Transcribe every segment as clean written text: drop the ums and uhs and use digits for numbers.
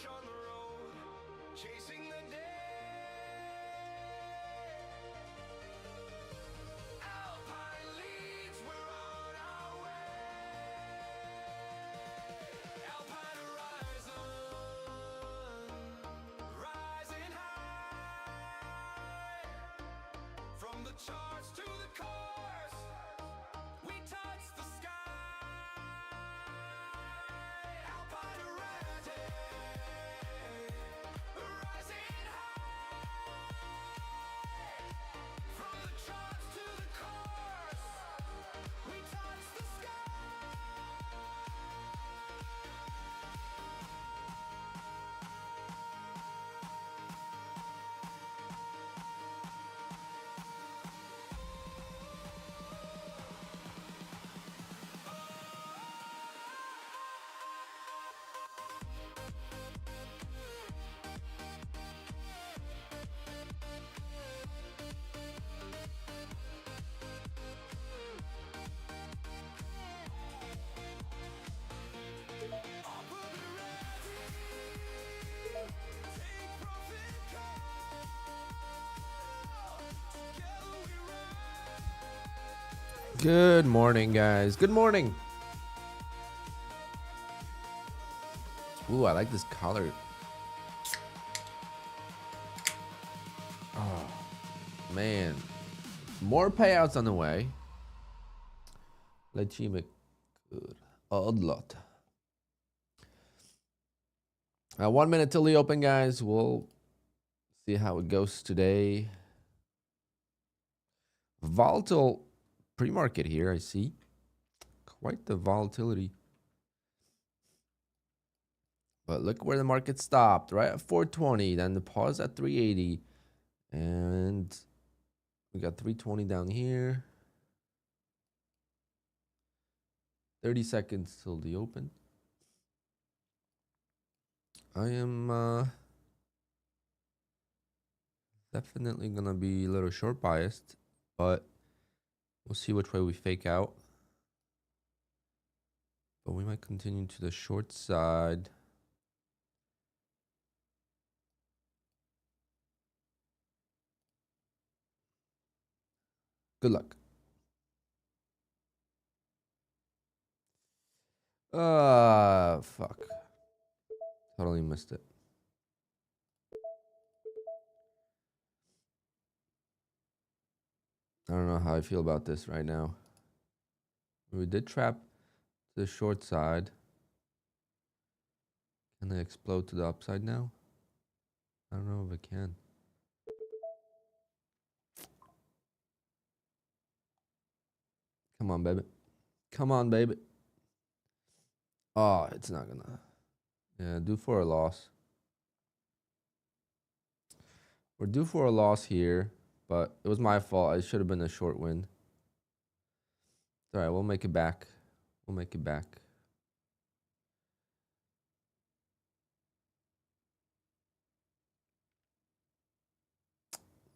on the road, chasing the day. Alpine leads, we're on our way. Alpine horizon, rising high. From the charts to the course, we touch the sky. Alpine horizon, rising high. From the charts to the course, we touch the sky. Take profit call. Together we rise. Good morning, guys. Good morning. Ooh, I like this color. Oh, man. More payouts on the way. Rhythmic. Odd lot. 1 minute till the open, guys. We'll see how it goes today. Volatile pre-market here, I see. Quite the volatility. But look where the market stopped, right at 420. Then the pause at 380. And we got 320 down here. 30 seconds till the open. I am definitely going to be a little short biased, but we'll see which way we fake out. But we might continue to the short side. Good luck. Fuck. Totally missed it. I don't know how I feel about this right now. We did trap the short side. Can they explode to the upside now? I don't know if it can. Come on, baby. Come on, baby. Oh, it's not gonna. Yeah, due for a loss. We're due for a loss here, but it was my fault. It should have been a short win. All right, we'll make it back. We'll make it back.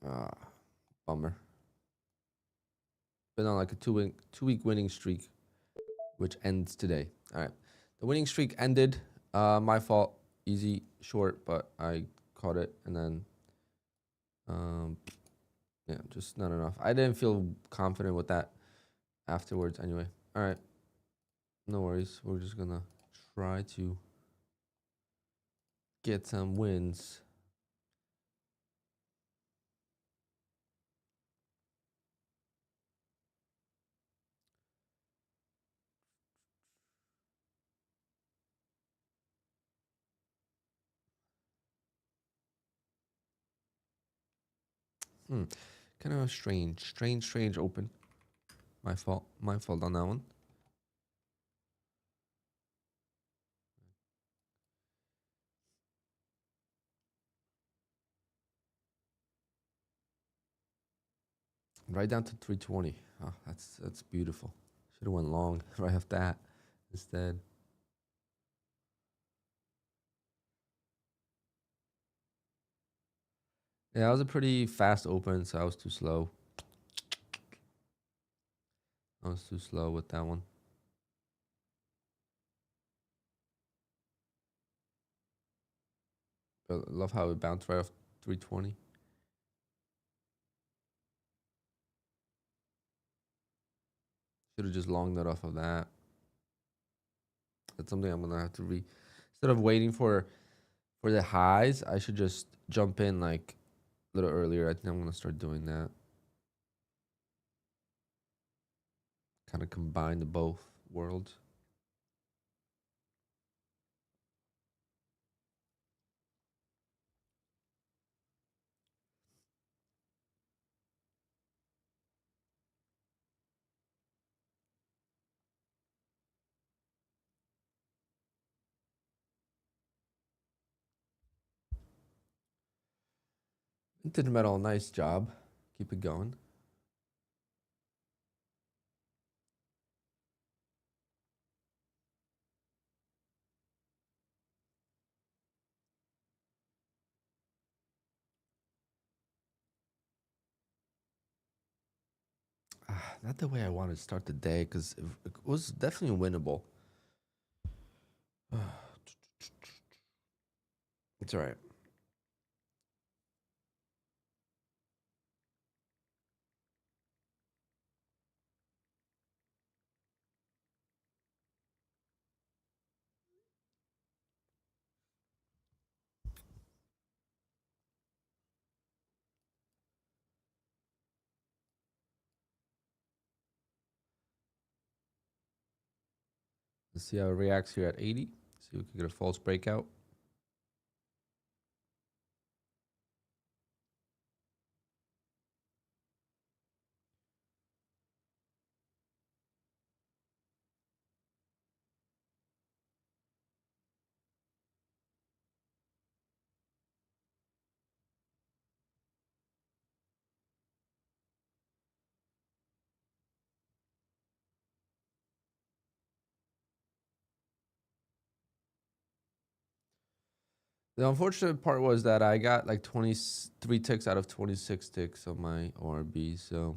Ah, bummer. Been on like a two-week winning streak, which ends today. All right, the winning streak ended. My fault. Easy short, but I caught it, and then yeah, just not enough. I didn't feel confident with that afterwards anyway. All right, no worries. We're just gonna try to get some wins. Kind of a strange open. My fault on that one. Right down to 320. Oh, that's beautiful. Should have went long right off that instead. Yeah, that was a pretty fast open, so I was too slow. I was too slow with that one. I love how it bounced right off 320. Should have just longed that off of that. That's something I'm gonna have to instead of waiting for the highs, I should just jump in like a little earlier. I think I'm gonna start doing that. Kind of combine the both worlds. Vintage metal, nice job. Keep it going. Not the way I wanted to start the day because it was definitely winnable. It's all right. Let's see how it reacts here at 80. See if we can get a false breakout. The unfortunate part was that I got like 23 ticks out of 26 ticks on my ORB, so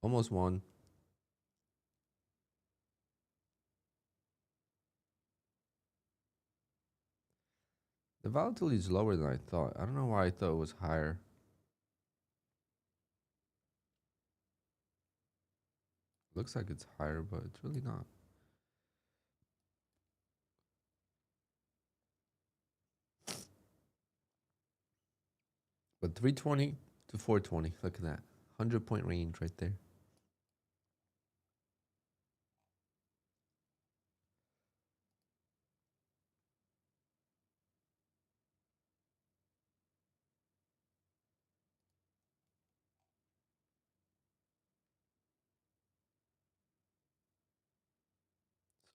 almost won. The volatility is lower than I thought. I don't know why I thought it was higher. Looks like it's higher, but it's really not. But 320 to 420, look at that. 100-point range right there.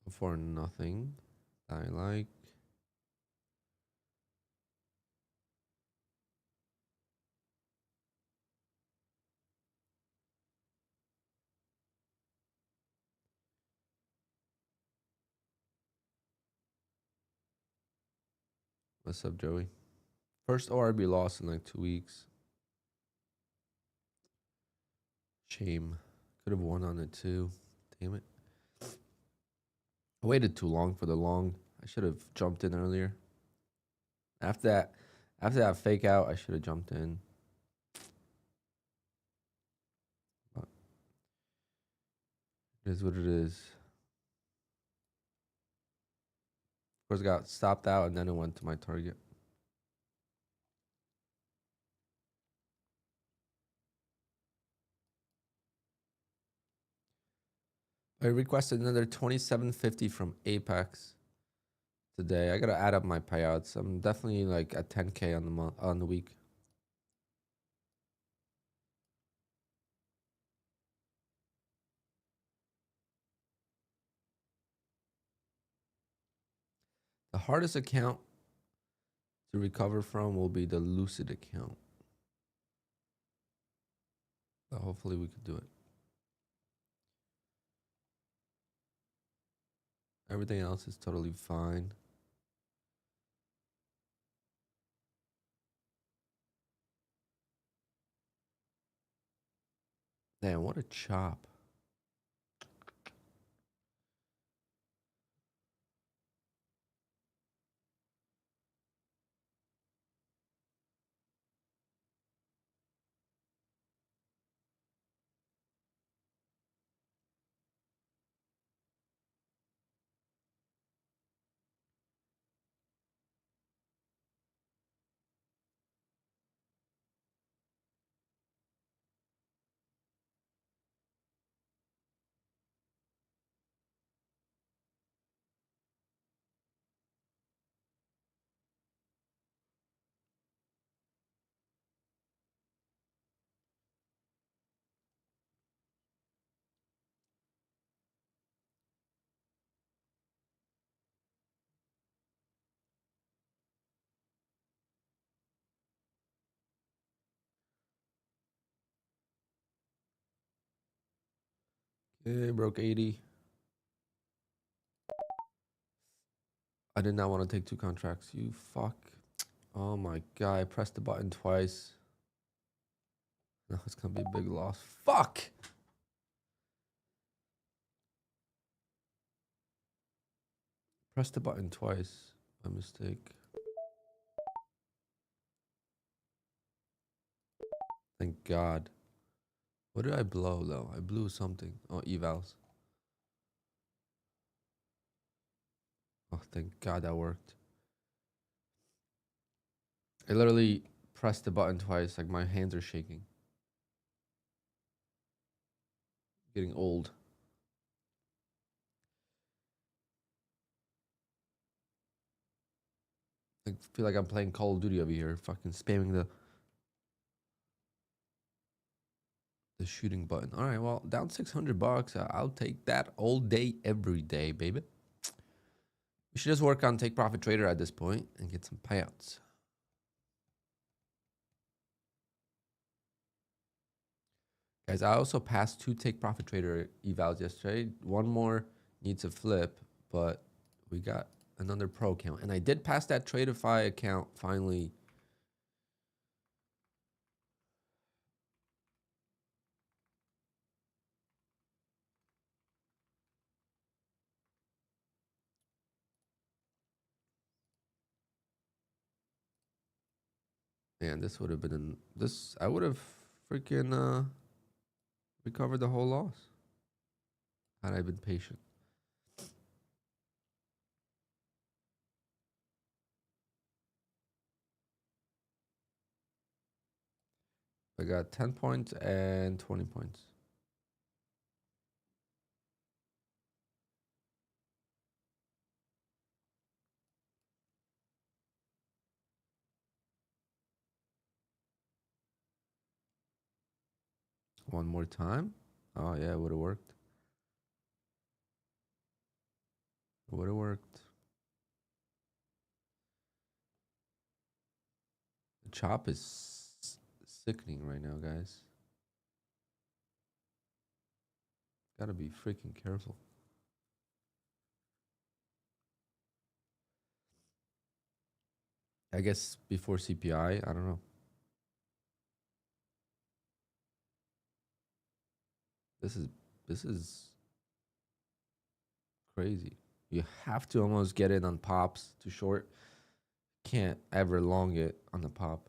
So far, nothing I like. What's up, Joey? First ORB loss in like 2 weeks. Shame. Could have won on it too. Damn it. I waited too long for the long. I should have jumped in earlier. After that fake out, I should have jumped in. But it is what it is. Of course, I got stopped out and then it went to my target. I requested another 2750 from Apex today. I gotta add up my payouts. I'm definitely like at 10K on the month, on the week. The hardest account to recover from will be the LUCID account. But hopefully we could do it. Everything else is totally fine. Damn, what a chop. Broke 80. I did not want to take 2 contracts. You fuck. Oh my god, I pressed the button twice. No, it's gonna be a big loss. Fuck! Pressed the button twice. My mistake. Thank God. What did I blow though? I blew something. Oh, evals. Oh, thank God that worked. I literally pressed the button twice. Like my hands are shaking. Getting old. I feel like I'm playing Call of Duty over here. Fucking spamming the shooting button. All right, well, down $600. I'll take that all day, every day, baby. We should just work on Take Profit Trader at this point and get some payouts. Guys, I also passed 2 Take Profit Trader evals yesterday. One more needs a flip, but we got another pro account. And I did pass that TRADEIFY account finally. Man, this would have been I would have freaking recovered the whole loss had I been patient. I got 10 points and 20 points. One more time. Oh, yeah, it would have worked. It would have worked. The chop is sickening right now, guys. Gotta be freaking careful. I guess before CPI, I don't know. This is crazy. You have to almost get in on pops to short. Can't ever long it on the pop.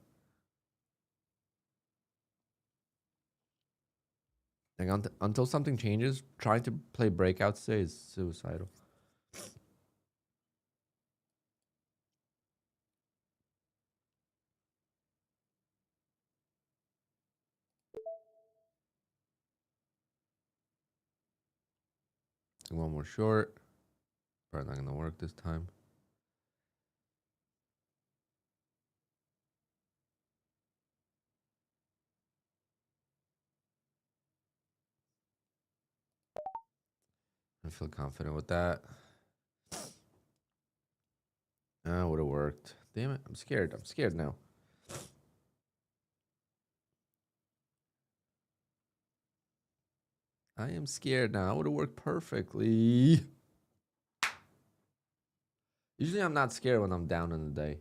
Like until something changes, trying to play breakouts today is suicidal. One more short. Probably not gonna work this time. I feel confident with that. Would have worked. Damn it, I'm scared. I'm scared now. I am scared now. It would have worked perfectly. Usually I'm not scared when I'm down in the day.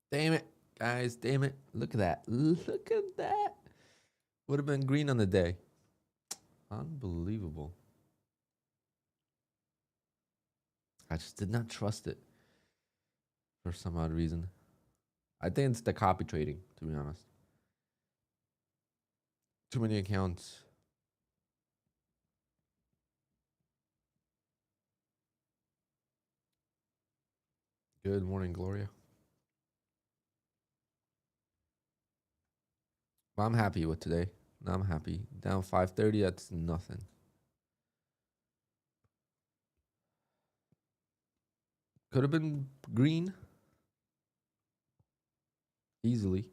Damn it, guys. Damn it. Look at that. Look at that. Would have been green on the day. Unbelievable. I just did not trust it for some odd reason. I think it's the copy trading, to be honest. Too many accounts. Good morning, Gloria. Well, I'm happy with today. No, I'm happy. Down 530, that's nothing. Could have been green easily.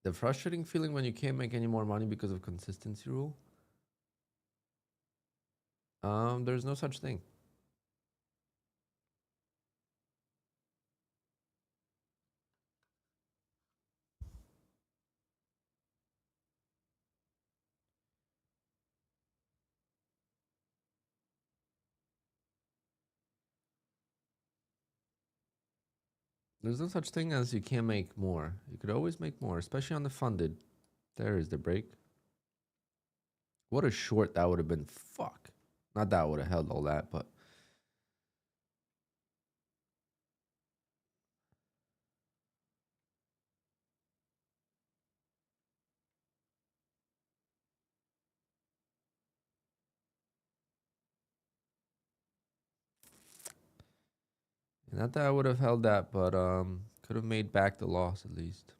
The frustrating feeling when you can't make any more money because of consistency rule. There's no such thing. There's no such thing as you can't make more. You could always make more, especially on the funded. There is the break. What a short that would have been. Fuck. Not that I would have held all that, but not that I would have held that, but could have made back the loss at least.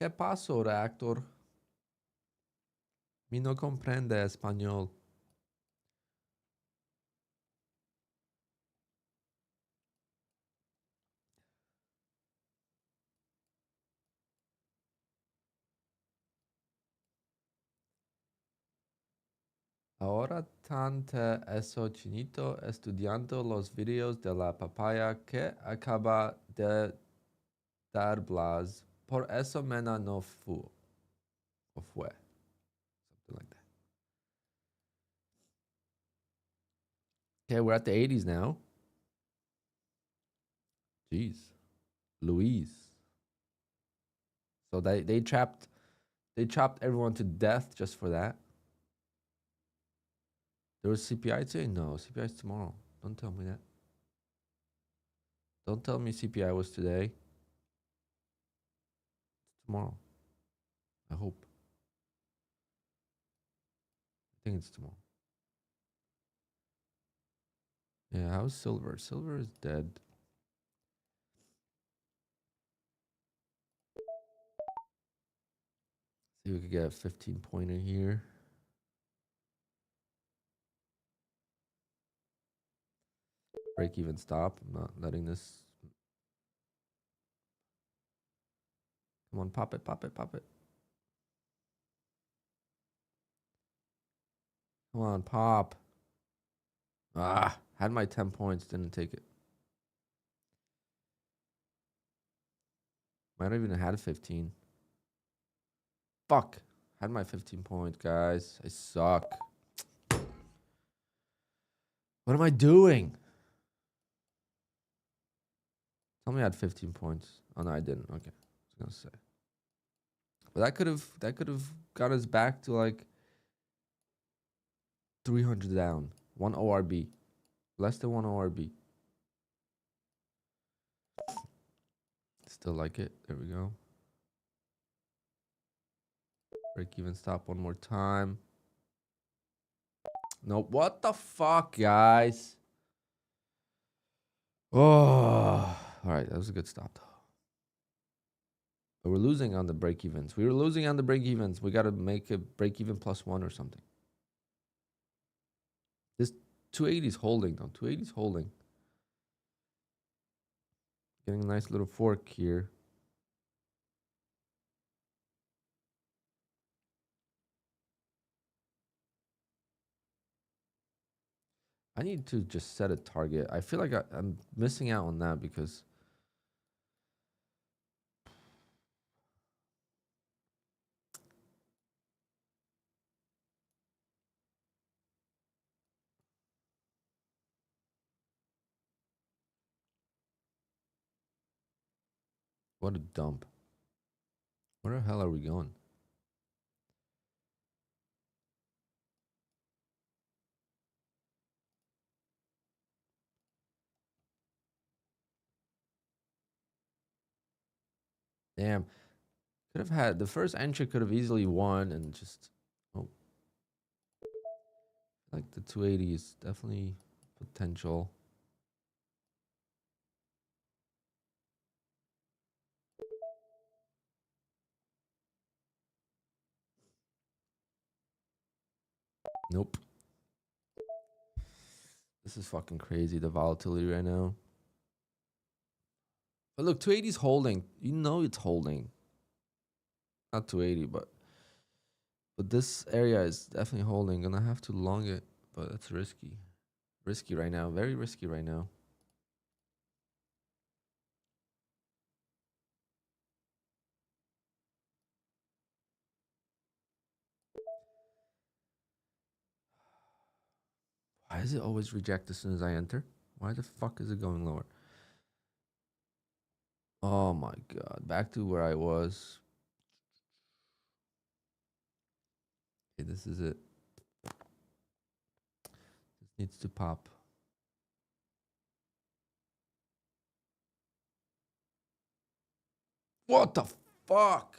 ¿Qué pasó, reactor? Mi no comprende español. Ahora tante eso chinito estudiando los videos de la papaya que acaba de dar Blas. Por eso mena no fu. O fue. Something like that. Okay, we're at the 80s now. Jeez. Louise. So they chopped everyone to death just for that. There was CPI today? No, CPI is tomorrow. Don't tell me that. Don't tell me CPI was today. Tomorrow. I hope. I think it's tomorrow. Yeah, how's silver? Silver is dead. See if we could get a 15 pointer here. Break even stop. I'm not letting this. Come on, pop it, pop it, pop it. Come on, pop. Ah, had my 10 points, didn't take it. Might have even had 15. Fuck. Had my 15 point, guys. I suck. What am I doing? Tell me I had 15 points. Oh no, I didn't. Okay. I was gonna say. But that could have got us back to like 300 down. 1 ORB. Less than 1 ORB. Still like it. There we go. Break even stop one more time. Nope. What the fuck, guys? Oh, all right. That was a good stop, though. But we're losing on the break evens. We were losing on the break evens. We got to make a break even +1 or something. This 280 is holding, though. 280 is holding. Getting a nice little fork here. I need to just set a target. I feel like I'm missing out on that because What a dump. Where the hell are we going? Damn. Could have had the first entry, could have easily won and just, oh, like the 280 is definitely potential. Nope. This is fucking crazy, the volatility right now. But look, 280 is holding. You know it's holding. Not 280, but this area is definitely holding. Gonna have to long it, but that's risky. Risky right now. Very risky right now. Why does it always reject as soon as I enter? Why the fuck is it going lower? Oh my god. Back to where I was. Okay, this is it. This needs to pop. What the fuck?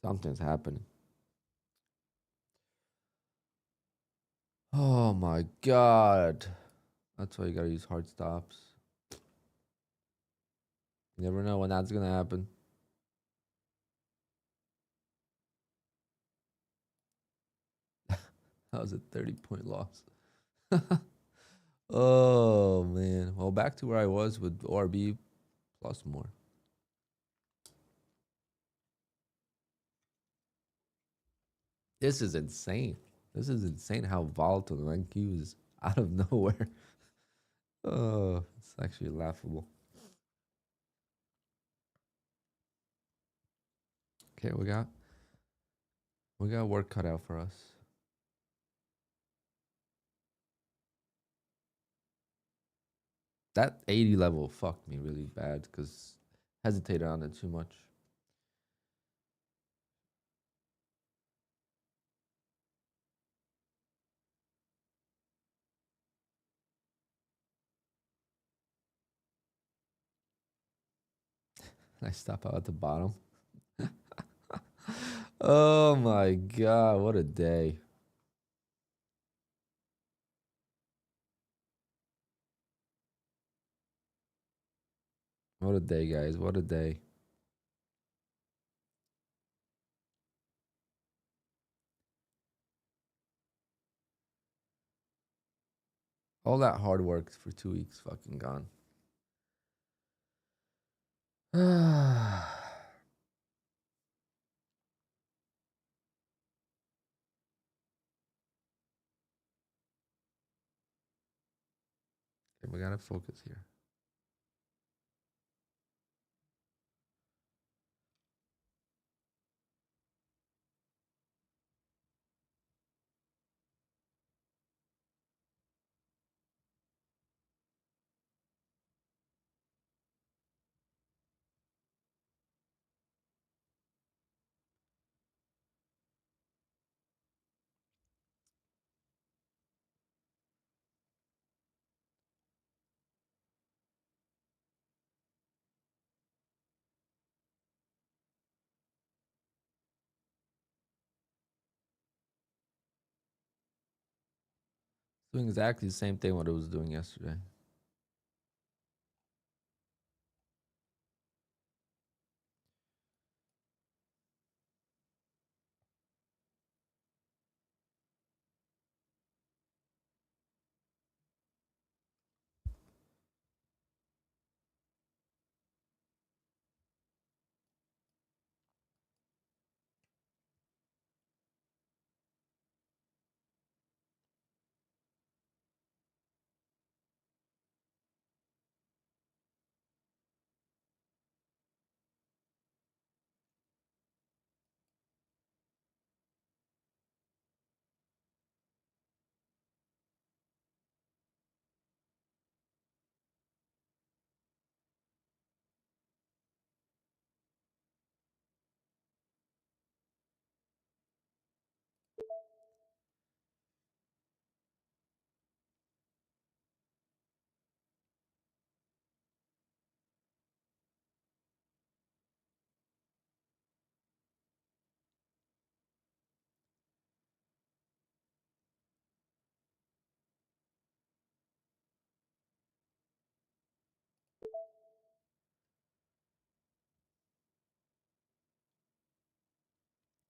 Something's happening. Oh my god. That's why you gotta use hard stops. You never know when that's gonna happen. That was a 30-point loss. Oh man. Well, back to where I was with ORB plus more. This is insane. This is insane how volatile the NQ is out of nowhere. Oh, it's actually laughable. Okay, we got work cut out for us. That 80 level fucked me really bad because hesitated on it too much. I stop out at the bottom. Oh my god, what a day. What a day, guys. What a day. All that hard work for 2 weeks fucking gone. Okay, we gotta focus here. Doing exactly the same thing what it was doing yesterday.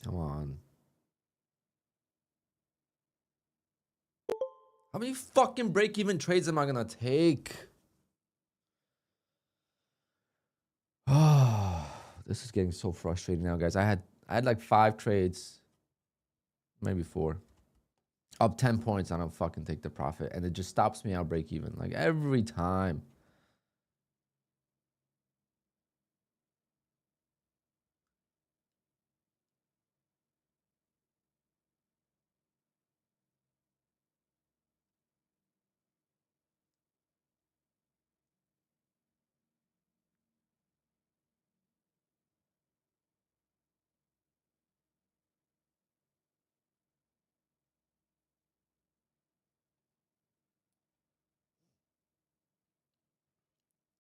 Come on. How many fucking break-even trades am I gonna take? Oh, this is getting so frustrating now, guys. I had like 5 trades, maybe 4. Up 10 points, I don't fucking take the profit. And it just stops me out break even. Like every time.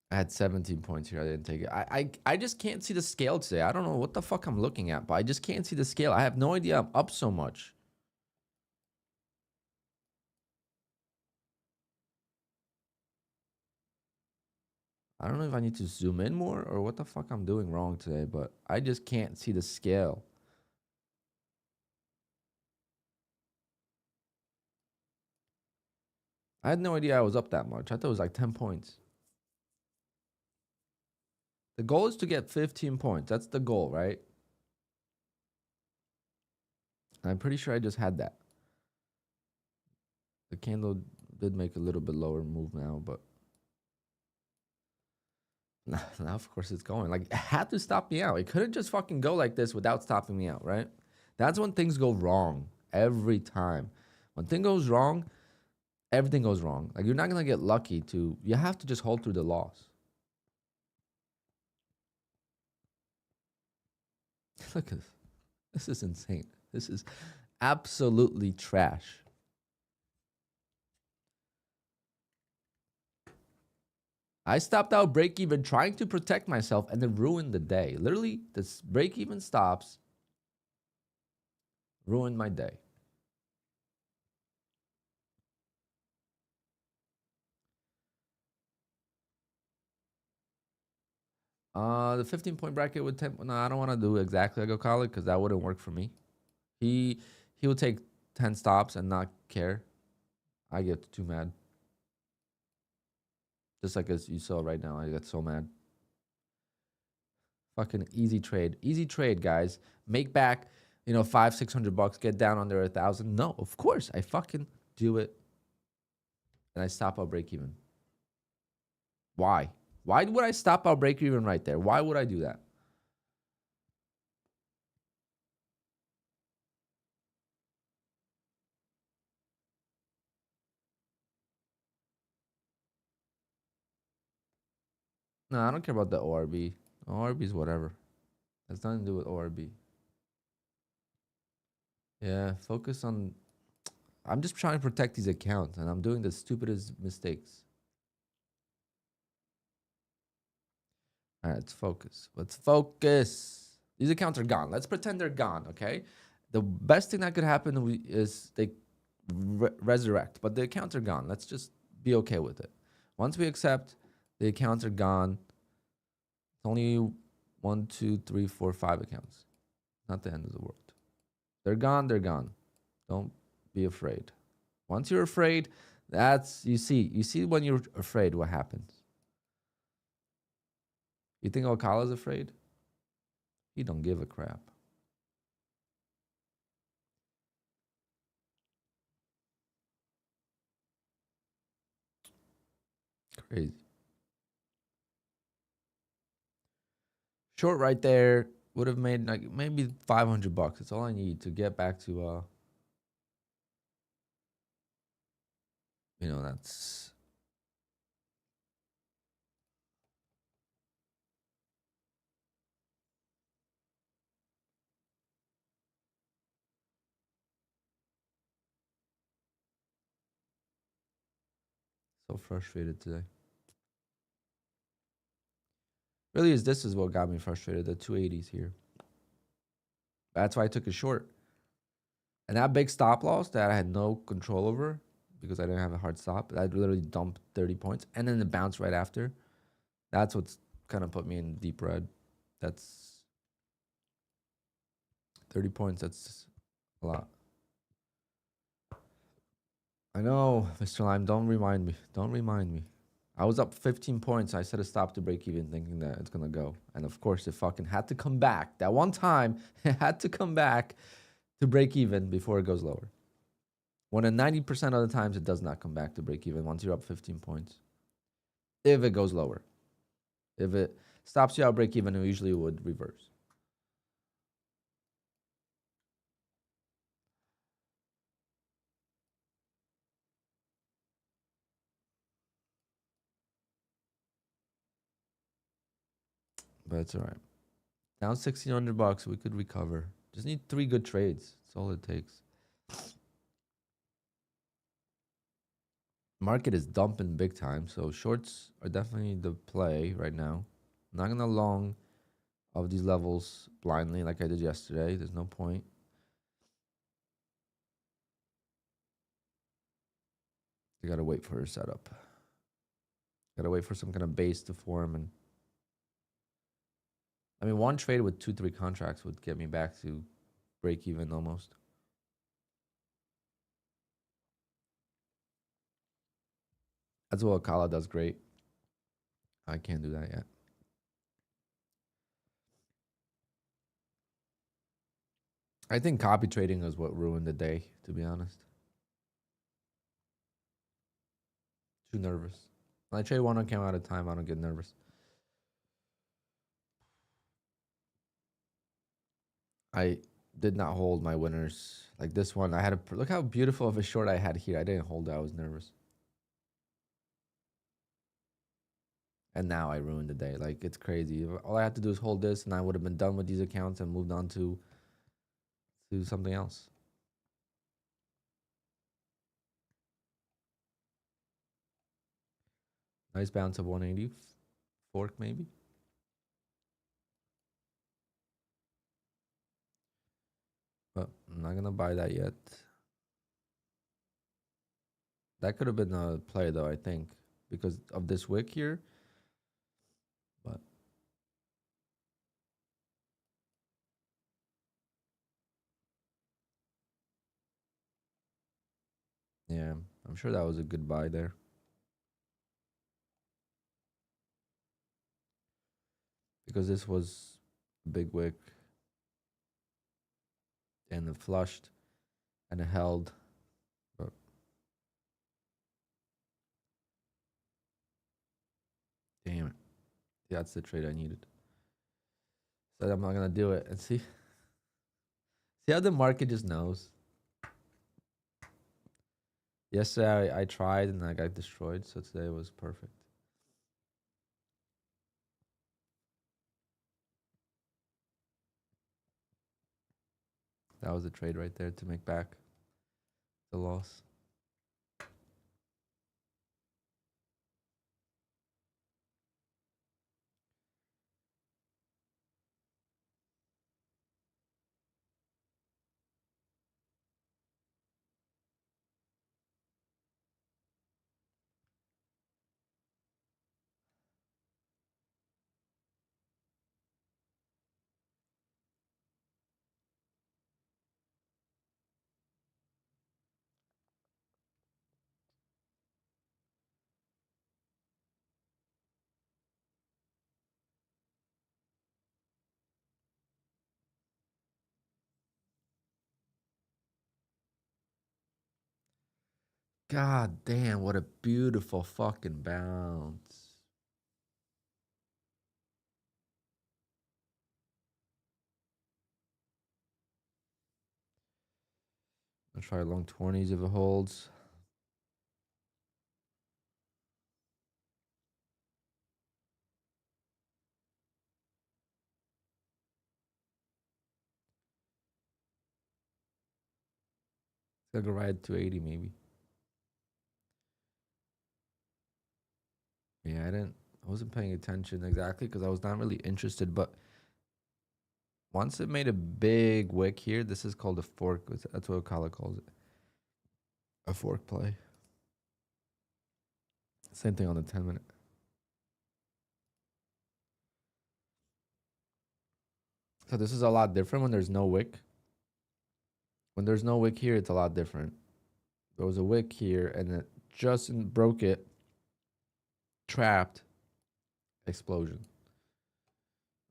I had 17 points here. I didn't take it. I just can't see the scale today. I don't know what the fuck I'm looking at, but I just can't see the scale. I have no idea I'm up so much. I don't know if I need to zoom in more or what the fuck I'm doing wrong today, but I just can't see the scale. I had no idea I was up that much. I thought it was like 10 points. The goal is to get 15 points. That's the goal, right? And I'm pretty sure I just had that. The candle did make a little bit lower move now, but now of course it's going. Like, it had to stop me out. It couldn't just fucking go like this without stopping me out, right? That's when things go wrong every time. When thing goes wrong, everything goes wrong. Like, you're not gonna get lucky to. You have to just hold through the loss. Look at this. This is insane. This is absolutely trash. I stopped out break even trying to protect myself and it ruined the day. Literally, this break even stops ruined my day. The 15-point bracket with 10. No, I don't want to do exactly like a colleague because that wouldn't work for me. He would take 10 stops and not care. I get too mad. Just like as you saw right now, I get so mad. Fucking easy trade, guys. Make back, $500-600. Get down under 1,000. No, of course I fucking do it, and I stop out break even. Why? Why would I stop out break even right there? Why would I do that? No, I don't care about the ORB. ORB is whatever. Has nothing to do with ORB. Yeah, focus on. I'm just trying to protect these accounts, and I'm doing the stupidest mistakes. All right, let's focus. Let's focus. These accounts are gone. Let's pretend they're gone, okay? The best thing that could happen is they resurrect, but the accounts are gone. Let's just be okay with it. Once we accept the accounts are gone, it's only 1, 2, 3, 4, 5 accounts. Not the end of the world. They're gone. They're gone. Don't be afraid. Once you're afraid, you see when you're afraid what happens. You think Alcala's afraid? He don't give a crap. Crazy. Short right there would have made like maybe $500. That's all I need to get back to that's so frustrated today. Really this is what got me frustrated, the 280s here. That's why I took a short. And that big stop loss that I had no control over because I didn't have a hard stop, I literally dumped 30 points and then the bounce right after. That's what's kind of put me in deep red. That's 30 points, that's a lot. I know, Mr. Lime, don't remind me. Don't remind me. I was up 15 points. I set a stop to break even thinking that it's going to go. And of course, it fucking had to come back. That one time, it had to come back to break even before it goes lower. When in 90% of the times, it does not come back to break even once you're up 15 points. If it goes lower. If it stops you out break even, it usually would reverse. But it's all right. Down 1,600 bucks, we could recover. Just need 3 good trades. That's all it takes. Market is dumping big time, so shorts are definitely the play right now. I'm not gonna long of these levels blindly like I did yesterday. There's no point. You gotta wait for a setup. Gotta wait for some kind of base to form. And I mean, one trade with 2-3 contracts would get me back to break even almost. That's what Akala does great. I can't do that yet. I think copy trading is what ruined the day, to be honest. Too nervous. When I trade 1 account at a time, I don't get nervous. I did not hold my winners. Like this one, I had a look how beautiful of a short I had here. I didn't hold it. I was nervous. And now I ruined the day. Like it's crazy. All I had to do is hold this, and I would have been done with these accounts and moved on to something else. Nice bounce of 180. Fork maybe. But I'm not gonna buy that yet. That could have been a play though, I think, because of this wick here. But yeah, I'm sure that was a good buy there. Because this was a big wick. And it flushed. And it held. But damn it. Yeah, that's the trade I needed. Said I'm not gonna do it. And see how the market just knows. Yesterday I tried and I got destroyed, so today was perfect. That was a trade right there to make back the loss. God damn, what a beautiful fucking bounce. I'll try long 20s if it holds. It's gonna go right to 80 maybe. Yeah, I wasn't paying attention exactly because I was not really interested, but once it made a big wick here, this is called a fork. That's what Okala calls it. A fork play. Same thing on the 10-minute. So this is a lot different when there's no wick. When there's no wick here, it's a lot different. There was a wick here, and it just broke it, trapped, explosion.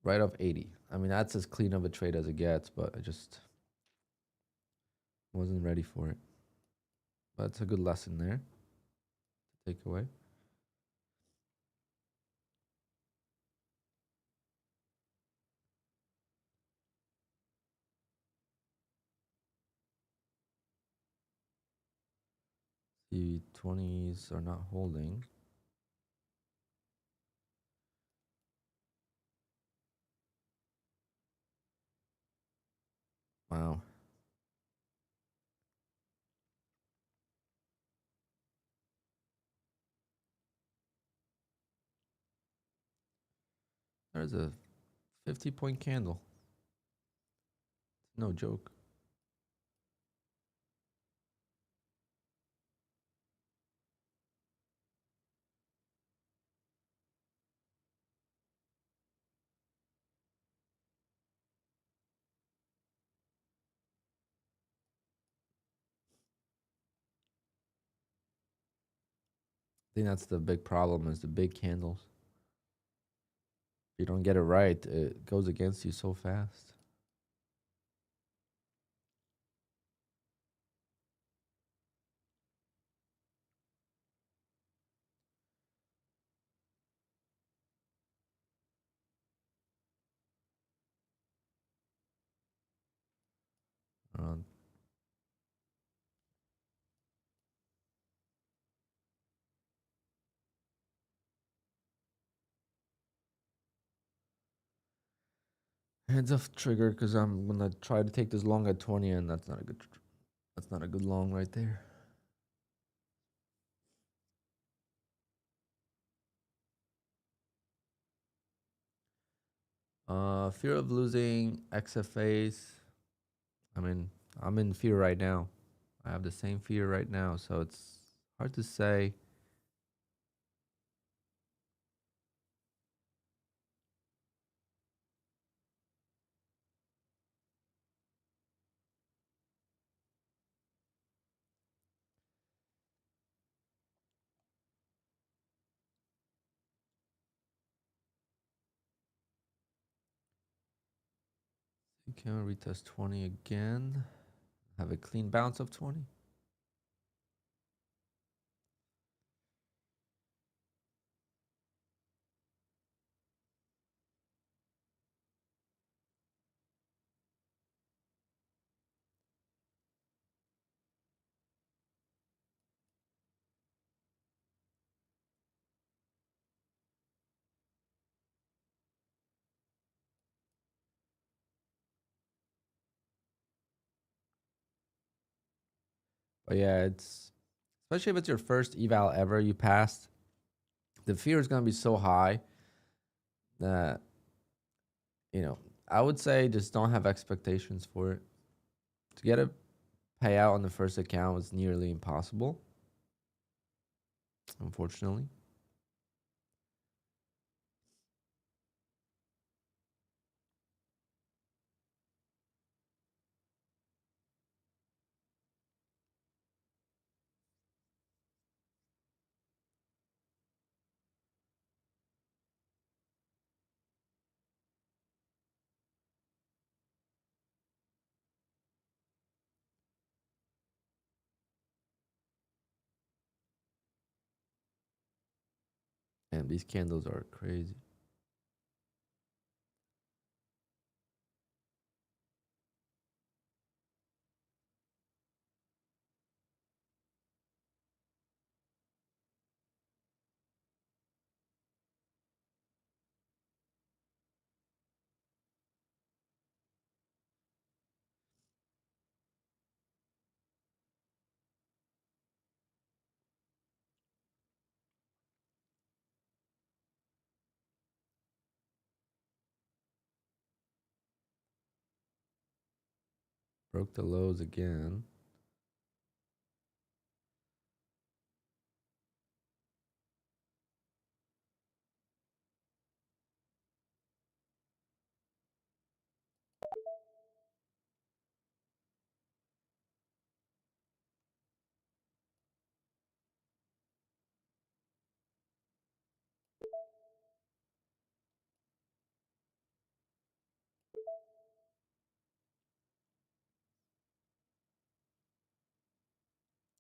Right off 80. I mean, that's as clean of a trade as it gets, but I just wasn't ready for it. But it's a good lesson there to take away. The 20s are not holding. Wow. There's a 50-point candle. No joke. I think that's the big problem is the big candles. If you don't get it right, it goes against you so fast. Um, Heads off trigger because I'm gonna try to take this long at 20, and that's not a good. That's not a good long right there. Fear of losing XFAs. I mean, I'm in fear right now. I have the same fear right now, so it's hard to say. Can we retest 20 again? Have a clean bounce of 20. But yeah, it's especially if it's your first eval ever you passed. The fear is gonna be so high that I would say just don't have expectations for it. To get a payout on the first account was nearly impossible, unfortunately. And these candles are crazy. Broke the lows again.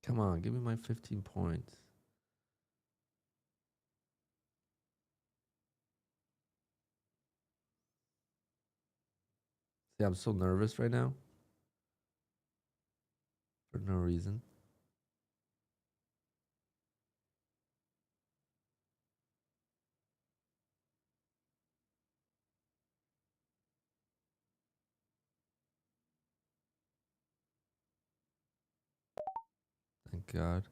Come on, give me my 15 points. See, I'm so nervous right now. For no reason. Thank God.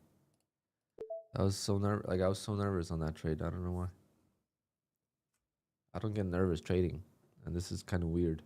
I was so nervous. Like, I was so nervous on that trade. I don't know why. I don't get nervous trading. And this is kind of weird.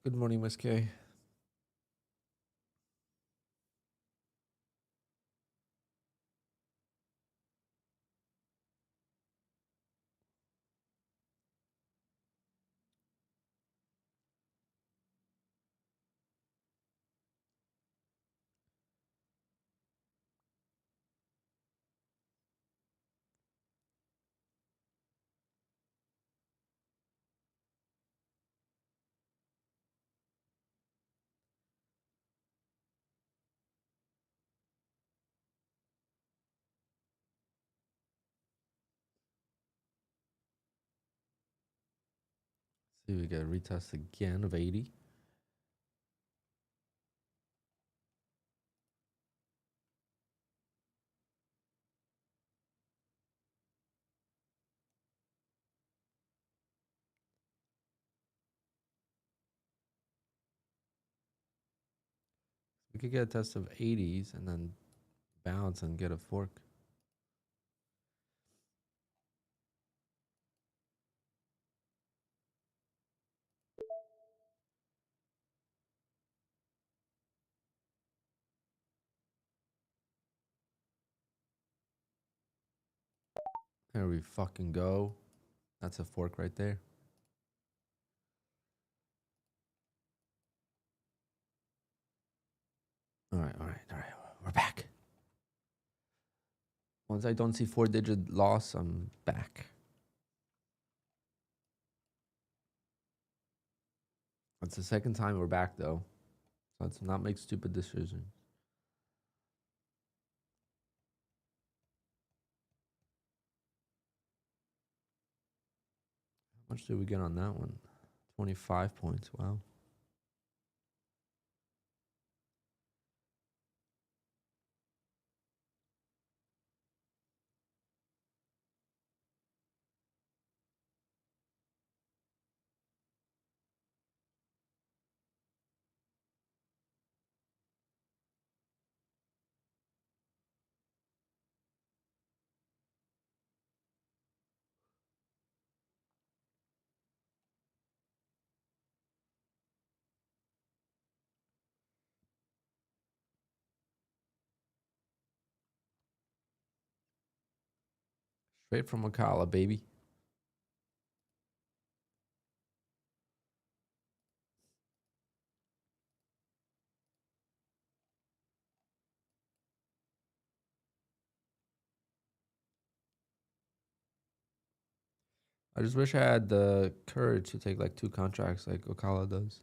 Good morning, Miss K. See, we got a retest again of 80. We could get a test of 80s and then bounce and get a fork. There we fucking go. That's a fork right there. All right, all right, all right. We're back. Once I don't see 4-digit loss, I'm back. That's the second time we're back, though. So let's not make stupid decisions. How much did we get on that one? 25 points. Wow. Straight from Ocala, baby. I just wish I had the courage to take like 2 contracts like Ocala does.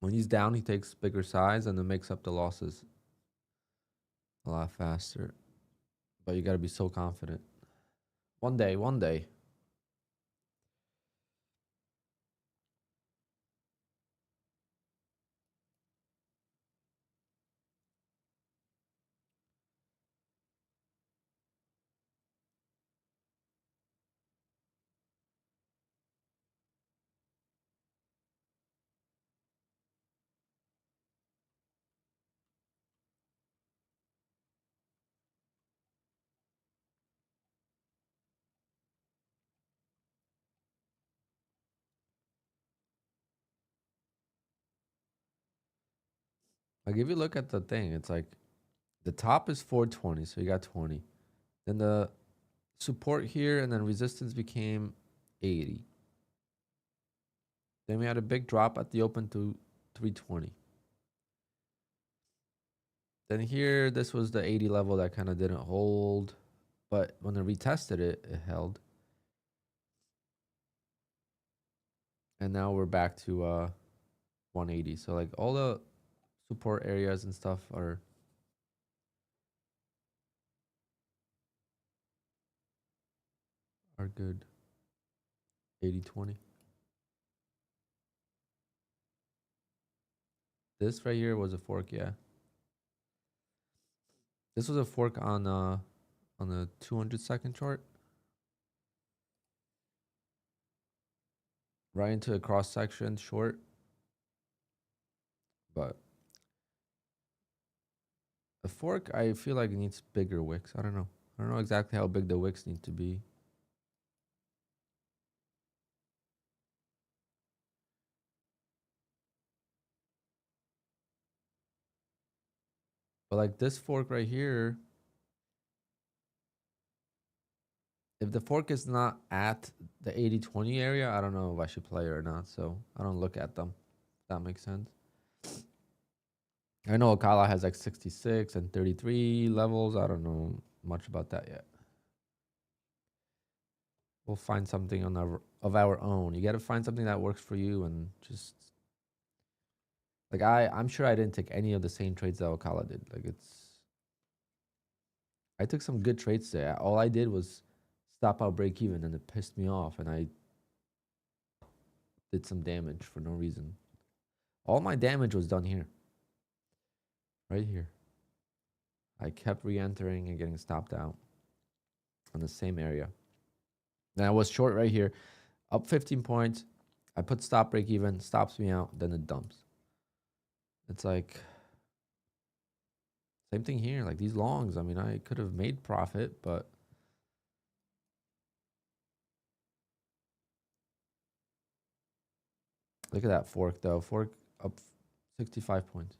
When he's down, he takes bigger size and then makes up the losses a lot faster. But you got to be so confident. One day, one day. Like if you look at the thing, it's like the top is 420, so you got 20. Then the support here and then resistance became 80. Then we had a big drop at the open to 320. Then here, this was the 80 level that kind of didn't hold. But when I retested it, it held. And now we're back to 180. So like all the support areas and stuff are good. 80-20. This right here was a fork, yeah. This was a fork on the 200-second chart. Right into a cross section short. But the fork, I feel like it needs bigger wicks. I don't know. I don't know exactly how big the wicks need to be. But like this fork right here, if the fork is not at the 80-20 area, I don't know if I should play it or not. So I don't look at them. If that makes sense. I know Okala has like 66 and 33 levels. I don't know much about that yet. We'll find something on of our own. You got to find something that works for you and just like I'm sure I didn't take any of the same trades that Okala did. Like I took some good trades there. All I did was stop out break even and it pissed me off and I did some damage for no reason. All my damage was done here. Right here. I kept re-entering and getting stopped out on the same area. Then I was short right here, up 15 points. I put stop break even, stops me out, then it dumps. It's like same thing here. Like these longs, I mean, I could have made profit, but look at that fork though. Fork up 65 points.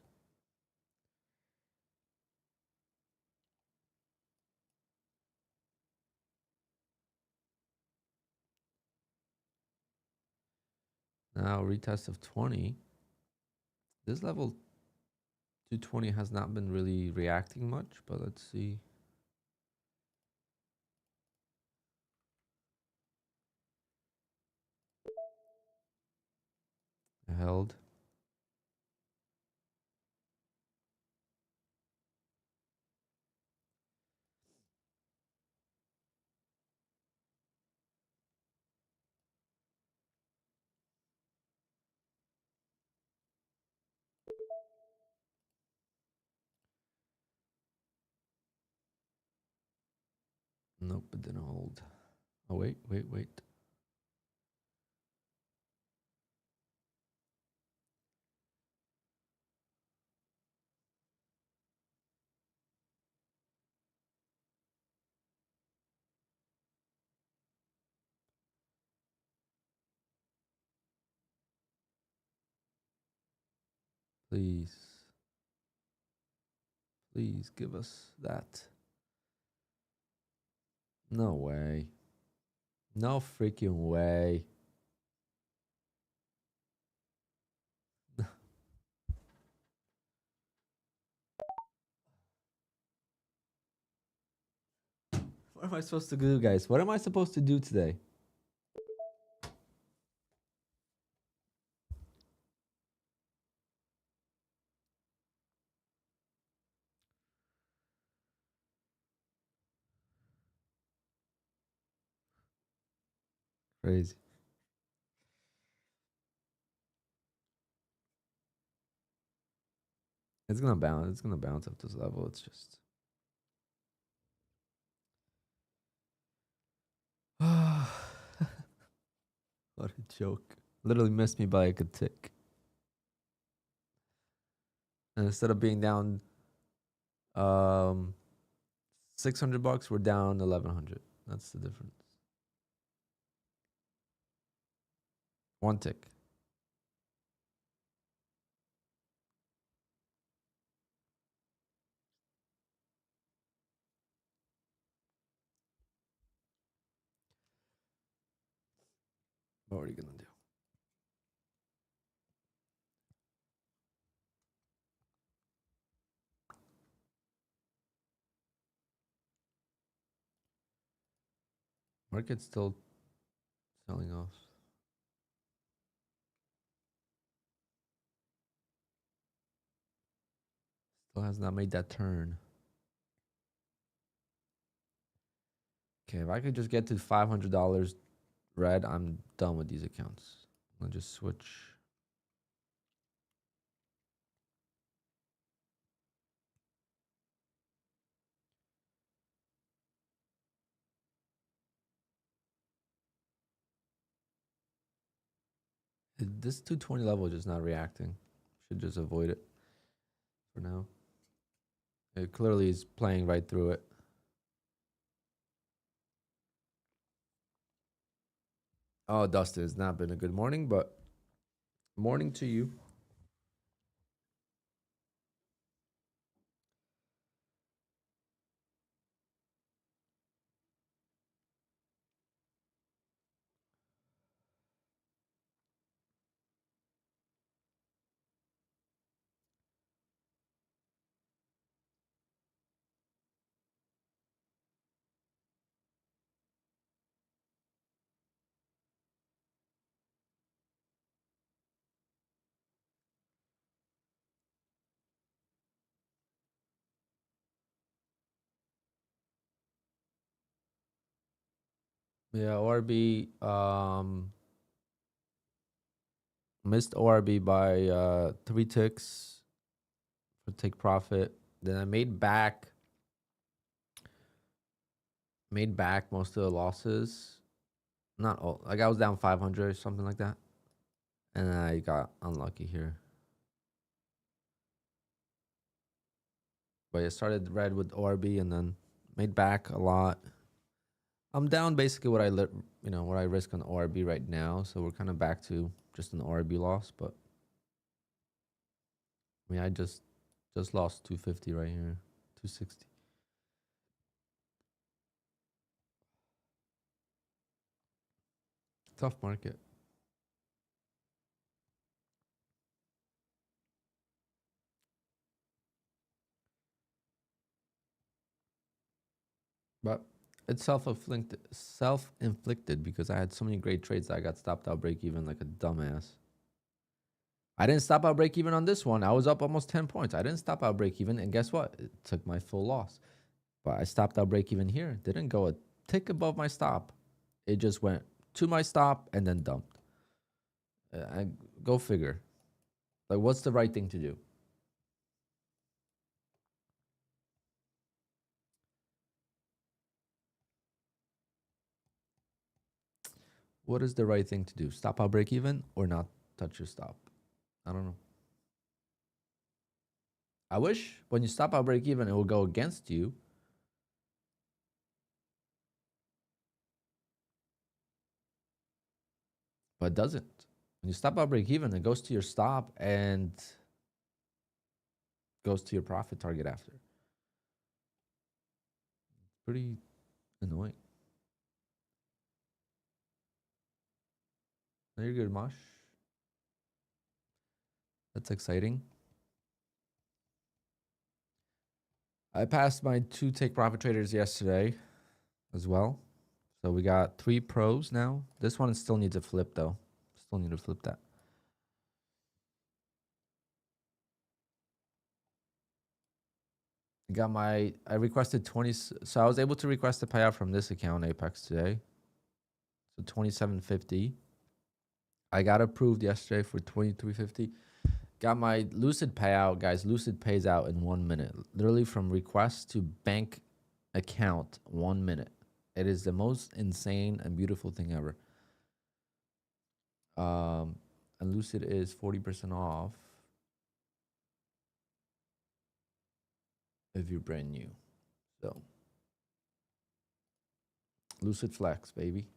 Now retest of 20. This level 220 has not been really reacting much, but let's see. I held. Nope, it didn't hold. Oh, wait. Please. Please give us that. No way. No freaking way. What am I supposed to do, guys? What am I supposed to do today? Crazy. It's gonna bounce. It's gonna bounce up this level. It's just. What a joke. Literally missed me by like a tick. And instead of being down um 600 bucks, we're down 1100. That's the difference. One tick. What are you gonna do? Market's still selling off. Still has not made that turn. Okay, if I could just get to $500 red, I'm done with these accounts. I'll just switch. This 220 level is just not reacting. Should just avoid it for now. It clearly is playing right through it. Oh, Dustin, it's not been a good morning, but morning to you. Yeah, ORB missed ORB by 3 ticks for take profit. Then I made back most of the losses. Not all. Like I was down 500 or something like that. And then I got unlucky here. But it started red with ORB and then made back a lot. I'm down basically what what I risk on ORB right now. So we're kind of back to just an ORB loss, but I mean I just lost 250 right here. 260. Tough market. But it's self-inflicted because I had so many great trades that I got stopped out break even like a dumbass. I didn't stop out break even on this one. I was up almost 10 points. I didn't stop out break even, and guess what? It took my full loss. But I stopped out break even here. Didn't go a tick above my stop. It just went to my stop and then dumped. I go figure. Like, what's the right thing to do? What is the right thing to do? Stop out break even or not touch your stop? I don't know. I wish when you stop out break even, it will go against you. But it doesn't. When you stop out break even, it goes to your stop and goes to your profit target after. Pretty annoying. No, you're good, Mosh. That's exciting. I passed my 2 take profit traders yesterday as well. So we got 3 pros now. This one still needs a flip though. Still need to flip that. I requested 20. So I was able to request a payout from this account, Apex, today. So 2750. I got approved yesterday for 2350. Got my Lucid payout, guys. Lucid pays out in 1 minute. Literally from request to bank account, 1 minute. It is the most insane and beautiful thing ever. And Lucid is 40% off if you're brand new. So Lucid Flex, baby.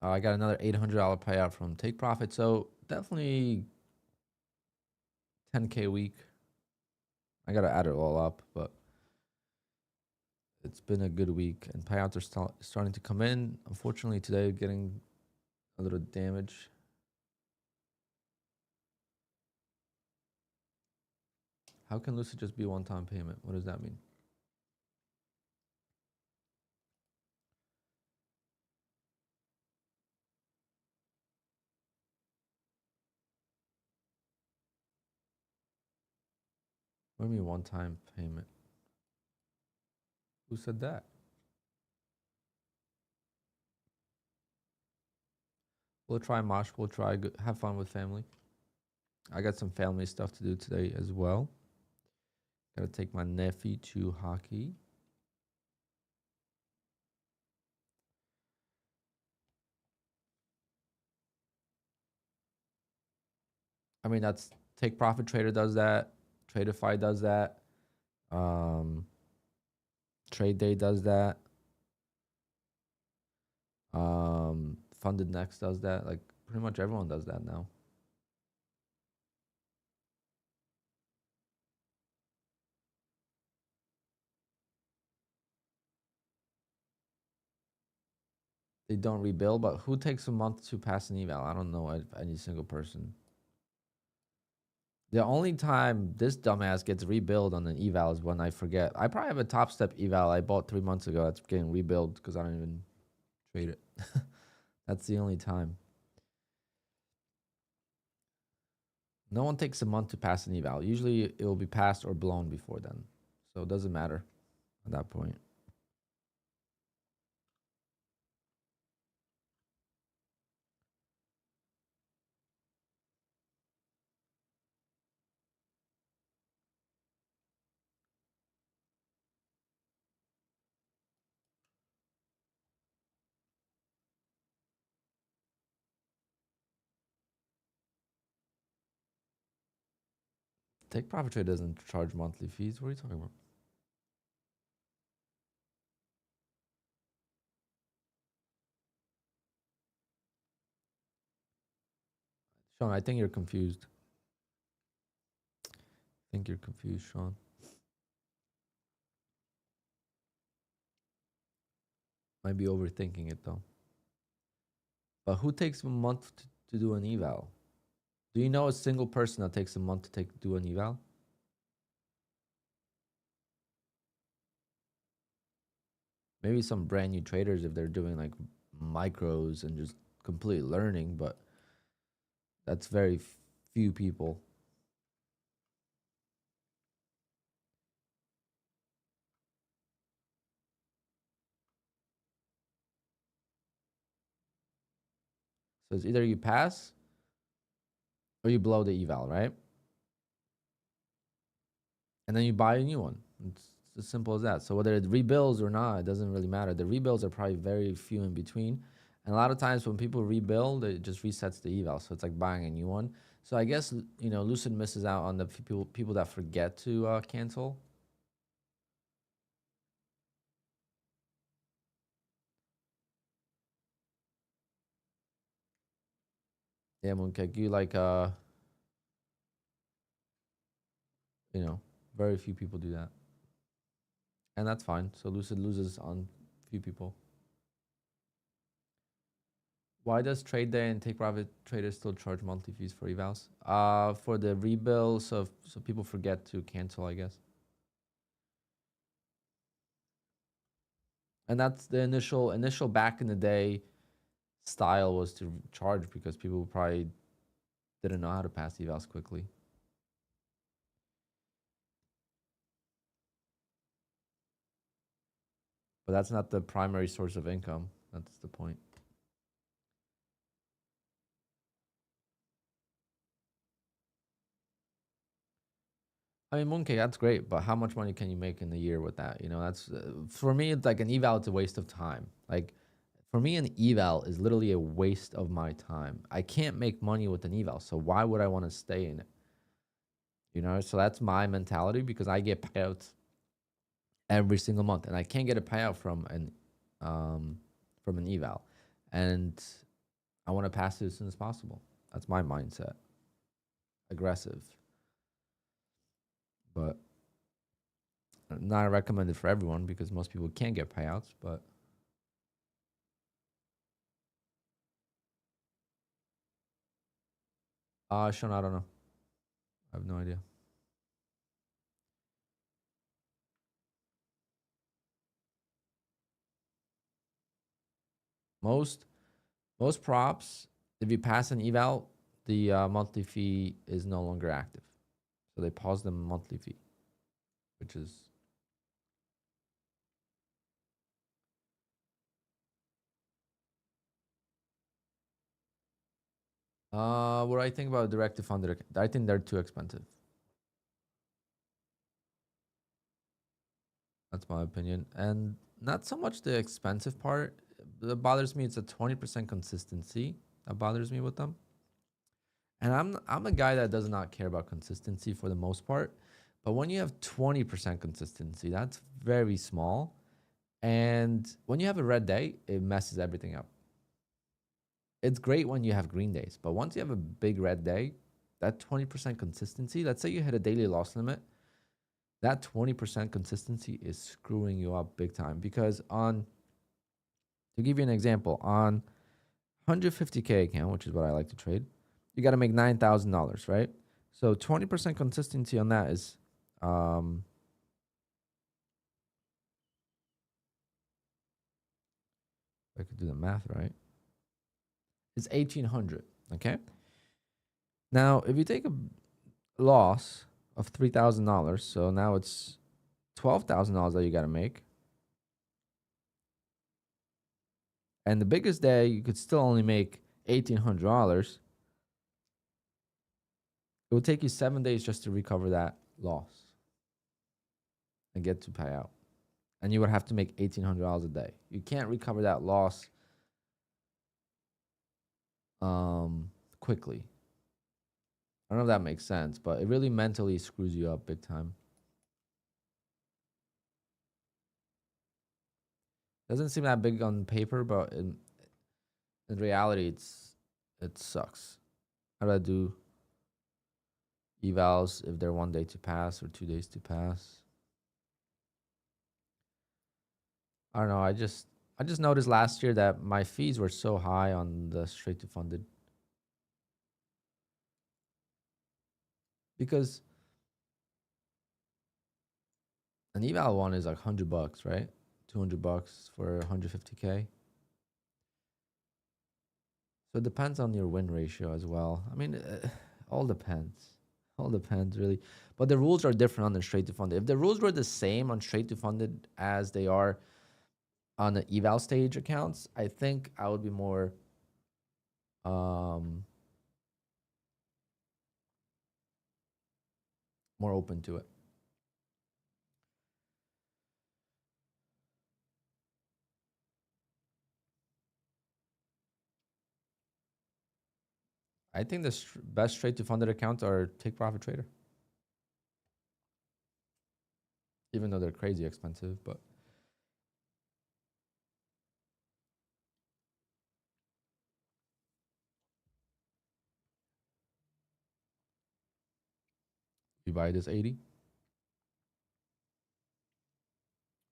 I got another $800 payout from Take Profit. So definitely 10K a week. I got to add it all up, but It's been a good week, and payouts are starting to come in. Unfortunately, today getting a little damage. How can Lucid just be one-time payment? What does that mean? What do you mean one-time payment? Who said that? We'll try Mosh. We'll try have fun with family. I got some family stuff to do today as well. Gotta take my nephew to hockey. I mean, that's Take Profit Trader does that. TRADEIFY does that. Trade Day does that. Funded Next does that. Like pretty much everyone does that now. They don't rebuild, but who takes a month to pass an eval? I don't know any single person. The only time this dumbass gets rebuild on an eval is when I forget. I probably have a Top Step eval I bought 3 months ago that's getting rebuild because I don't even trade it. That's the only time. No one takes a month to pass an eval. Usually it will be passed or blown before then. So it doesn't matter at that point. Take Profit Trade doesn't charge monthly fees. What are you talking about? Sean, I think you're confused. I think you're confused, Sean. Might be overthinking it though. But who takes a month to do an eval? Do you know a single person that takes a month to do an eval? Maybe some brand new traders if they're doing like micros and just completely learning, but that's very few people. So it's either you pass or you blow the eval, right? And then you buy a new one. It's as simple as that. So whether it rebuilds or not, it doesn't really matter. The rebuilds are probably very few in between. And a lot of times when people rebuild, it just resets the eval. So it's like buying a new one. So I guess, you know, Lucid misses out on the people that forget to cancel. Yeah, Mooncake, you like, you know, very few people do that. And that's fine. So Lucid loses on few people. Why does Trade Day and Take Profit Traders still charge monthly fees for evals? For the rebill, so people forget to cancel, I guess. And that's the initial back in the day style was to charge because people probably didn't know how to pass evals quickly. But that's not the primary source of income. That's the point. I mean, Mooncake, that's great, but how much money can you make in a year with that? You know, that's for me. It's like an eval. It's a waste of time. Like for me, an eval is literally a waste of my time. I can't make money with an eval, so why would I want to stay in it? You know, so that's my mentality because I get payouts every single month, and I can't get a payout from an eval, and I want to pass it as soon as possible. That's my mindset. Aggressive, but Not recommended for everyone because most people can't get payouts, but Sean, I don't know. I have no idea. Most props, if you pass an eval, the monthly fee is no longer active. So they pause the monthly fee, which is what do I think about direct to funded account? I think they're too expensive. That's my opinion. And not so much the expensive part that bothers me. It's a 20% consistency that bothers me with them. And I'm a guy that does not care about consistency for the most part. But when you have 20% consistency, that's very small. And when you have a red day, it messes everything up. It's great when you have green days, but once you have a big red day, that 20% consistency, let's say you hit a daily loss limit, that 20% consistency is screwing you up big time. Because to give you an example, on 150K account, which is what I like to trade, you got to make $9,000, right? So 20% consistency on that is, I could do the math, right? It's 1,800, okay? Now, if you take a loss of $3,000, so now it's $12,000 that you got to make. And the biggest day, you could still only make $1,800. It would take you 7 days just to recover that loss and get to payout. And you would have to make $1,800 a day. You can't recover that loss quickly. I don't know if that makes sense, but it really mentally screws you up big time. Doesn't seem that big on paper, but in reality, it sucks. How do I do evals if they're 1 day to pass or 2 days to pass? I don't know. I just noticed last year that my fees were so high on the straight to funded because an eval one is like $100, right? $200 for 150K. So it depends on your win ratio as well. I mean, all depends. All depends really. But the rules are different on the straight to funded. If the rules were the same on straight to funded as they are on the eval stage accounts, I think I would be more more open to it. I think the best straight to funded accounts are Take Profit Trader, even though they're crazy expensive. But you buy this 80,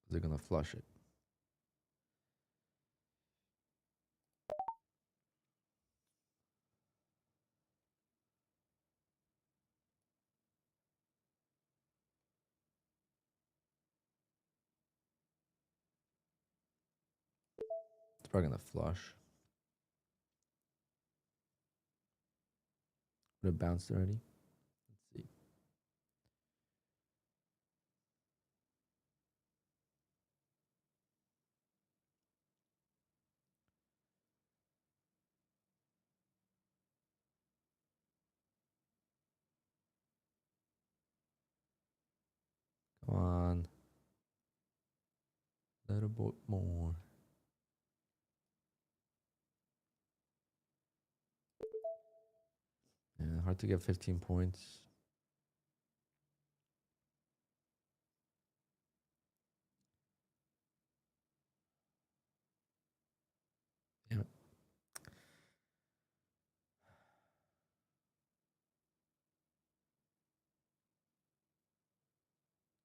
they're gonna flush it. It's probably gonna flush. Would it bounced already? Let's see. Come on. A little bit more. Yeah, hard to get 15 points. Damn it.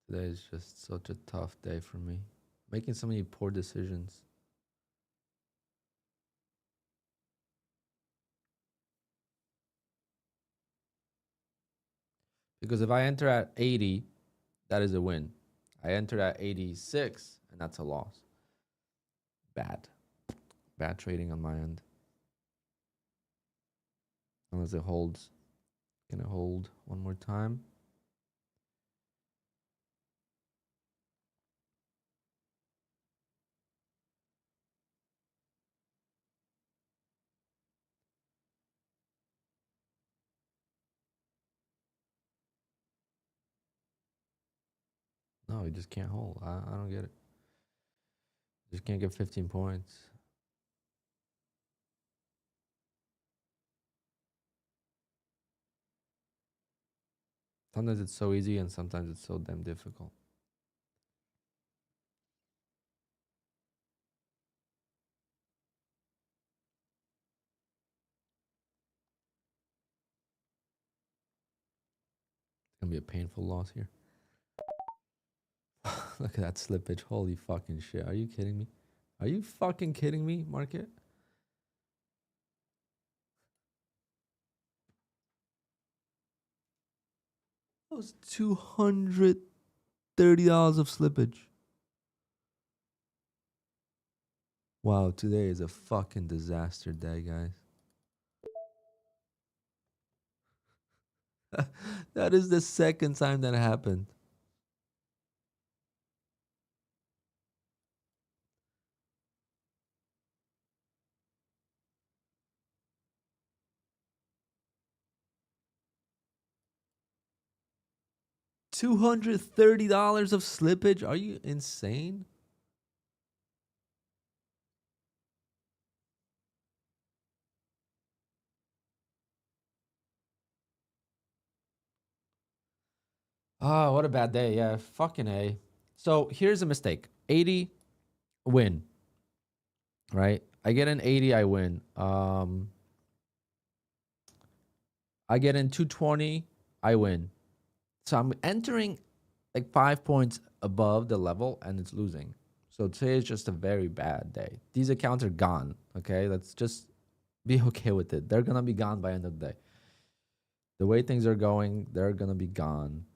Today is just such a tough day for me. Making so many poor decisions. Because if I enter at 80, that is a win. I entered at 86, and that's a loss. Bad. Bad trading on my end. Unless it holds. Can it hold one more time? No, he just can't hold. I don't get it. Just can't get 15 points. Sometimes it's so easy and sometimes it's so damn difficult. It's gonna be a painful loss here. Look at that slippage. Holy fucking shit. Are you kidding me? Are you fucking kidding me, market? That was $230 of slippage. Wow, today is a fucking disaster day, guys. That is the second time that happened. $230 of slippage? Are you insane? Oh, what a bad day. Yeah, fucking A. So here's a mistake. 80 win. Right? I get an 80, I win. I get in 220, I win. So I'm entering like 5 points above the level and it's losing. So today is just a very bad day. These accounts are gone. Okay, let's just be okay with it. They're gonna be gone by end of the day. The way things are going, they're gonna be gone.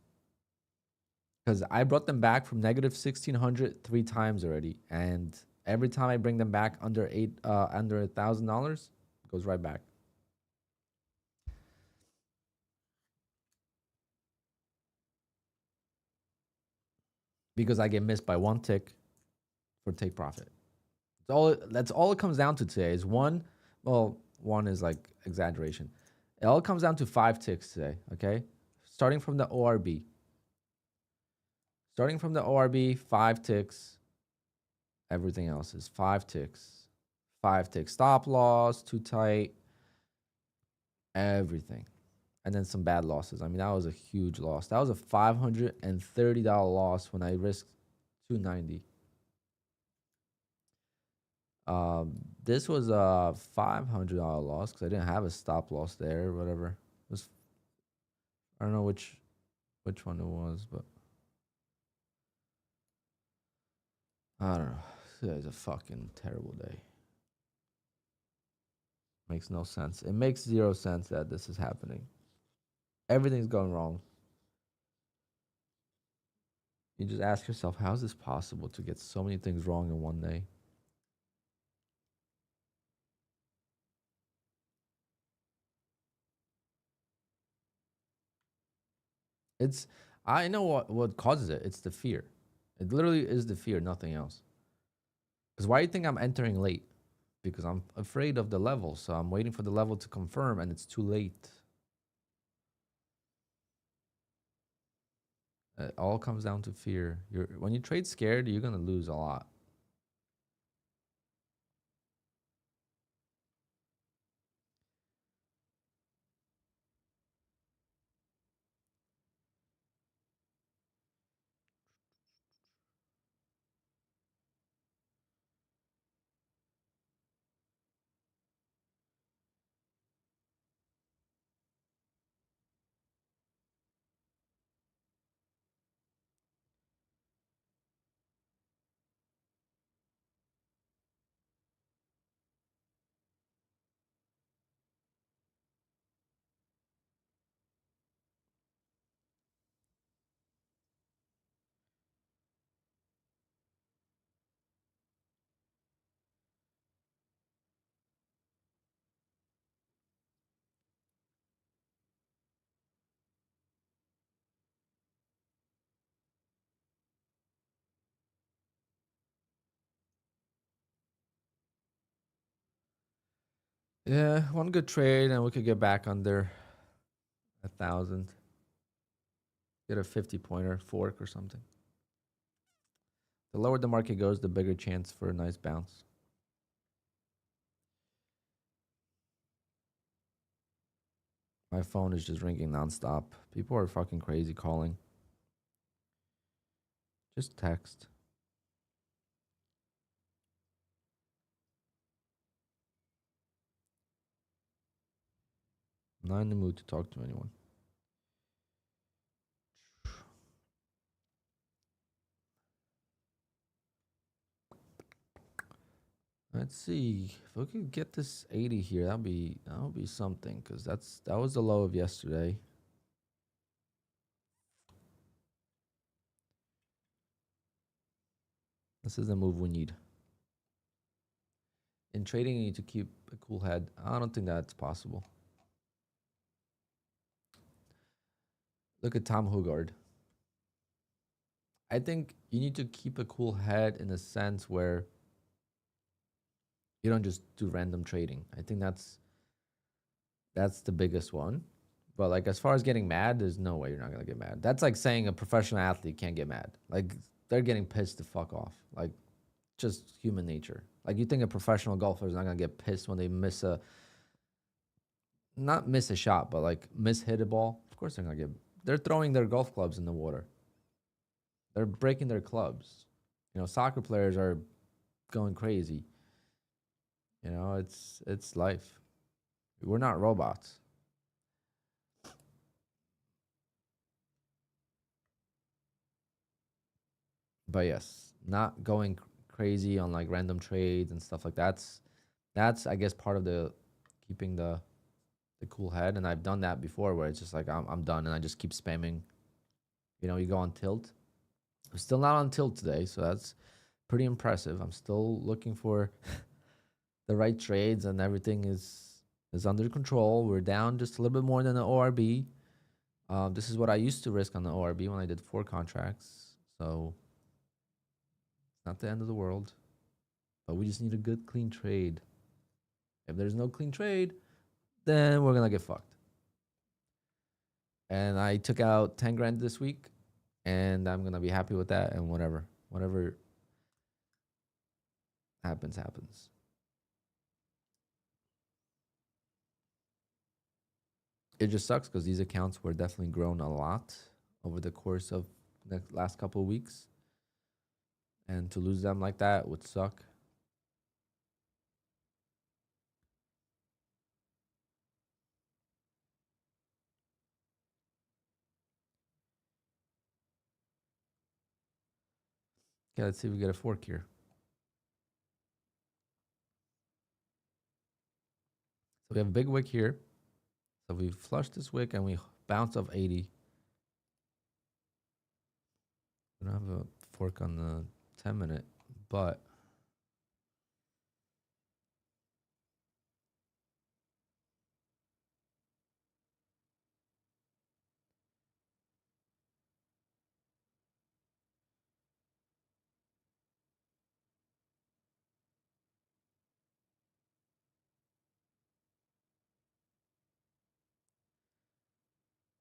Because I brought them back from negative 1600 3 times already, and every time I bring them back under $1,000, it goes right back. Because I get missed by one tick for take profit. That's all it comes down to today is one. Well, one is like exaggeration. It all comes down to 5 ticks today. Okay, starting from the ORB. Starting from the ORB, 5 ticks. Everything else is 5 ticks. 5 tick stop loss, too tight. Everything, and then some bad losses. I mean, that was a huge loss. That was a $530 loss when I risked 290. This was a $500 loss because I didn't have a stop loss there or whatever. It was, I don't know which one it was, but I don't know. Today's a fucking terrible day. Makes no sense. It makes zero sense that this is happening. Everything's going wrong. You just ask yourself, how is this possible to get so many things wrong in one day? It's I know what causes it. It's the fear. It literally is the fear, nothing else. Because why do you think I'm entering late? Because I'm afraid of the level, so I'm waiting for the level to confirm, and it's too late. It all comes down to fear. When you trade scared, you're gonna lose a lot. Yeah, one good trade and we could get back under 1,000. Get a 50-pointer fork or something. The lower the market goes, the bigger chance for a nice bounce. My phone is just ringing nonstop. People are fucking crazy calling. Just text. I'm not in the mood to talk to anyone. Let's see if we could get this 80 here. That'll be something, because that was the low of yesterday. This is the move we need. In trading, you need to keep a cool head. I don't think that's possible. Look at Tom Hugard. I think you need to keep a cool head in a sense where you don't just do random trading. I think that's the biggest one. But like as far as getting mad, there's no way you're not gonna get mad. That's like saying a professional athlete can't get mad. Like they're getting pissed the fuck off. Like just human nature. Like you think a professional golfer is not gonna get pissed when they not miss a shot, but like hit a ball. Of course they're throwing their golf clubs in the water. They're breaking their clubs. You know, soccer players are going crazy. You know, it's life. We're not robots. But yes, not going crazy on like random trades and stuff like that's I guess part of the keeping the cool head. And I've done that before where it's just like I'm done and I just keep spamming. You know, you go on tilt. I'm still not on tilt today, so that's pretty impressive. I'm still looking for the right trades and everything is under control. We're down just a little bit more than the ORB. This is what I used to risk on the ORB when I did 4 contracts. So it's not the end of the world. But we just need a good, clean trade. If there's no clean trade, then we're going to get fucked. And I took out 10 grand this week. And I'm going to be happy with that. And whatever happens, happens. It just sucks because these accounts were definitely grown a lot over the course of the last couple of weeks. And to lose them like that would suck. Okay, let's see if we get a fork here. So we have a big wick here. So we flush this wick and we bounce off 80. We don't have a fork on the 10-minute, but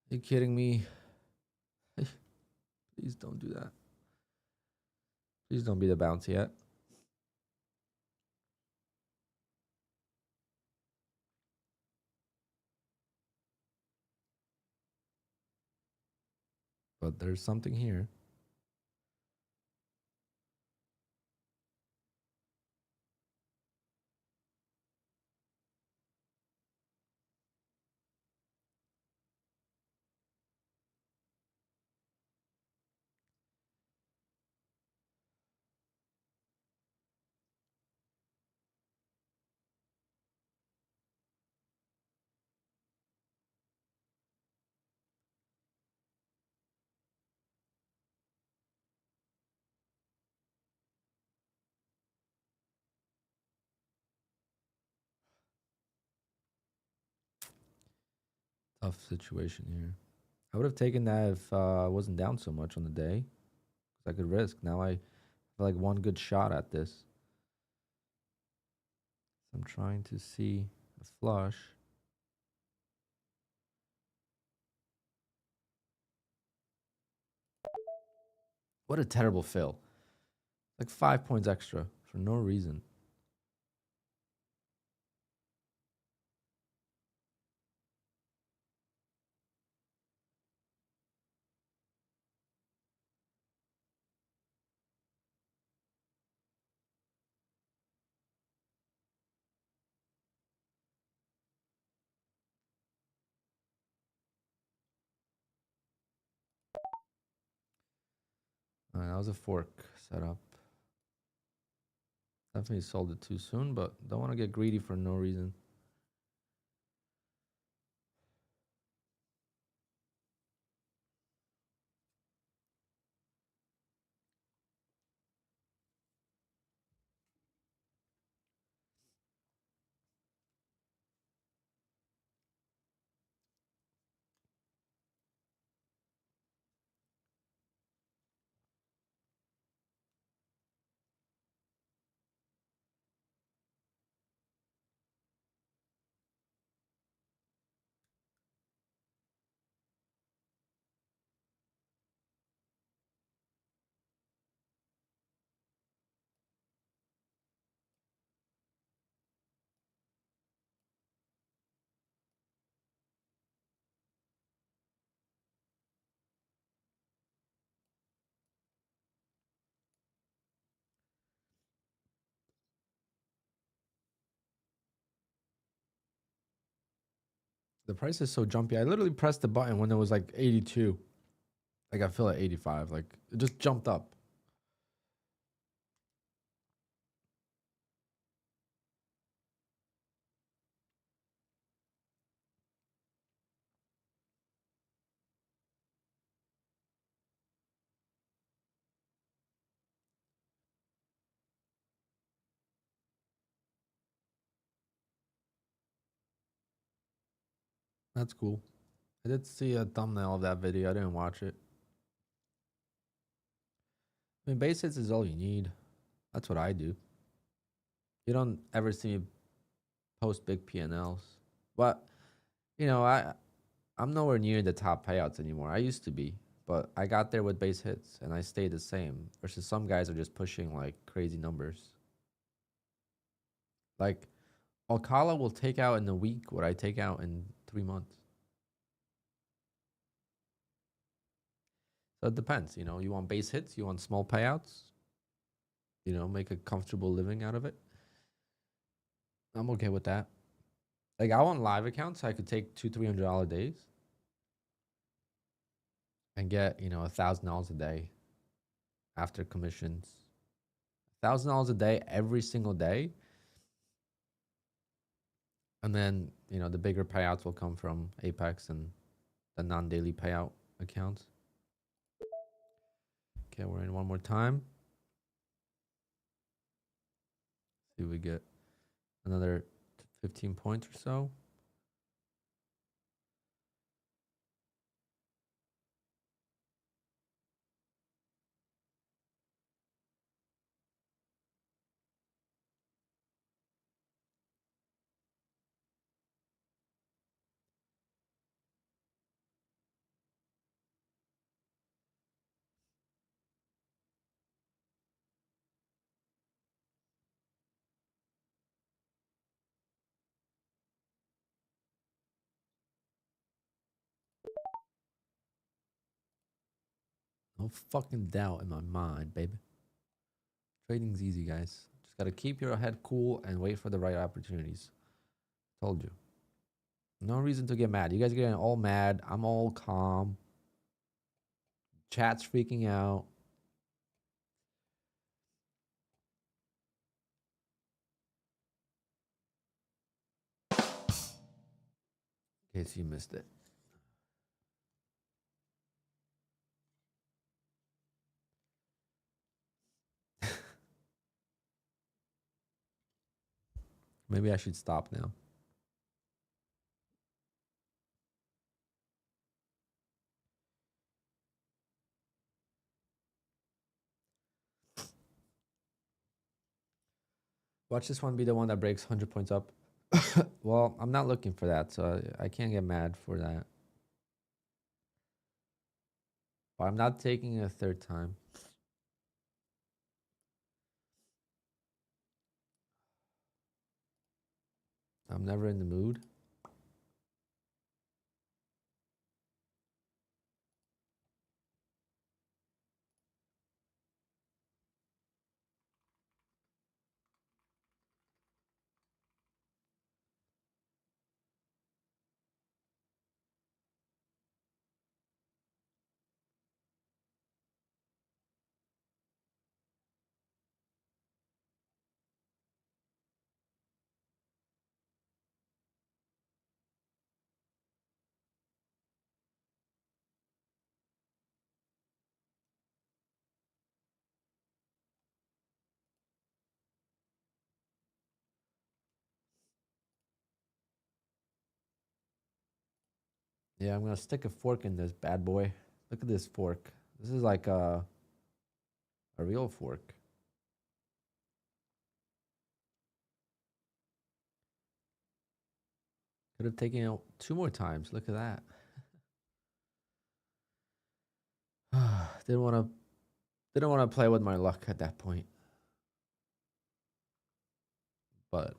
are you kidding me? Please don't do that. Please don't be the bounce yet. But there's something here. Tough situation here. I would have taken that if I wasn't down so much on the day. I could risk. Now I have like one good shot at this. I'm trying to see. The flush. What a terrible fill. Like 5 points extra for no reason. That was a fork setup. Definitely sold it too soon, but don't want to get greedy for no reason. The price is so jumpy. I literally pressed the button when it was like 82. Like I feel at 85. Like it just jumped up. That's cool. I did see a thumbnail of that video. I didn't watch it. I mean, base hits is all you need. That's what I do. You don't ever see me post big P&Ls. But, I'm nowhere near the top payouts anymore. I used to be, but I got there with base hits and I stayed the same. Versus some guys are just pushing like crazy numbers. Like Alcala will take out in a week what I take out in 3 months. So it depends. You want base hits, you want small payouts, make a comfortable living out of it. I'm okay with that. Like I want live accounts so I could take $200-$300 days and get, $1,000 a day after commissions. $1,000 a day every single day. And then, the bigger payouts will come from Apex and the non-daily payout accounts. Okay, we're in one more time. See if we get another 15 points or so. No fucking doubt in my mind, baby. Trading's easy, guys. Just gotta keep your head cool and wait for the right opportunities. Told you. No reason to get mad. You guys are getting all mad. I'm all calm. Chat's freaking out. In case you missed it. Maybe I should stop now. Watch this one be the one that breaks 100 points up. Well, I'm not looking for that, so I can't get mad for that. But I'm not taking it a third time. I'm never in the mood. Yeah, I'm gonna stick a fork in this bad boy. Look at this fork. This is like a real fork. Could have taken it 2 more times. Look at that. Didn't want to play with my luck at that point. But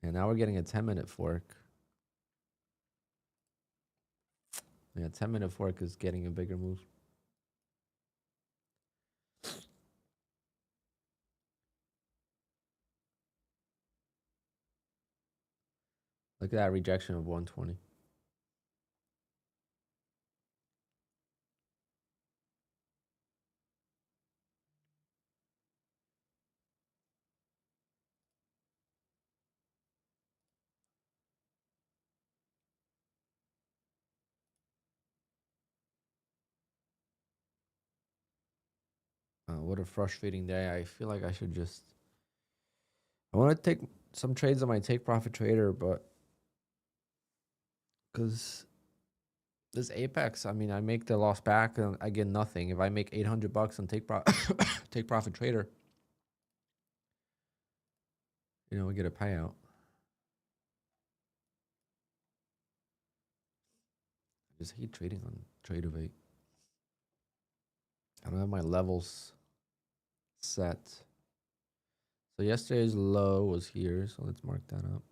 and now we're getting a 10-minute fork. Yeah, 10-minute fork is getting a bigger move. Look at that rejection of 120. What a frustrating day. I feel like I should just. I want to take some trades on my take profit trader, but because this Apex, I mean, I make the loss back and I get nothing. If I make $800 on take profit trader, we get a payout. I just hate trading on TRADEIFY. I don't have my levels set. So yesterday's low was here, so let's mark that up.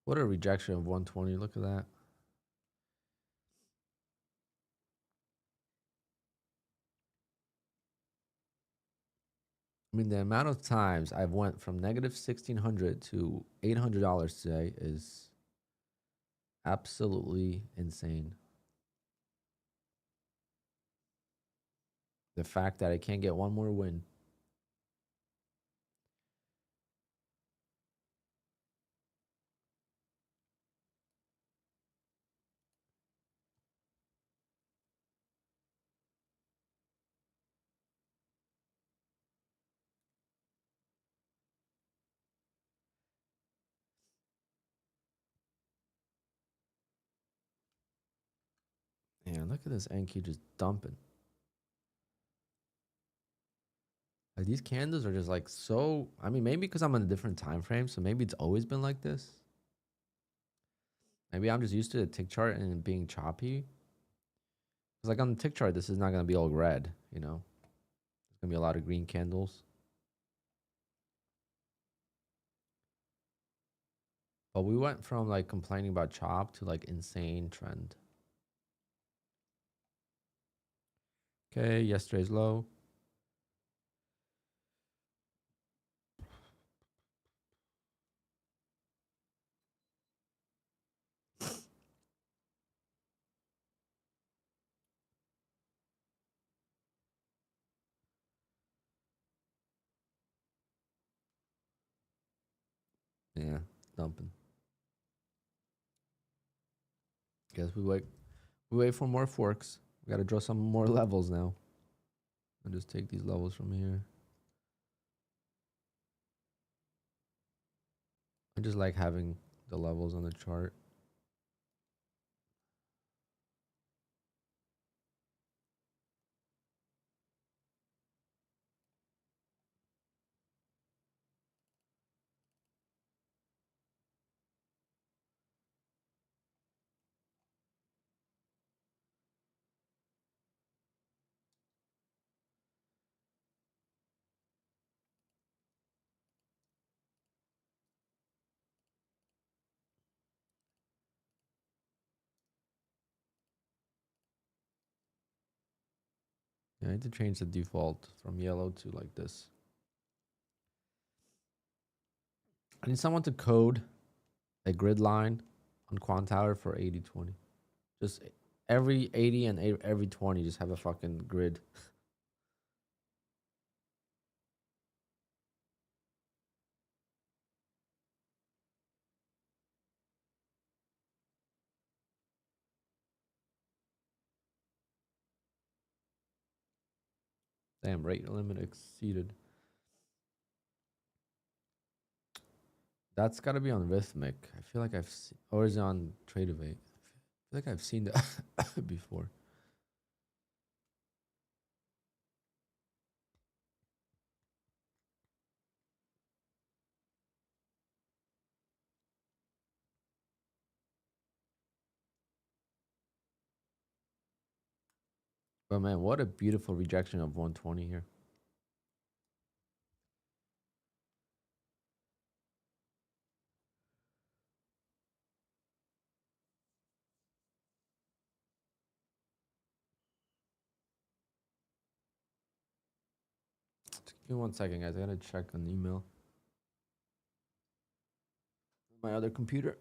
What a rejection of 120. Look at that. I mean, the amount of times I've went from negative $1,600 to $800 today is absolutely insane. The fact that I can't get one more win. Man, look at this NQ just dumping. Like these candles are just like so. I mean, maybe because I'm on a different time frame, so maybe it's always been like this. Maybe I'm just used to the tick chart and it being choppy. Because like on the tick chart, this is not gonna be all red. There's gonna be a lot of green candles. But we went from like complaining about chop to like insane trend. Okay, yesterday's low. Yeah, dumping. Guess we wait. We wait for more forks. We gotta draw some more levels now. I'll just take these levels from here. I just like having the levels on the chart. Yeah, I need to change the default from yellow to like this. I need someone to code a grid line on QUANTOWER for 80/20. Just every 80 and every 20, just have a fucking grid. Damn, rate limit exceeded. That's got to be on Rhythmic. I feel like I've seen, or is it on TRADEIFY? I feel like I've seen that before. But man, what a beautiful rejection of 120 here. Give me 1 second, guys. I gotta check an email. My other computer.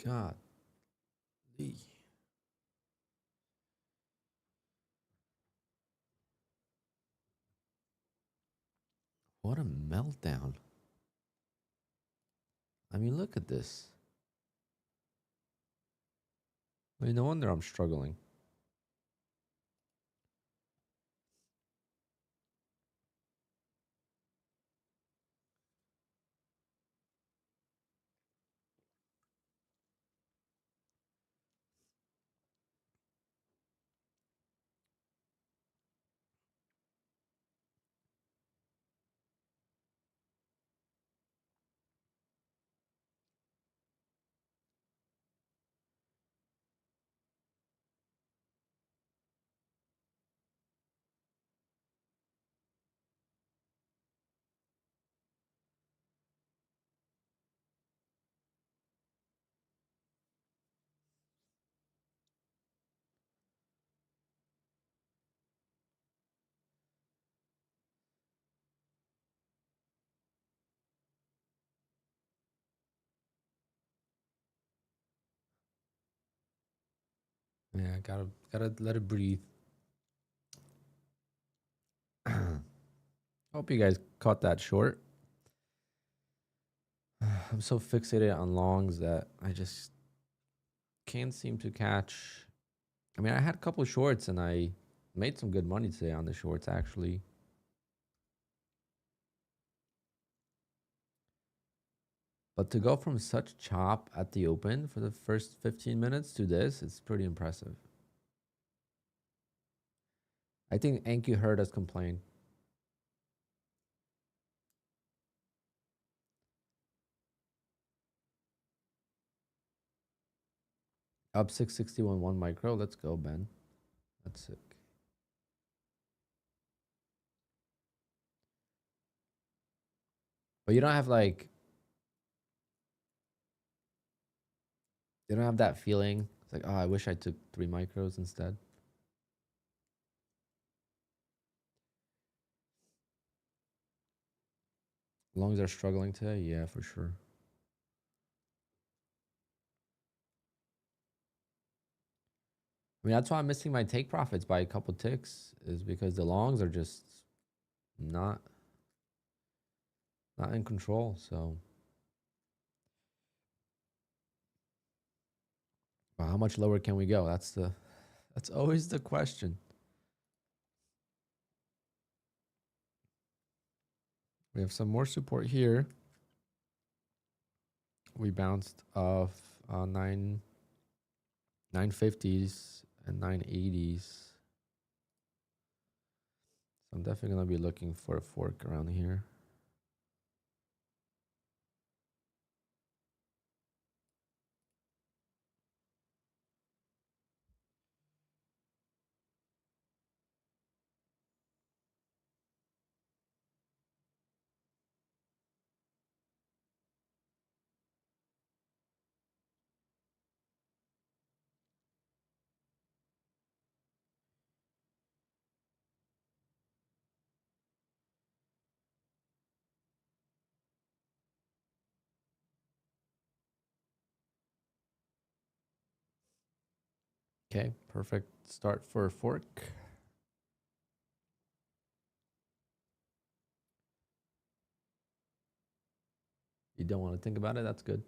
God. What a meltdown. I mean, look at this. I mean, no wonder I'm struggling. Yeah, gotta let it breathe. Hope you guys caught that short. I'm so fixated on longs that I just can't seem to catch. I mean, I had a couple of shorts and I made some good money today on the shorts actually. But to go from such chop at the open for the first 15 minutes to this, it's pretty impressive. I think Anki heard us complain. Up 661 1 micro. Let's go, Ben. That's sick. But you don't have like, you don't have that feeling. It's like, oh, I wish I took 3 micros instead. Longs are struggling today. Yeah, for sure. I mean, that's why I'm missing my take profits by a couple ticks, is because the longs are just not in control. So, well, how much lower can we go? That's always the question. We have some more support here. We bounced off 950s and 980s. So I'm definitely gonna be looking for a fork around here. Okay, perfect start for a fork. You don't want to think about it, that's good.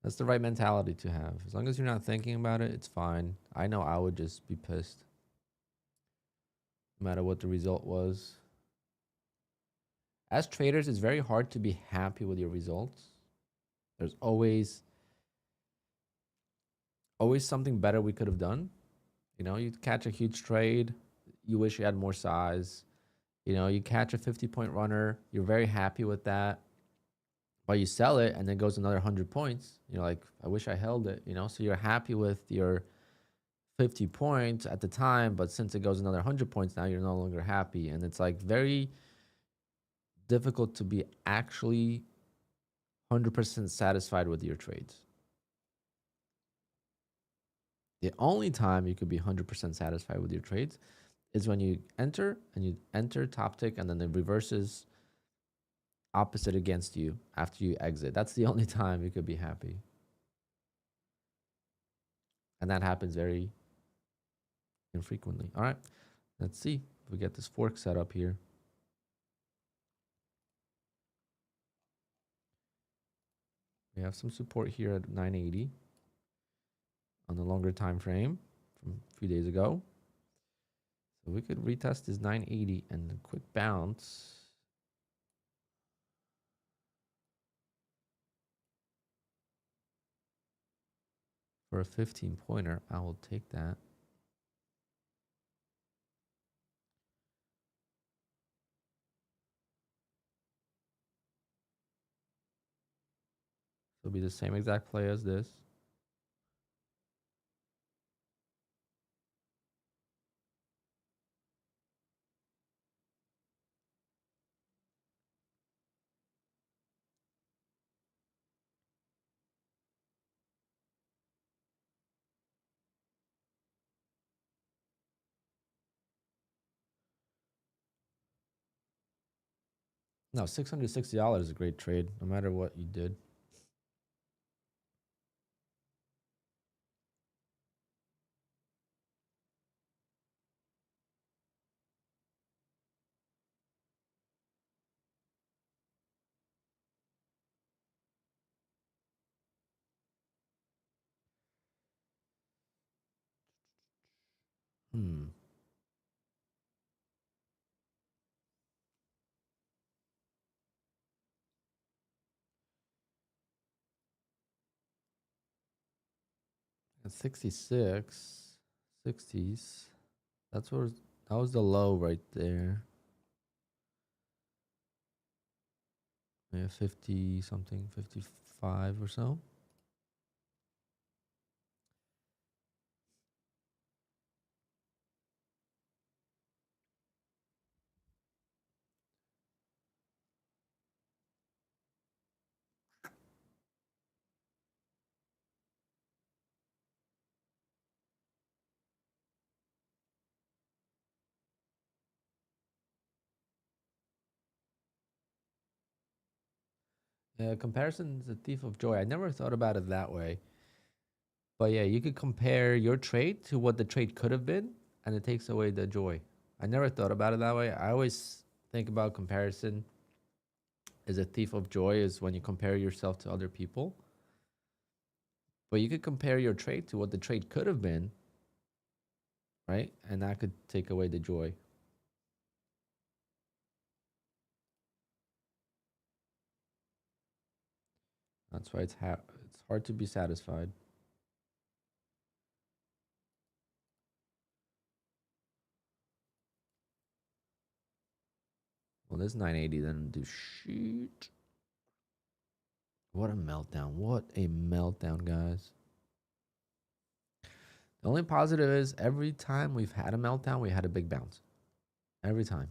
That's the right mentality to have. As long as you're not thinking about it, it's fine. I know I would just be pissed no matter what the result was. As traders, it's very hard to be happy with your results. There's always something better we could have done. You know, you catch a huge trade, you wish you had more size. You know, you catch a 50-point runner, you're very happy with that, but you sell it and then goes another 100 points. You're like, I wish I held it, you know? So you're happy with your 50 points at the time, but since it goes another 100 points, now you're no longer happy. And it's like very difficult to be actually 100% satisfied with your trades. The only time you could be 100% satisfied with your trades is when you enter and you enter top tick and then it reverses opposite against you after you exit. That's the only time you could be happy. And that happens very infrequently. All right, let's see if we get this fork set up here. We have some support here at 980 on the longer time frame from a few days ago. So we could retest this 980 and a quick bounce. For a 15 pointer, I will take that. It'll be the same exact play as this. No, $660 is a great trade, no matter what you did. Hmm. At 66, 60s. That's where that was the low right there. Yeah, 50 something, 55 or so. Yeah, comparison is a thief of joy. I never thought about it that way. But yeah, you could compare your trade to what the trade could have been, and it takes away the joy. I never thought about it that way. I always think about comparison as a thief of joy is when you compare yourself to other people. But you could compare your trade to what the trade could have been, right? And that could take away the joy. That's why it's hard to be satisfied. Well, this 980 doesn't do shit. What a meltdown. What a meltdown, guys. The only positive is every time we've had a meltdown, we had a big bounce. Every time.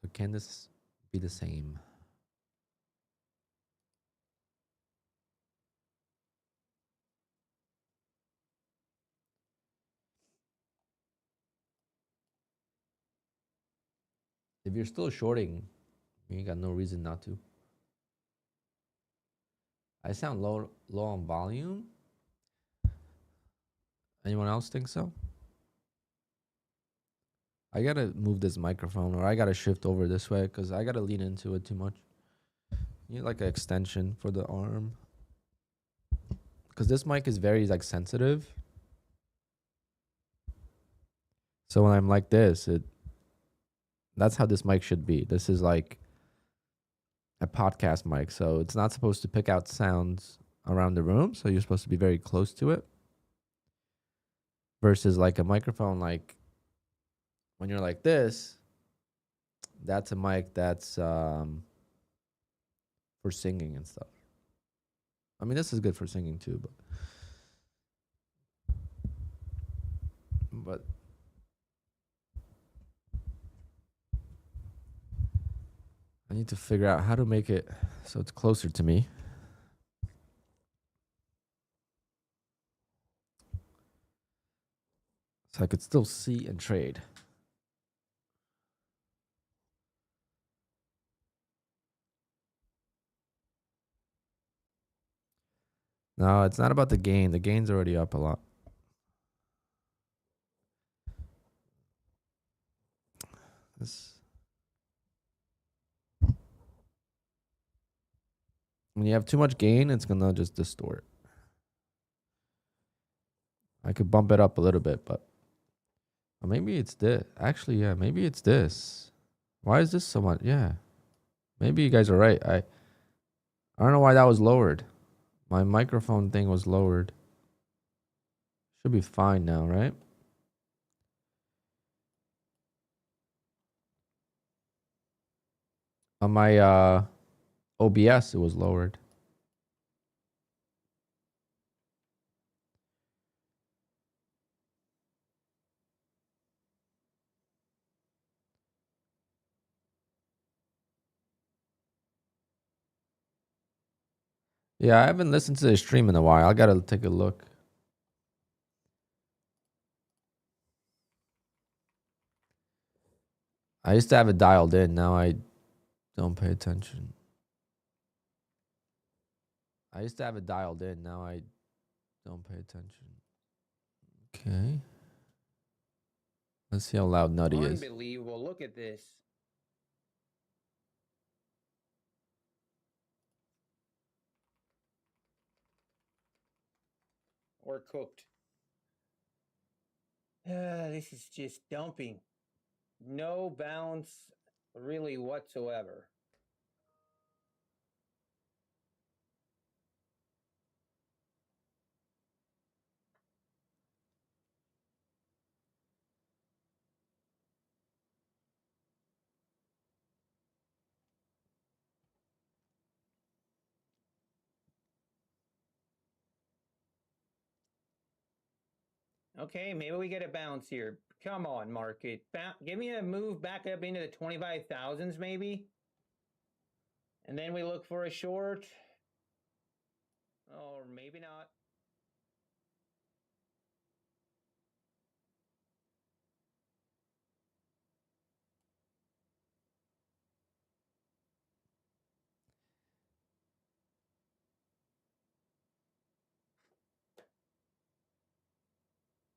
So can this be the same? If you're still shorting, you got no reason not to. I sound low on volume. Anyone else think so? I gotta move this microphone, or I gotta shift over this way because I gotta lean into it too much. You need like an extension for the arm, because this mic is very like sensitive. So when I'm like this, that's how this mic should be. This is like a podcast mic, so it's not supposed to pick out sounds around the room. So you're supposed to be very close to it. Versus like a microphone, like when you're like this, that's a mic that's for singing and stuff. I mean, this is good for singing too, but I need to figure out how to make it so it's closer to me. So I could still see and trade. No, it's not about the gain. The gain's already up a lot. When you have too much gain, it's gonna just distort. I could bump it up a little bit, but maybe it's this. Actually, yeah, maybe it's this. Why is this so much? Yeah, maybe you guys are right. I don't know why that was lowered. My microphone thing was lowered. Should be fine now, right? On my OBS, it was lowered. Yeah, I haven't listened to the stream in a while. I gotta take a look. I used to have it dialed in. Now I don't pay attention. I used to have it dialed in. Now I don't pay attention. Okay. Let's see how loud Nutty is. Unbelievable. Look at this. or cooked. This is just dumping. No bounce really whatsoever. Okay, maybe we get a bounce here. Come on, market. Give me a move back up into the 25,000s, maybe. And then we look for a short. Or maybe not.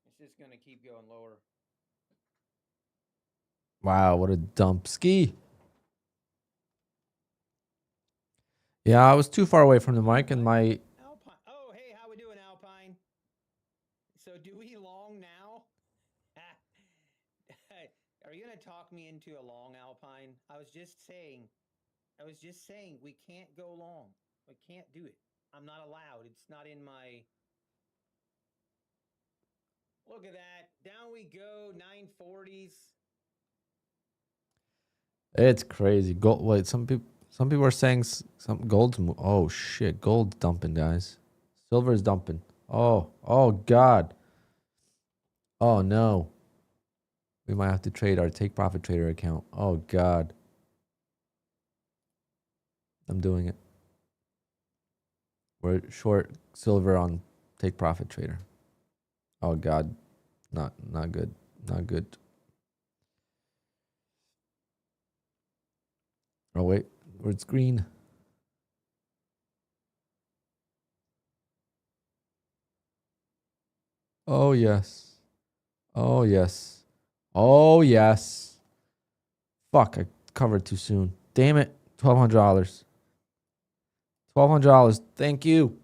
It's just going to keep going lower. Wow, what a dump ski. Yeah, I was too far away from the mic and my... Alpine. Oh, hey, how we doing, Alpine? So do we long now? Are you going to talk me into a long, Alpine? I was just saying we can't go long. We can't do it. I'm not allowed. It's not in my... Look at that. Down we go, 940s. It's crazy. Gold. Wait, some people are saying some gold's. Oh shit, gold's dumping, guys. Silver's dumping. Oh god. Oh no. We might have to trade our take profit trader account. Oh god. I'm doing it. We're short silver on take profit trader. Oh god. Not good. Not good. Oh wait, it's green. Oh yes. Oh yes. Oh yes. Fuck, I covered too soon. Damn it. $1,200. $1,200. Thank you.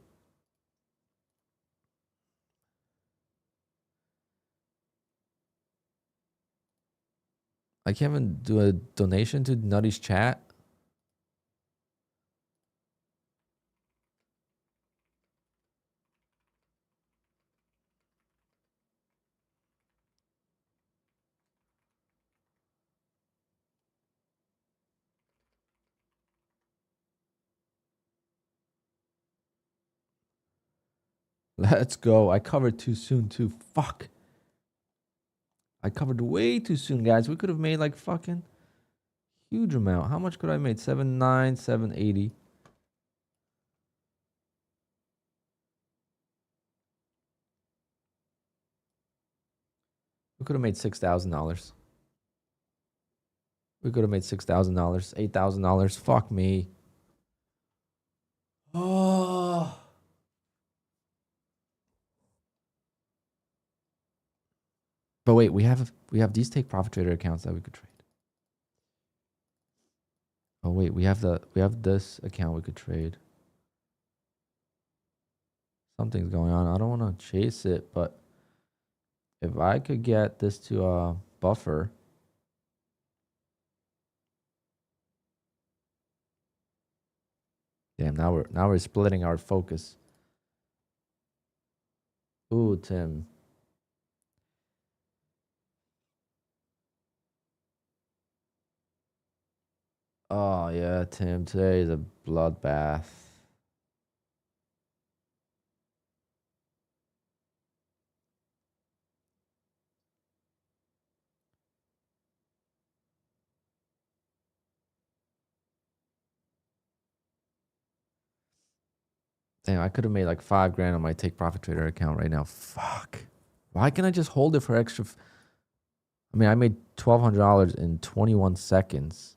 I can't even do a donation to Nutty's chat. Let's go. I covered too soon too. Fuck. I covered way too soon, guys. We could have made like fucking huge amount. How much could I have made? 7.9, 780. We could have made $6,000. We could have made $6,000, $8,000. Fuck me. Oh. But wait, we have these take profit trader accounts that we could trade. Oh wait, we have this account we could trade. Something's going on. I don't want to chase it, but if I could get this to a buffer. Damn, now we're splitting our focus. Ooh, Tim. Oh yeah, Tim. Today is a bloodbath. Damn, I could have made like $5,000 on my take profit trader account right now. Fuck. Why can't I just hold it for extra? I mean, I made $1,200 in 21 seconds.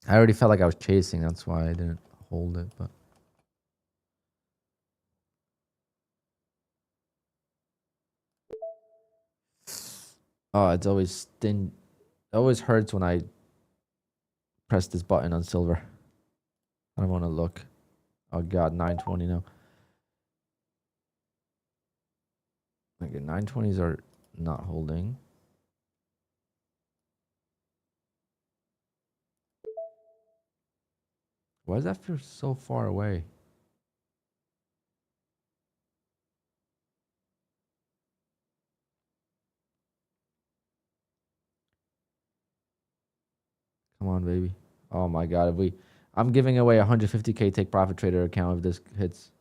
I already felt like I was chasing. That's why I didn't hold it. But oh, it's always it always hurts when I press this button on silver. I don't want to look. Oh god, 920 now. Okay, 920s are not holding. Why does that feel so far away? Come on, baby. Oh my god, if we I'm giving away 150k take profit trader account if this hits.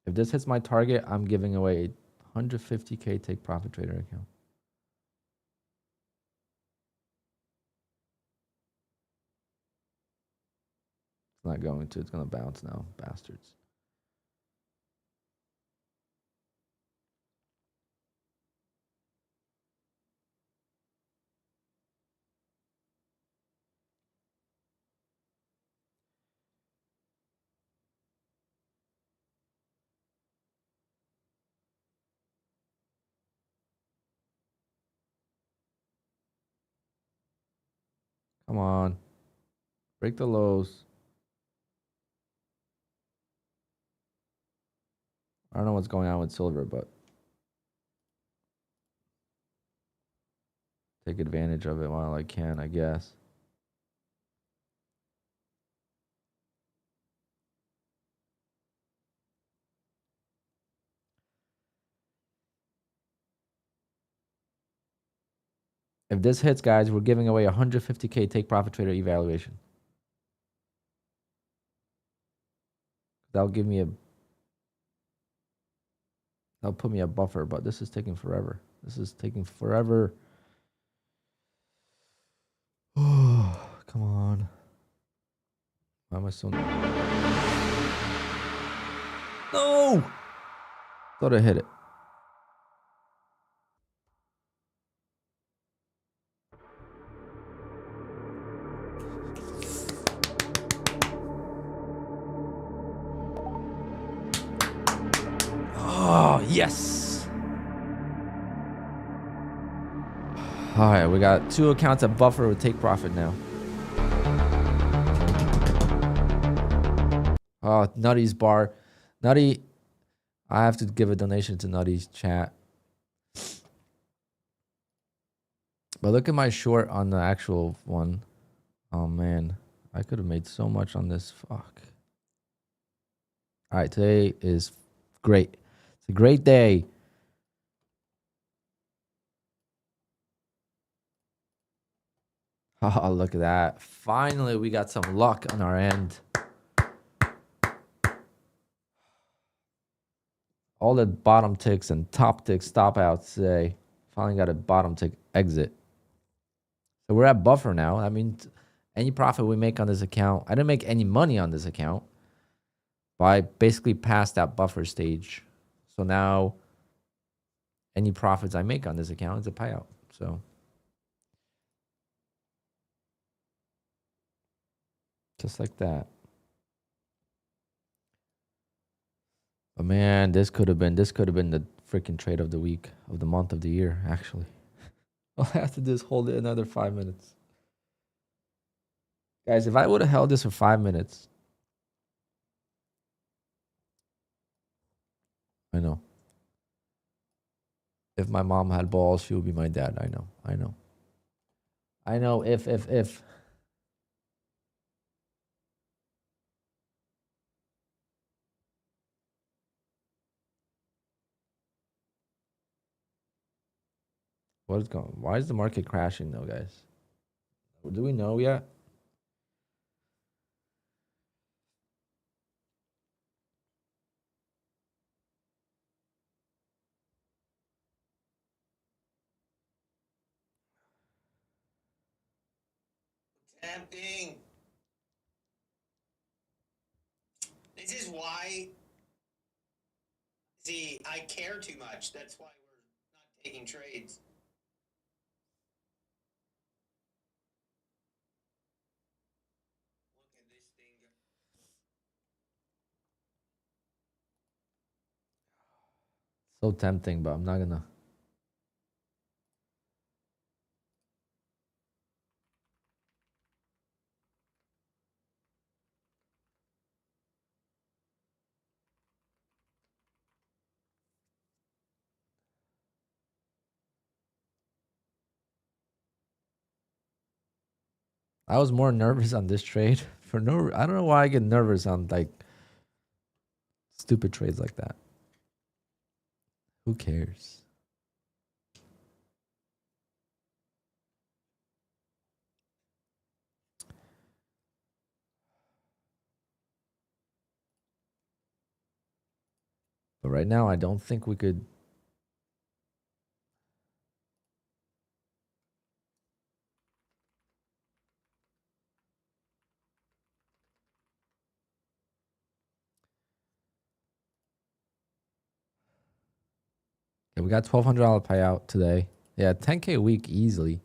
If this hits my target, I'm giving away 150k take profit trader account. It's not going to. It's going to bounce now, bastards. Come on. Break the lows. I don't know what's going on with silver, but take advantage of it while I can, I guess. If this hits, guys, we're giving away 150k take profit trader evaluation. That'll give me a that'll put me a buffer, but this is taking forever. This is taking forever. Oh, come on. Why am I so No! Thought I hit it. Oh, yes. All right, we got 2 accounts at buffer with take profit now. Oh, Nutty's bar. Nutty, I have to give a donation to Nutty's chat. But look at my short on the actual one. Oh, man. I could have made so much on this. Fuck. All right, today is great. It's a great day. Oh, look at that. Finally, we got some luck on our end. All the bottom ticks and top ticks stop outs today. Finally got a bottom tick exit. So we're at buffer now. I mean, any profit we make on this account, I didn't make any money on this account, but I basically passed that buffer stage. So now any profits I make on this account is a payout. So just like that. But man, this could have been the freaking trade of the week, of the month, of the year, actually. All I have to do is hold it another 5 minutes. Guys, if I would have held this for 5 minutes, I know. If my mom had balls, she would be my dad. I know. I know. I know if. What is going on? Why is the market crashing though, guys? Do we know yet? Tempting. This is why. See, I care too much. That's why we're not taking trades. Look at this thing. So tempting, but I'm not gonna. I was more nervous on this trade for no. I don't know why I get nervous on like stupid trades like that. Who cares? But right now, I don't think we could. Yeah, we got $1,200 payout today. Yeah, 10K a week easily.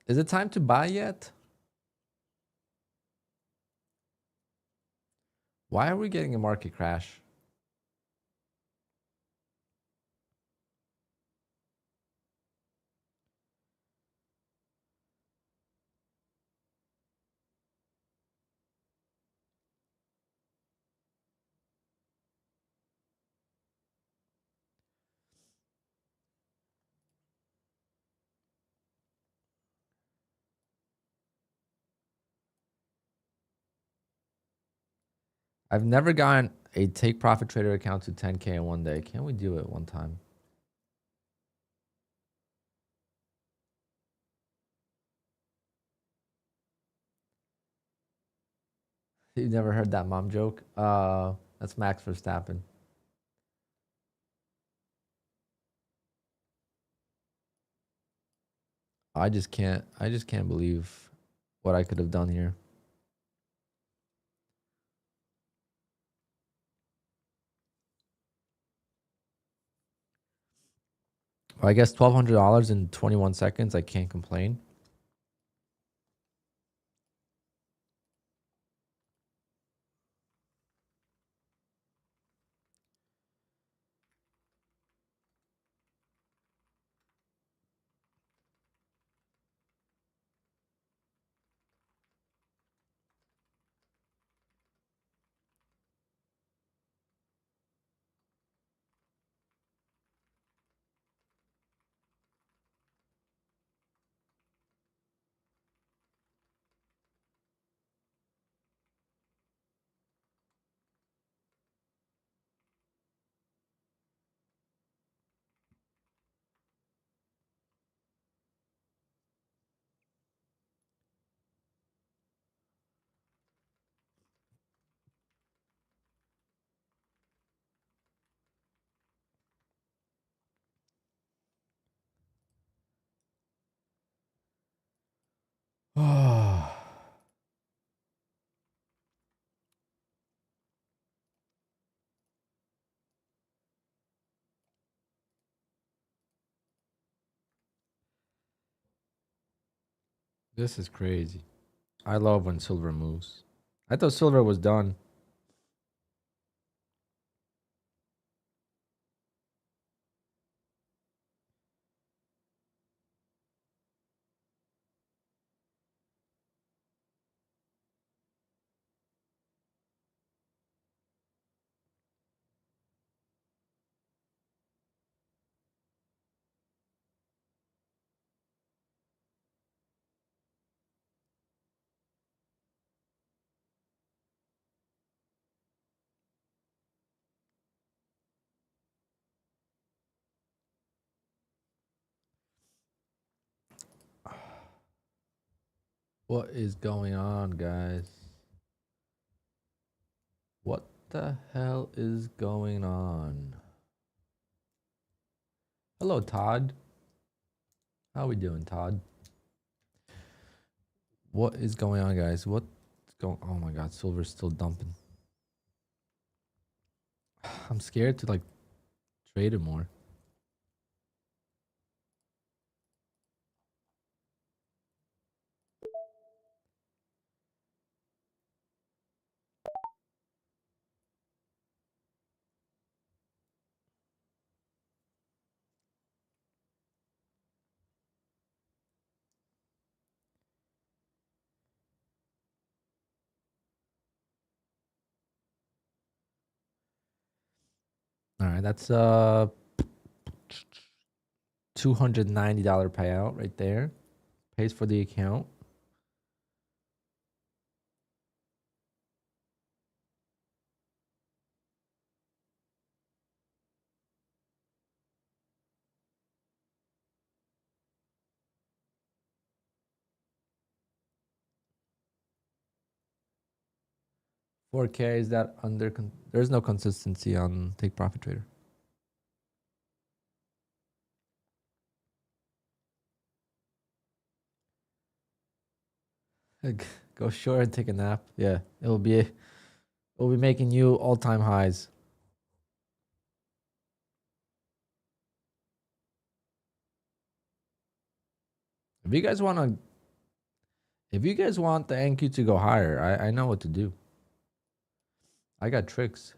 Is it time to buy yet? Why are we getting a market crash? I've never gotten a take profit trader account to 10K in one day. Can we do it one time? You never heard that mom joke? That's Max Verstappen. I just can't believe what I could have done here. Well, I guess $1,200 in 21 seconds. I can't complain. This is crazy. I love when silver moves. I thought silver was done. What is going on, guys? What the hell is going on? Hello, Todd. How we doing, Todd? What is going on, guys? What's going? Oh my God, silver's still dumping. I'm scared to like trade it more. All right, that's $290 payout right there. Pays for the account. $4K, is that under? There's no consistency on Take Profit Trader. Like, go short and take a nap. Yeah, it'll be making you all-time highs. If you guys want the NQ to go higher, I know what to do. I got tricks.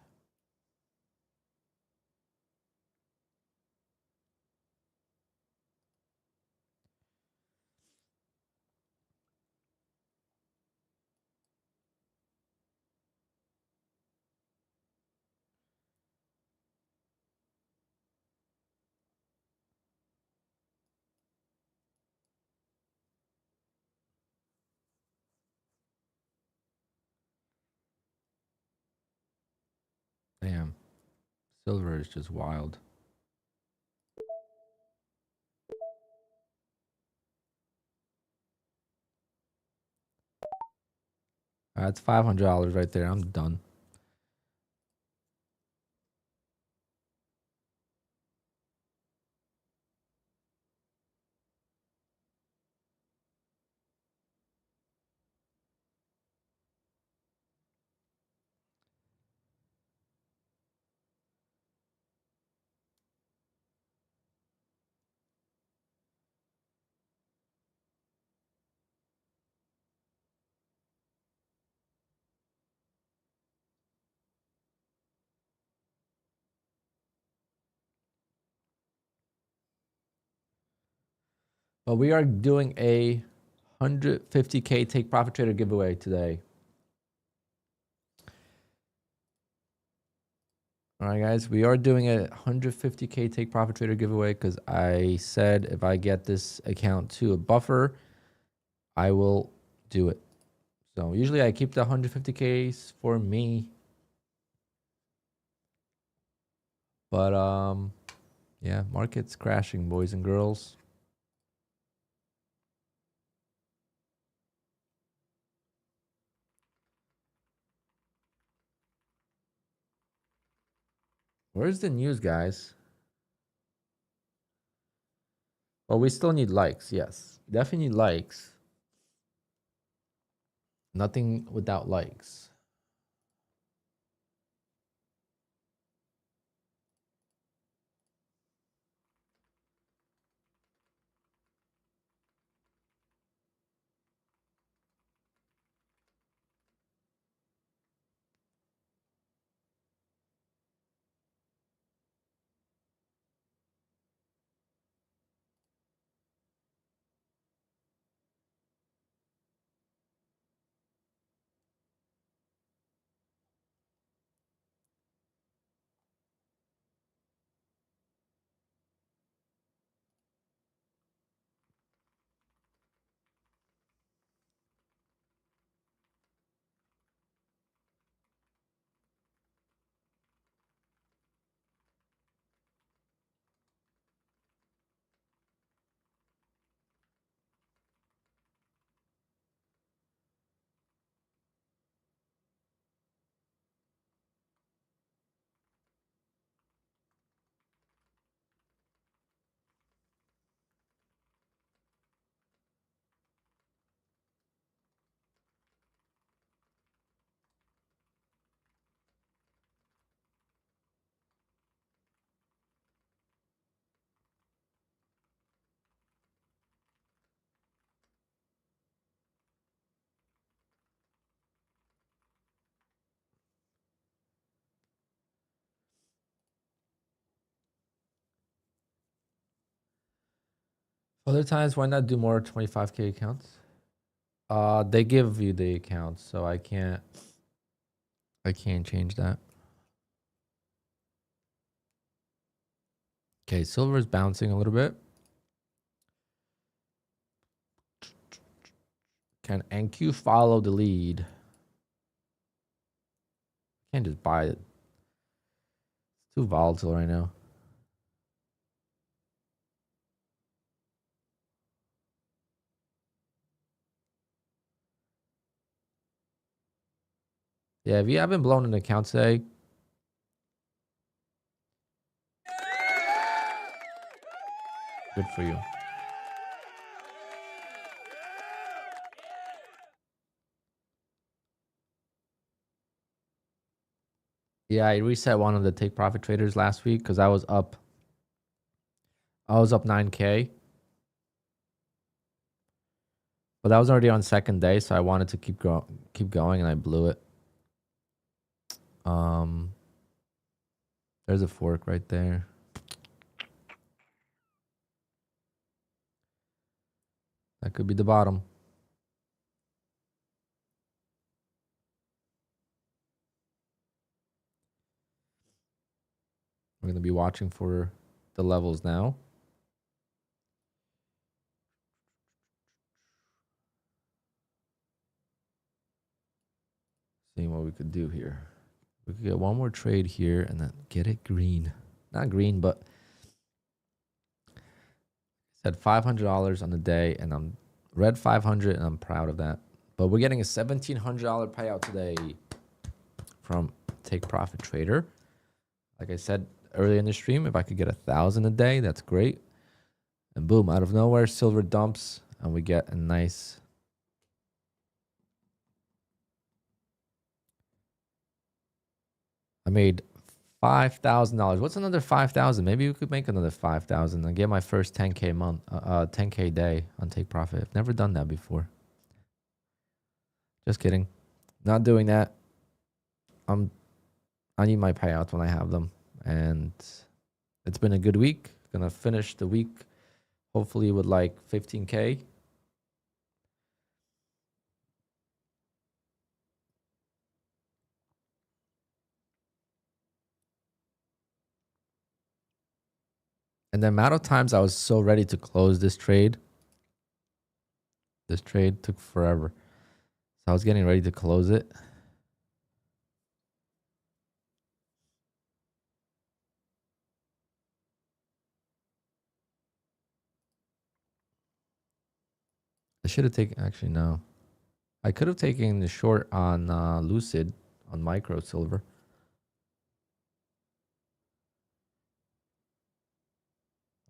Damn, silver is just wild. That's $500 right there. I'm done. But we are doing a 150K Take Profit Trader giveaway today. All right, guys, we are doing a 150K Take Profit Trader giveaway because I said if I get this account to a buffer, I will do it. So usually I keep the 150Ks for me. But yeah, market's crashing, boys and girls. Where's the news, guys? Well, we still need likes. Yes, definitely need likes. Nothing without likes. Other times, why not do more 25K accounts? They give you the accounts, so I can't change that. Okay, silver is bouncing a little bit. Can NQ follow the lead? Can't just buy it. It's too volatile right now. Yeah, if you haven't blown an account today, good for you. Yeah, I reset one of the take profit traders last week because I was up 9K. But that was already on second day, so I wanted to keep going, and I blew it. There's a fork right there. That could be the bottom. We're going to be watching for the levels now. Seeing what we could do here. We could get one more trade here and then get it green. Not green, but said $500 on the day, and I'm red 500, and I'm proud of that. But we're getting a $1,700 payout today from Take Profit Trader. Like I said earlier in the stream, if I could get 1,000 a day, that's great. And boom, out of nowhere, silver dumps, and we get a nice. I made $5,000. What's another 5,000? Maybe we could make another 5,000 and get my first 10K month, 10K day on Take Profit. I've never done that before. Just kidding. Not doing that. I need my payouts when I have them, and it's been a good week. Gonna finish the week hopefully with like 15K. And the amount of times I was so ready to close this trade. This trade took forever. So I was getting ready to close it. I should have taken, actually, no. I could have taken the short on LUCID on micro silver.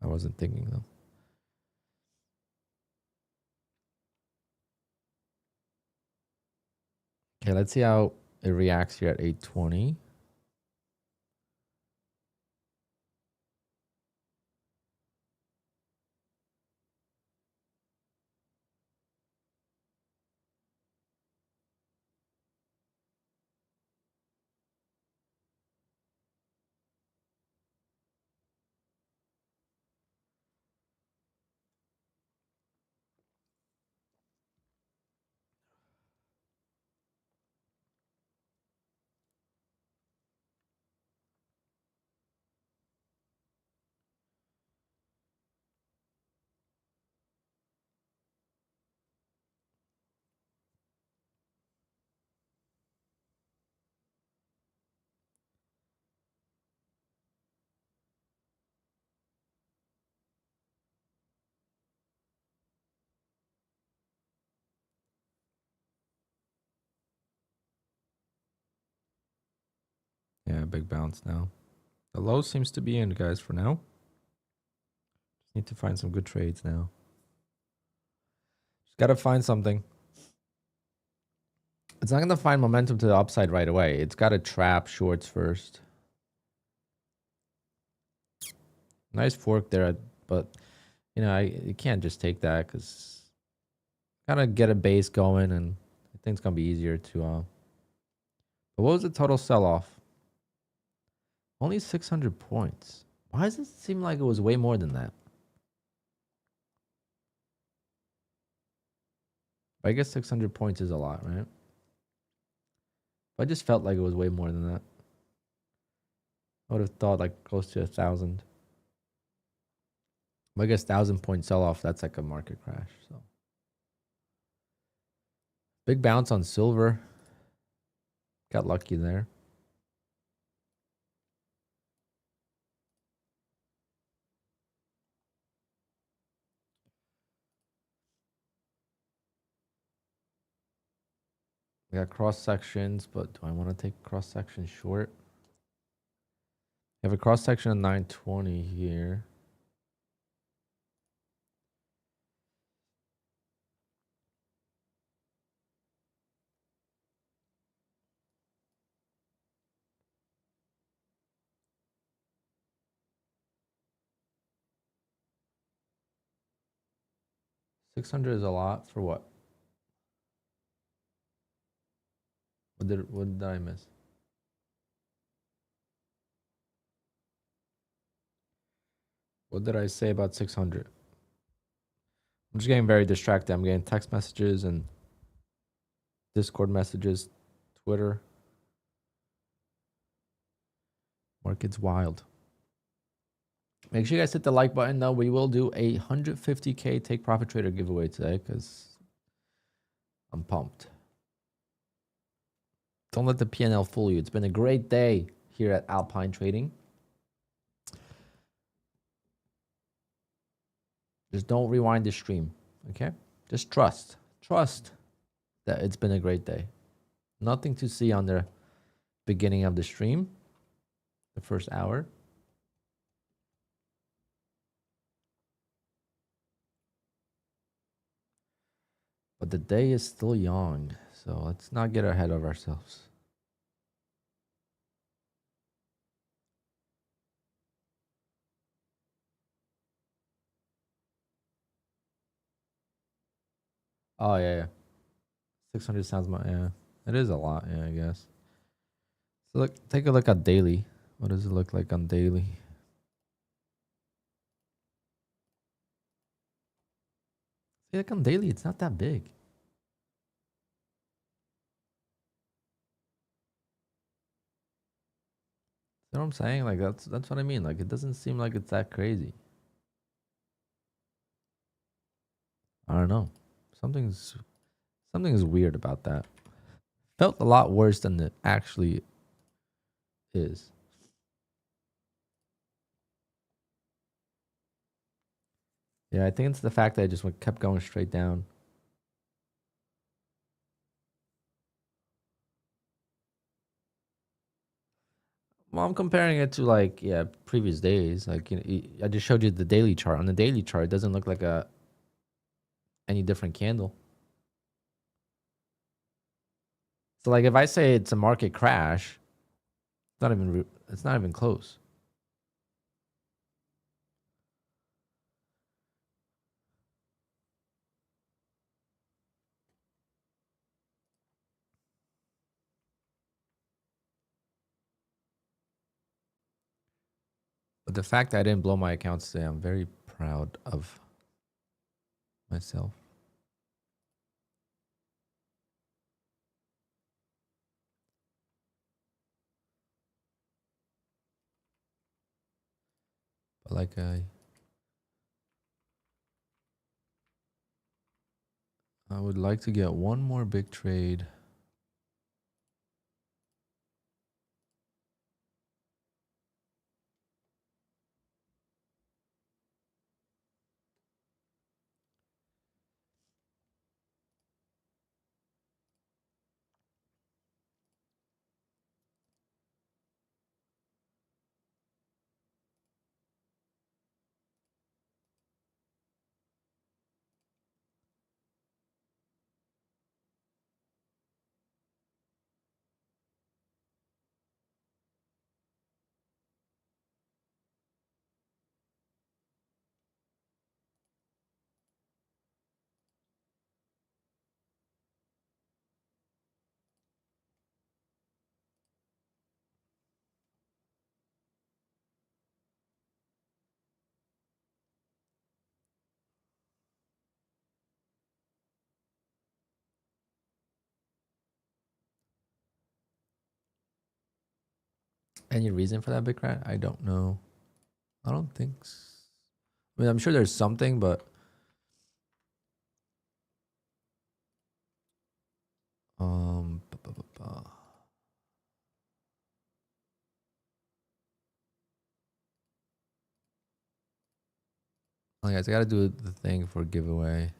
I wasn't thinking though. Okay, let's see how it reacts here at 820. Yeah, big bounce now. The low seems to be in, guys, for now. Just need to find some good trades now. Just got to find something. It's not going to find momentum to the upside right away. It's got to trap shorts first. Nice fork there, but, you know, you can't just take that because got to get a base going, and I think it's going to be easier to... But what was the total sell-off? Only 600 points. Why does it seem like it was way more than that? But I guess 600 points is a lot, right? But I just felt like it was way more than that. I would have thought like close to 1,000. But I guess 1,000 point sell off, that's like a market crash. So big bounce on silver. Got lucky there. We got cross sections, but do I want to take cross section short? We have a cross section of 920 here. $600 is a lot for what? What did I miss? What did I say about 600? I'm just getting very distracted. I'm getting text messages and Discord messages, Twitter. Market's wild. Make sure you guys hit the like button though. We will do a 150K Take Profit Trader giveaway today because I'm pumped. Don't let the PNL fool you. It's been a great day here at Alpine Trading. Just don't rewind the stream, okay? Just trust. Trust that it's been a great day. Nothing to see on the beginning of the stream, the first hour. But the day is still young, so let's not get ahead of ourselves. Oh, yeah. 600 sounds more, yeah. It is a lot, yeah, I guess. So look, take a look at daily. What does it look like on daily? See, like on daily, it's not that big. You know what I'm saying? Like that's what I mean. Like it doesn't seem like it's that crazy. I don't know. Something's weird about that. Felt a lot worse than it actually is. Yeah, I think it's the fact that I just kept going straight down. Well, I'm comparing it to like, yeah, previous days. Like, you know, I just showed you the daily chart. On the daily chart, it doesn't look like any different candle. So like if I say it's a market crash, it's not even close. But the fact that I didn't blow my accounts today, I'm very proud of myself. But like I would like to get one more big trade. Any reason for that, Big Rat? I don't know. I don't think. I mean, I'm sure there's something, but ba, ba, ba, ba. Oh, guys, I gotta do the thing for giveaway.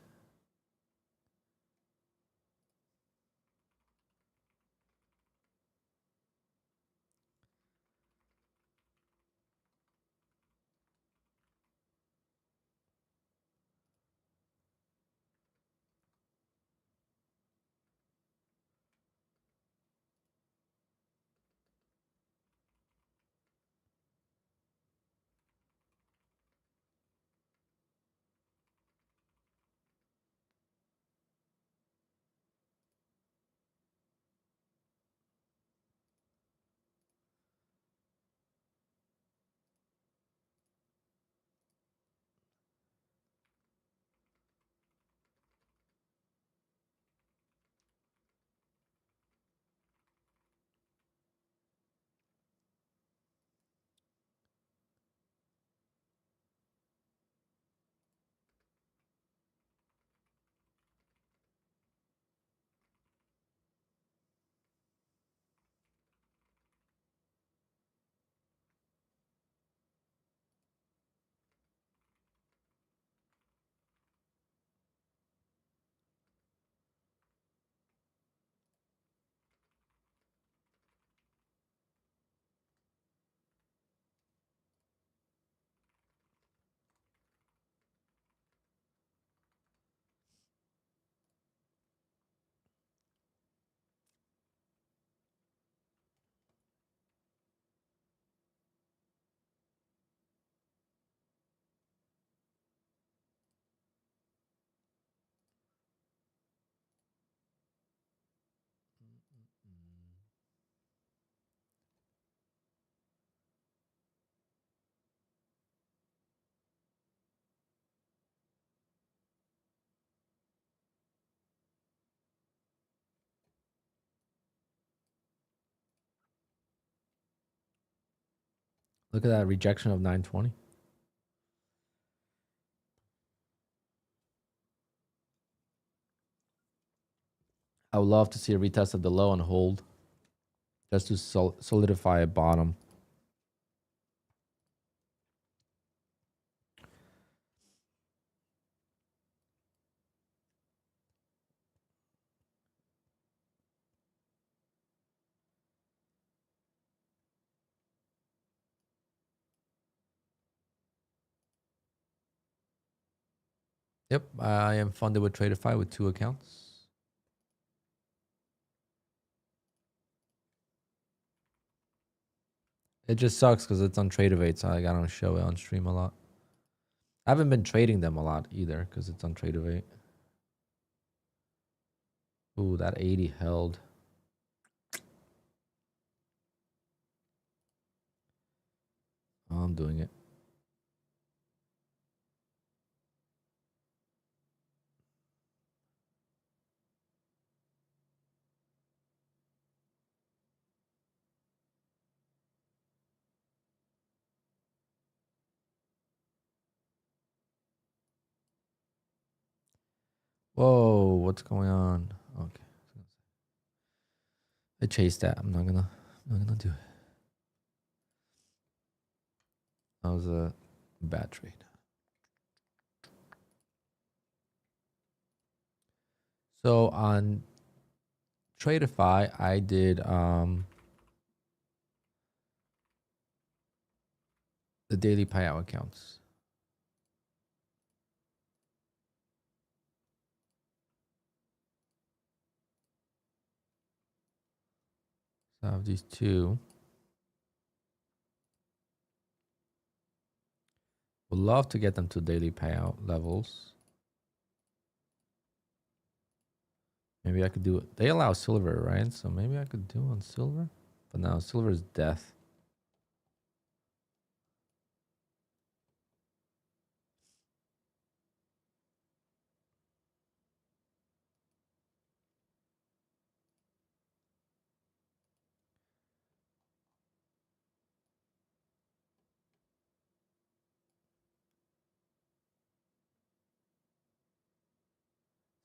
Look at that rejection of 920. I would love to see a retest of the low and hold just to solidify a bottom. Yep, I am funded with TRADEIFY with 2 accounts. It just sucks because it's on TradeEvade, so I don't show it on stream a lot. I haven't been trading them a lot either because it's on TradeEvade. Ooh, that 80 held. Oh, I'm doing it. Whoa, what's going on? Okay. I chased that. I'm not gonna do it. That was a bad trade. So on TRADEIFY, I did the daily payout accounts. So I have these 2. Would love to get them to daily payout levels. Maybe I could do it. They allow silver, right? So maybe I could do on silver. But now silver is death.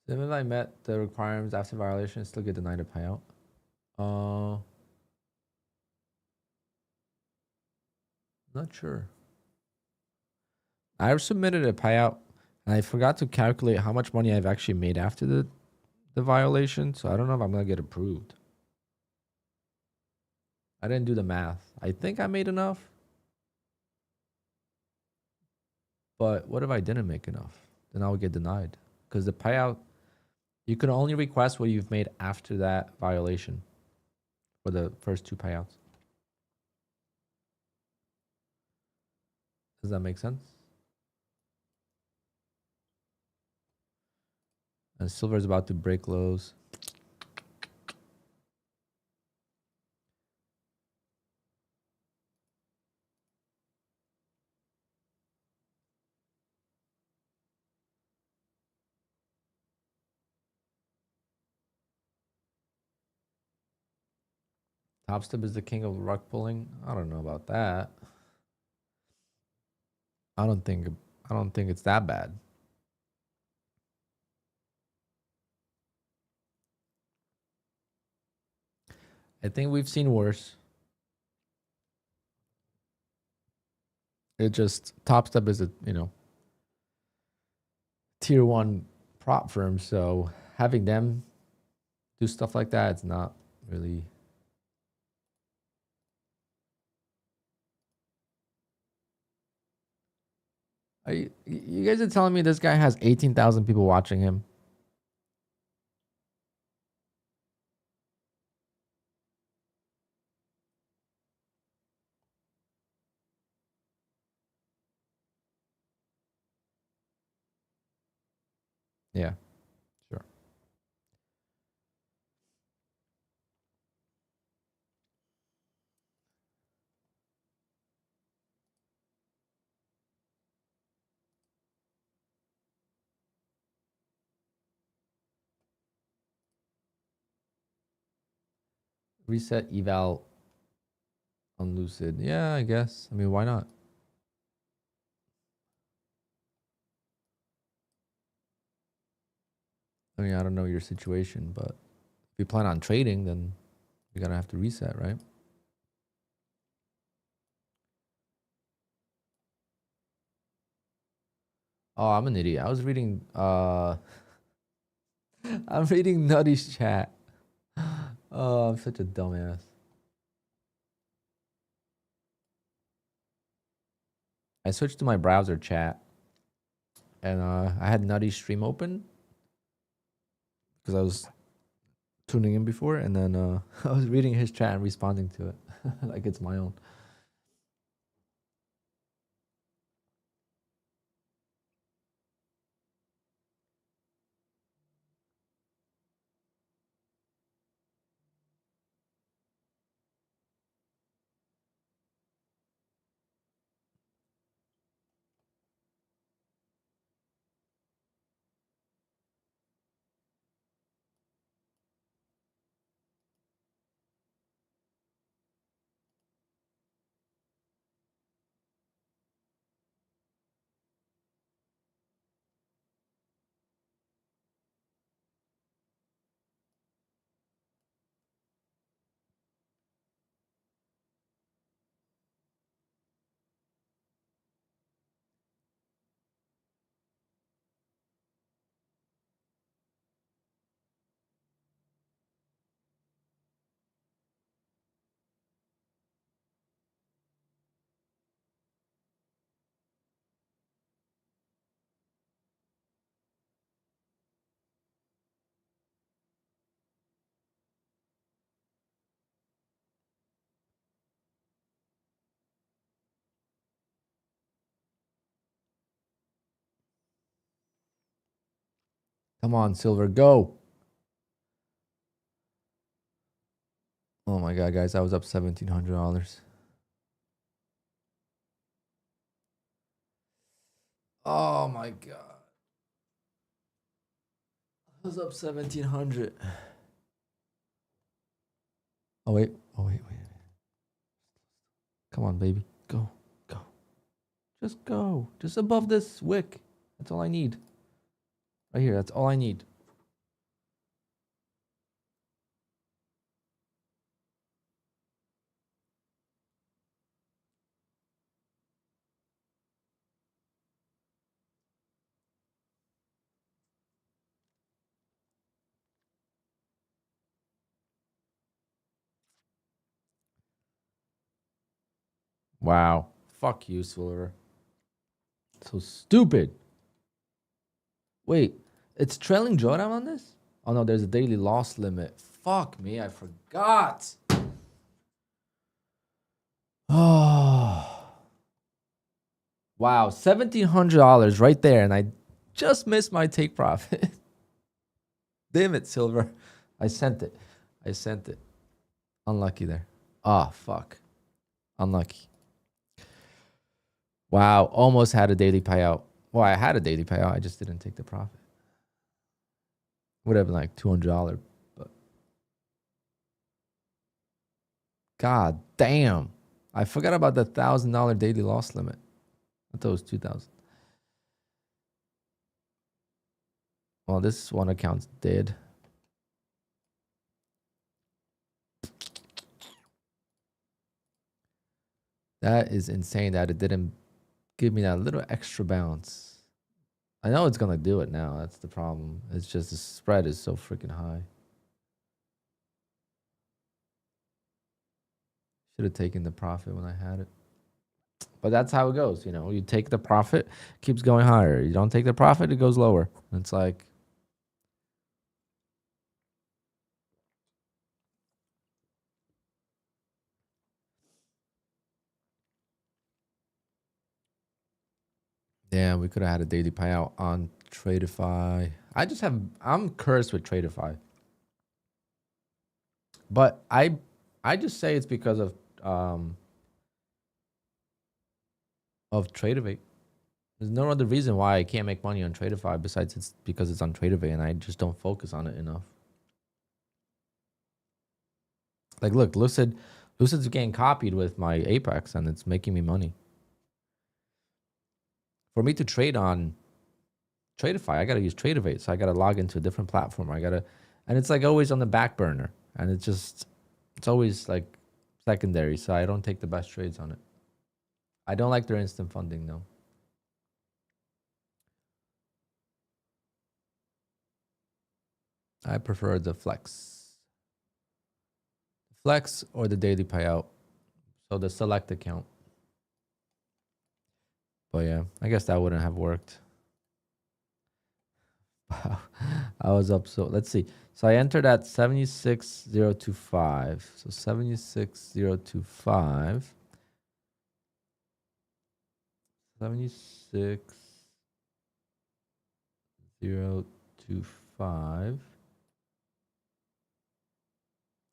Then if I met the requirements after violation, still get denied a payout. Not sure. I submitted a payout and I forgot to calculate how much money I've actually made after the violation. So I don't know if I'm gonna get approved. I didn't do the math. I think I made enough. But what if I didn't make enough? Then I would get denied. Because the payout, you can only request what you've made after that violation for the first 2 payouts. Does that make sense? And silver is about to break lows. Top step is the king of rug pulling. I don't know about that. I don't think it's that bad. I think we've seen worse. It just Top Step is a, you know, tier 1 prop firm, so having them do stuff like that, it's not really. You guys are telling me this guy has 18,000 people watching him? Yeah, sure. Reset eval on Lucid. Yeah, I guess. I mean, why not? I mean, I don't know your situation, but if you plan on trading, then you're gonna have to reset, right? Oh, I'm an idiot. I was reading I'm reading Nutty's chat. Oh, I'm such a dumbass. I switched to my browser chat and I had Nutty's stream open because I was tuning in before, and then I was reading his chat and responding to it like it's my own. Come on, Silver, go. Oh my god, guys, I was up $1,700. Oh my god. I was up 1,700. Oh wait. Wait. Come on, baby. Go. Just go. Just above this wick. That's all I need. Right here, that's all I need. Wow. Fuck you, Silver. So stupid. Wait, it's trailing drawdown on this? Oh no, there's a daily loss limit. Fuck me, I forgot. Oh. Wow, $1,700 right there, and I just missed my take profit. Damn it, Silver. I sent it. Unlucky there. Oh, fuck. Unlucky. Wow, almost had a daily payout. Well, I had a daily payout. I just didn't take the profit. Would have been like $200, but god damn. I forgot about the $1,000 daily loss limit. I thought it was 2,000. Well, this one account's dead. That is insane that it didn't give me that little extra bounce. I know it's going to do it now. That's the problem. It's just the spread is so freaking high. Should have taken the profit when I had it. But that's how it goes. You know, you take the profit, keeps going higher. You don't take the profit, it goes lower. It's like, damn, we could have had a daily payout on TRADEIFY. I'm cursed with TRADEIFY. But I just say it's because of TRADEIFY. There's no other reason why I can't make money on TRADEIFY besides it's because it's on TRADEIFY and I just don't focus on it enough. Like, look, Lucid's getting copied with my Apex and it's making me money. For me to trade on TRADEIFY, I gotta use TRADEIFY, so I gotta log into a different platform. And it's like always on the back burner, and it's always like secondary, so I don't take the best trades on it. I don't like their instant funding though. I prefer the flex or the daily payout, so the select account. But yeah, I guess that wouldn't have worked. Wow, I was up. So let's see. So I entered at 76,025. So 76,025. 76,025.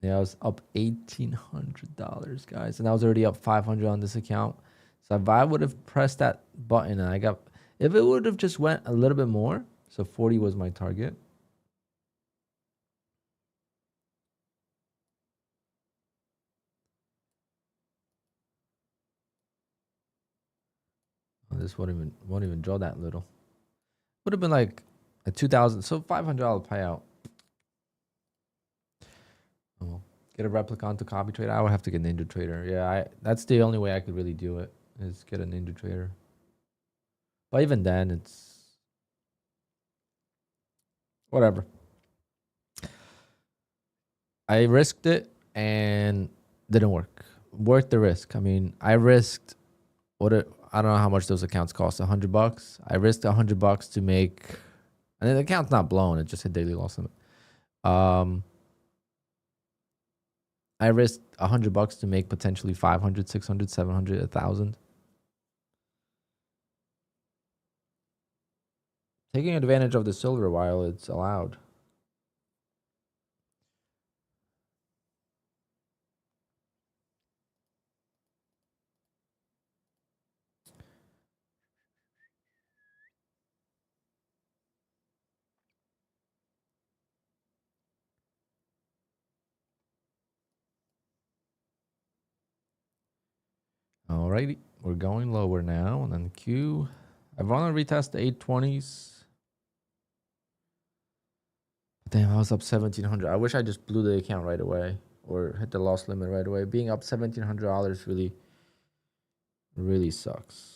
Yeah, I was up $1,800, guys, and I was already up 500 on this account. So if I would have pressed that button and if it would have just went a little bit more, so 40 was my target. Oh, this won't even draw that little. Would have been like a 2,000, so $500 payout. Oh, get a replica onto copy trader. I would have to get Ninja Trader. Yeah, that's the only way I could really do it is get a Ninja Trader. But even then, it's whatever. I risked it and didn't work. Worth the risk. I mean, I risked I don't know how much those accounts cost. $100. I risked $100 to make, and the account's not blown. It just hit daily loss limit. I risked $100 to make potentially 500, 600, 700, 1,000. Taking advantage of the silver while it's allowed. Alrighty, we're going lower now, and then Q. I want to retest the 820s. Damn, I was up 1,700. I wish I just blew the account right away or hit the loss limit right away. Being up $1,700 really sucks.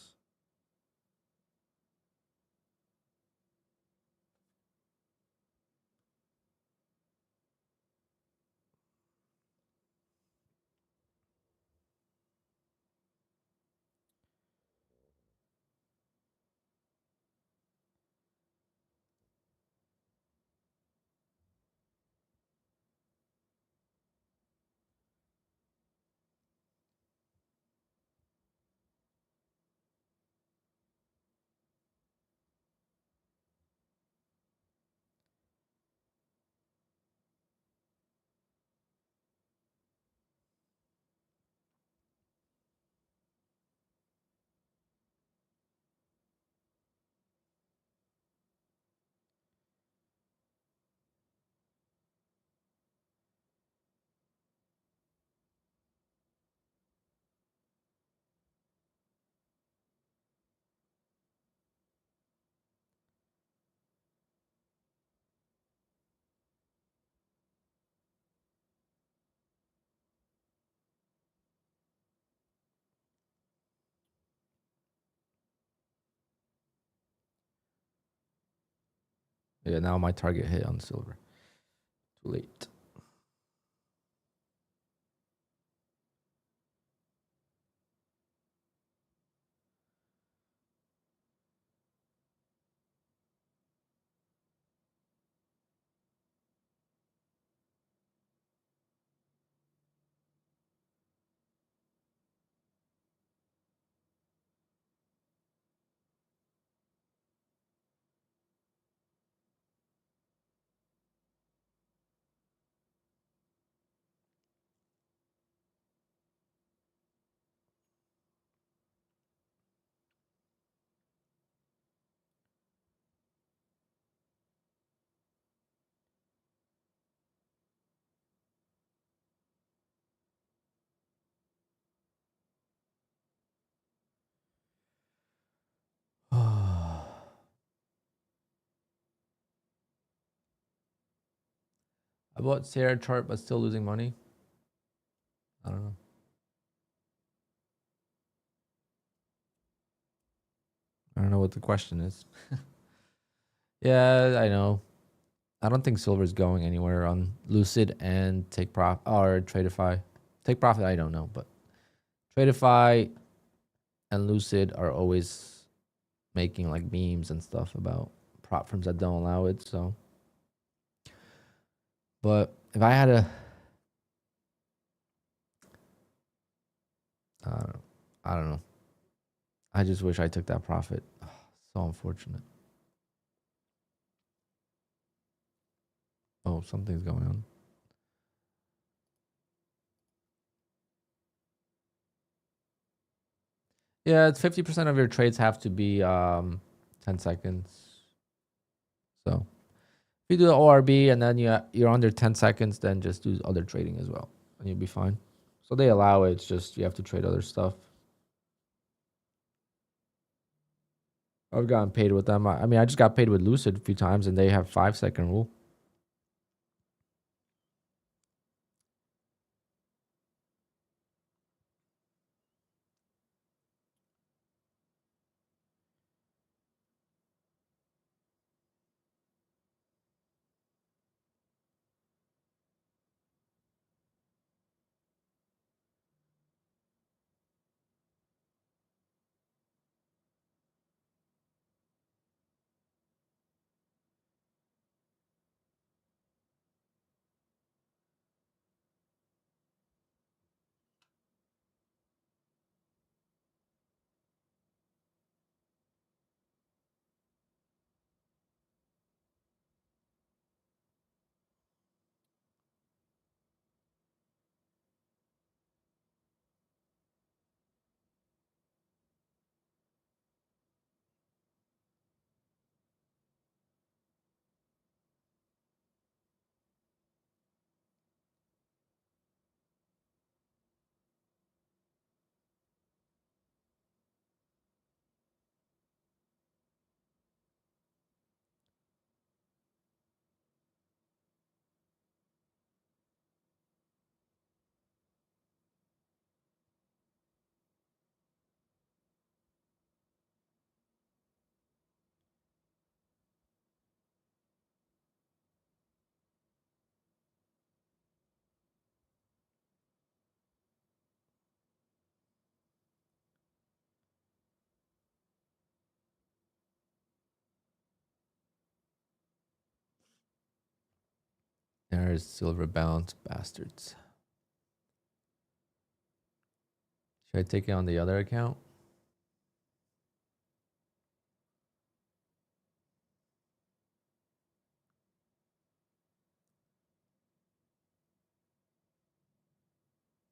Yeah, now my target hit on silver. Too late. I bought Sierra chart, but still losing money. I don't know. I don't know what the question is. Yeah, I know. I don't think silver's going anywhere on Lucid and Take Profit or TRADEIFY. Take Profit, I don't know, but TRADEIFY and Lucid are always making like memes and stuff about prop firms that don't allow it. So, but if I had a, I don't know. I just wish I took that profit. So unfortunate. Oh, something's going on. Yeah, it's 50% of your trades have to be 10 seconds. So if you do the ORB and then you're under 10 seconds, then just do other trading as well, and you'll be fine. So they allow it. It's just you have to trade other stuff. I've gotten paid with them. I mean, I just got paid with Lucid a few times, and they have 5-second rule. There's silver bounce, bastards. Should I take it on the other account?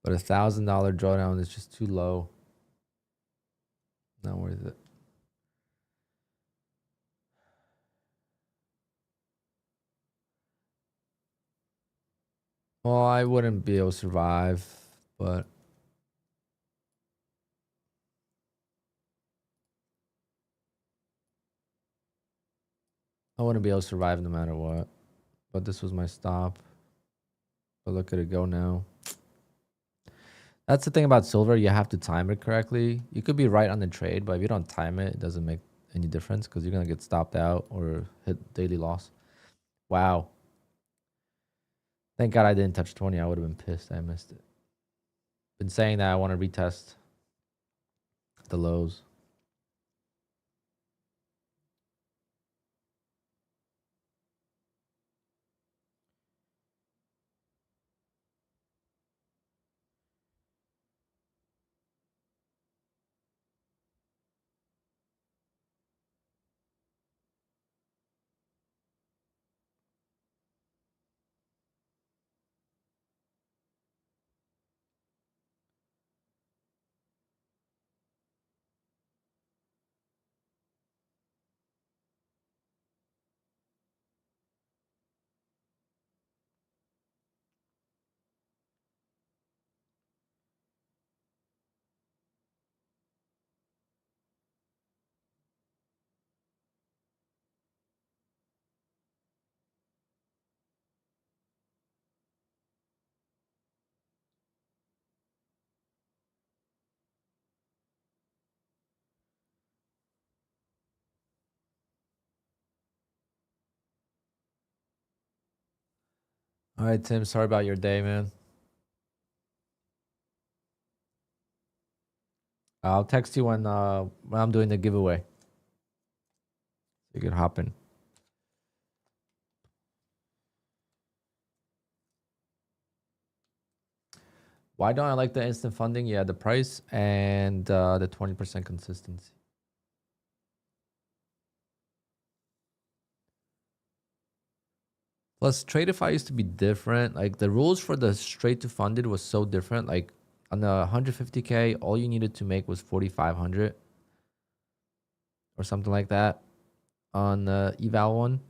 But $1,000 drawdown is just too low. Not worth it. Well, I wouldn't be able to survive, but I wouldn't be able to survive no matter what. But this was my stop. But look at it go now. That's the thing about silver. You have to time it correctly. You could be right on the trade, but if you don't time it, it doesn't make any difference because you're going to get stopped out or hit daily loss. Wow. Thank God I didn't touch 20. I would have been pissed. I missed it. Been saying that I want to retest the lows. All right, Tim. Sorry about your day, man. I'll text you when I'm doing the giveaway. You can hop in. Why don't I like the instant funding? Yeah, the price and the 20% consistency. Plus, TRADEIFY used to be different. Like the rules for the straight to funded was so different. Like on the 150K, all you needed to make was 4,500 or something like that on the eval one,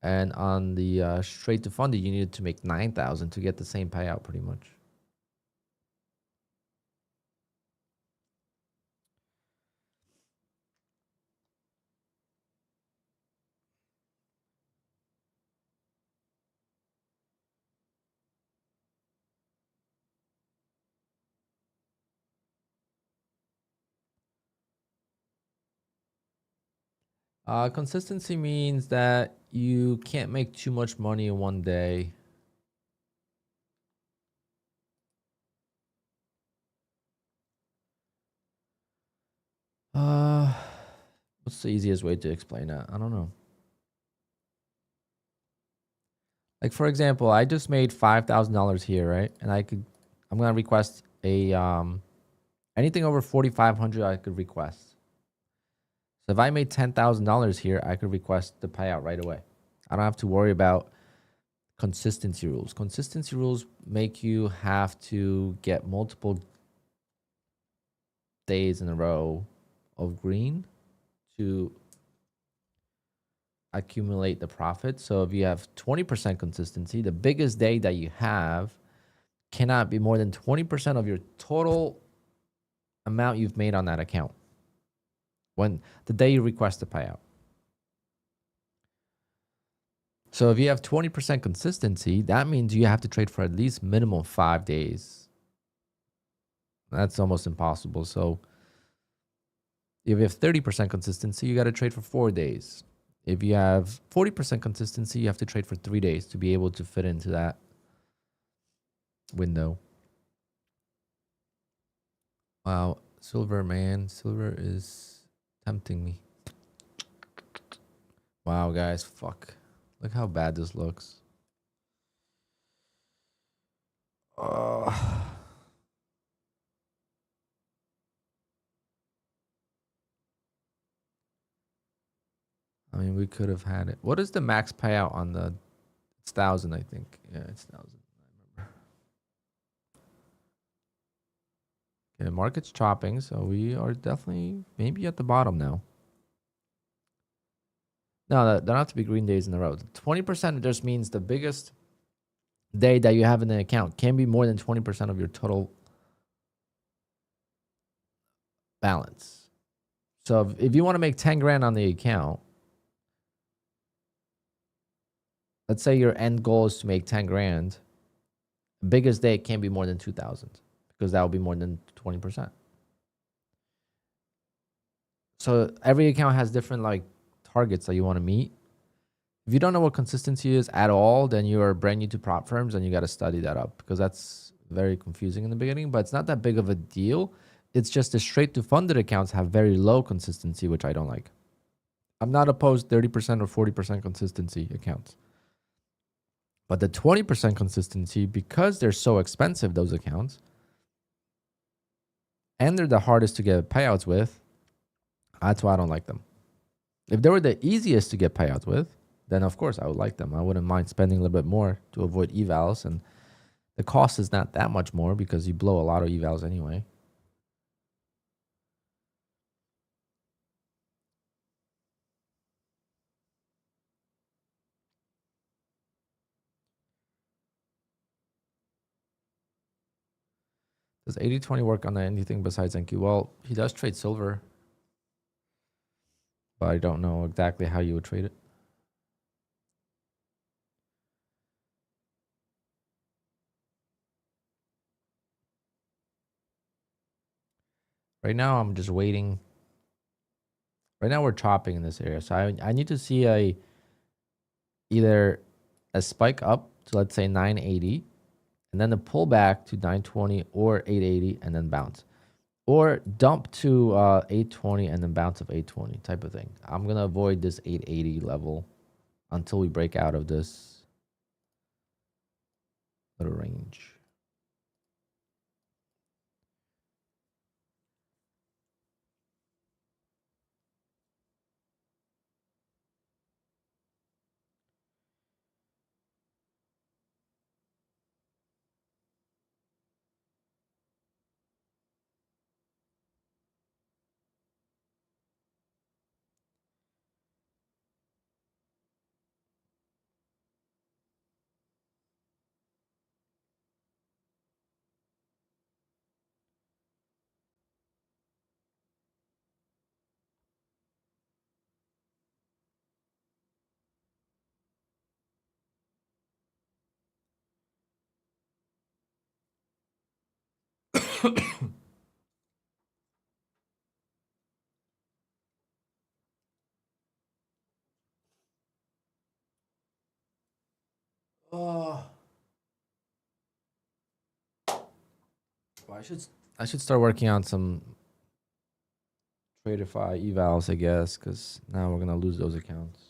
and on the straight to funded, you needed to make 9,000 to get the same payout, pretty much. Consistency means that you can't make too much money in one day. What's the easiest way to explain that? I don't know. Like for example, I just made $5,000 here, right? And I'm gonna request a anything over 4,500 I could request. So if I made $10,000 here, I could request the payout right away. I don't have to worry about consistency rules. Consistency rules make you have to get multiple days in a row of green to accumulate the profit. So if you have 20% consistency, the biggest day that you have cannot be more than 20% of your total amount you've made on that account when the day you request the payout. So if you have 20% consistency, that means you have to trade for at least minimum 5 days. That's almost impossible. So if you have 30% consistency, you got to trade for 4 days. If you have 40% consistency, you have to trade for 3 days to be able to fit into that window. Wow, silver, man. Silver is tempting me. Wow, guys, fuck. Look how bad this looks. I mean, we could have had it. What is the max payout on the? It's 1,000, I think. Yeah, it's 1,000. I remember. Okay, market's chopping, so we are definitely maybe at the bottom now. No, there don't have to be green days in a row. 20% just means the biggest day that you have in the account can be more than 20% of your total balance. So if you want to make 10 grand on the account, let's say your end goal is to make 10 grand, biggest day can't be more than 2,000 because that will be more than 20%. So every account has different like targets that you want to meet. If you don't know what consistency is at all, then you are brand new to prop firms and you got to study that up because that's very confusing in the beginning, but it's not that big of a deal. It's just the straight to funded accounts have very low consistency, which I don't like. I'm not opposed 30% or 40% consistency accounts. But the 20% consistency, because they're so expensive, those accounts, and they're the hardest to get payouts with, that's why I don't like them. If they were the easiest to get payouts with, then of course I would like them. I wouldn't mind spending a little bit more to avoid evals, and the cost is not that much more because you blow a lot of evals anyway. Does 80/20 work on anything besides NQ? Well, he does trade silver, but I don't know exactly how you would trade it. Right now, I'm just waiting. Right now, we're chopping in this area. So I need to see either a spike up to, let's say, 980, and then a pullback to 920 or 880, and then bounce. Or dump to 820 and then bounce of 820 type of thing. I'm going to avoid this 880 level until we break out of this little range. Oh, well, I should start working on some TRADEIFY evals, I guess, because now we're gonna lose those accounts.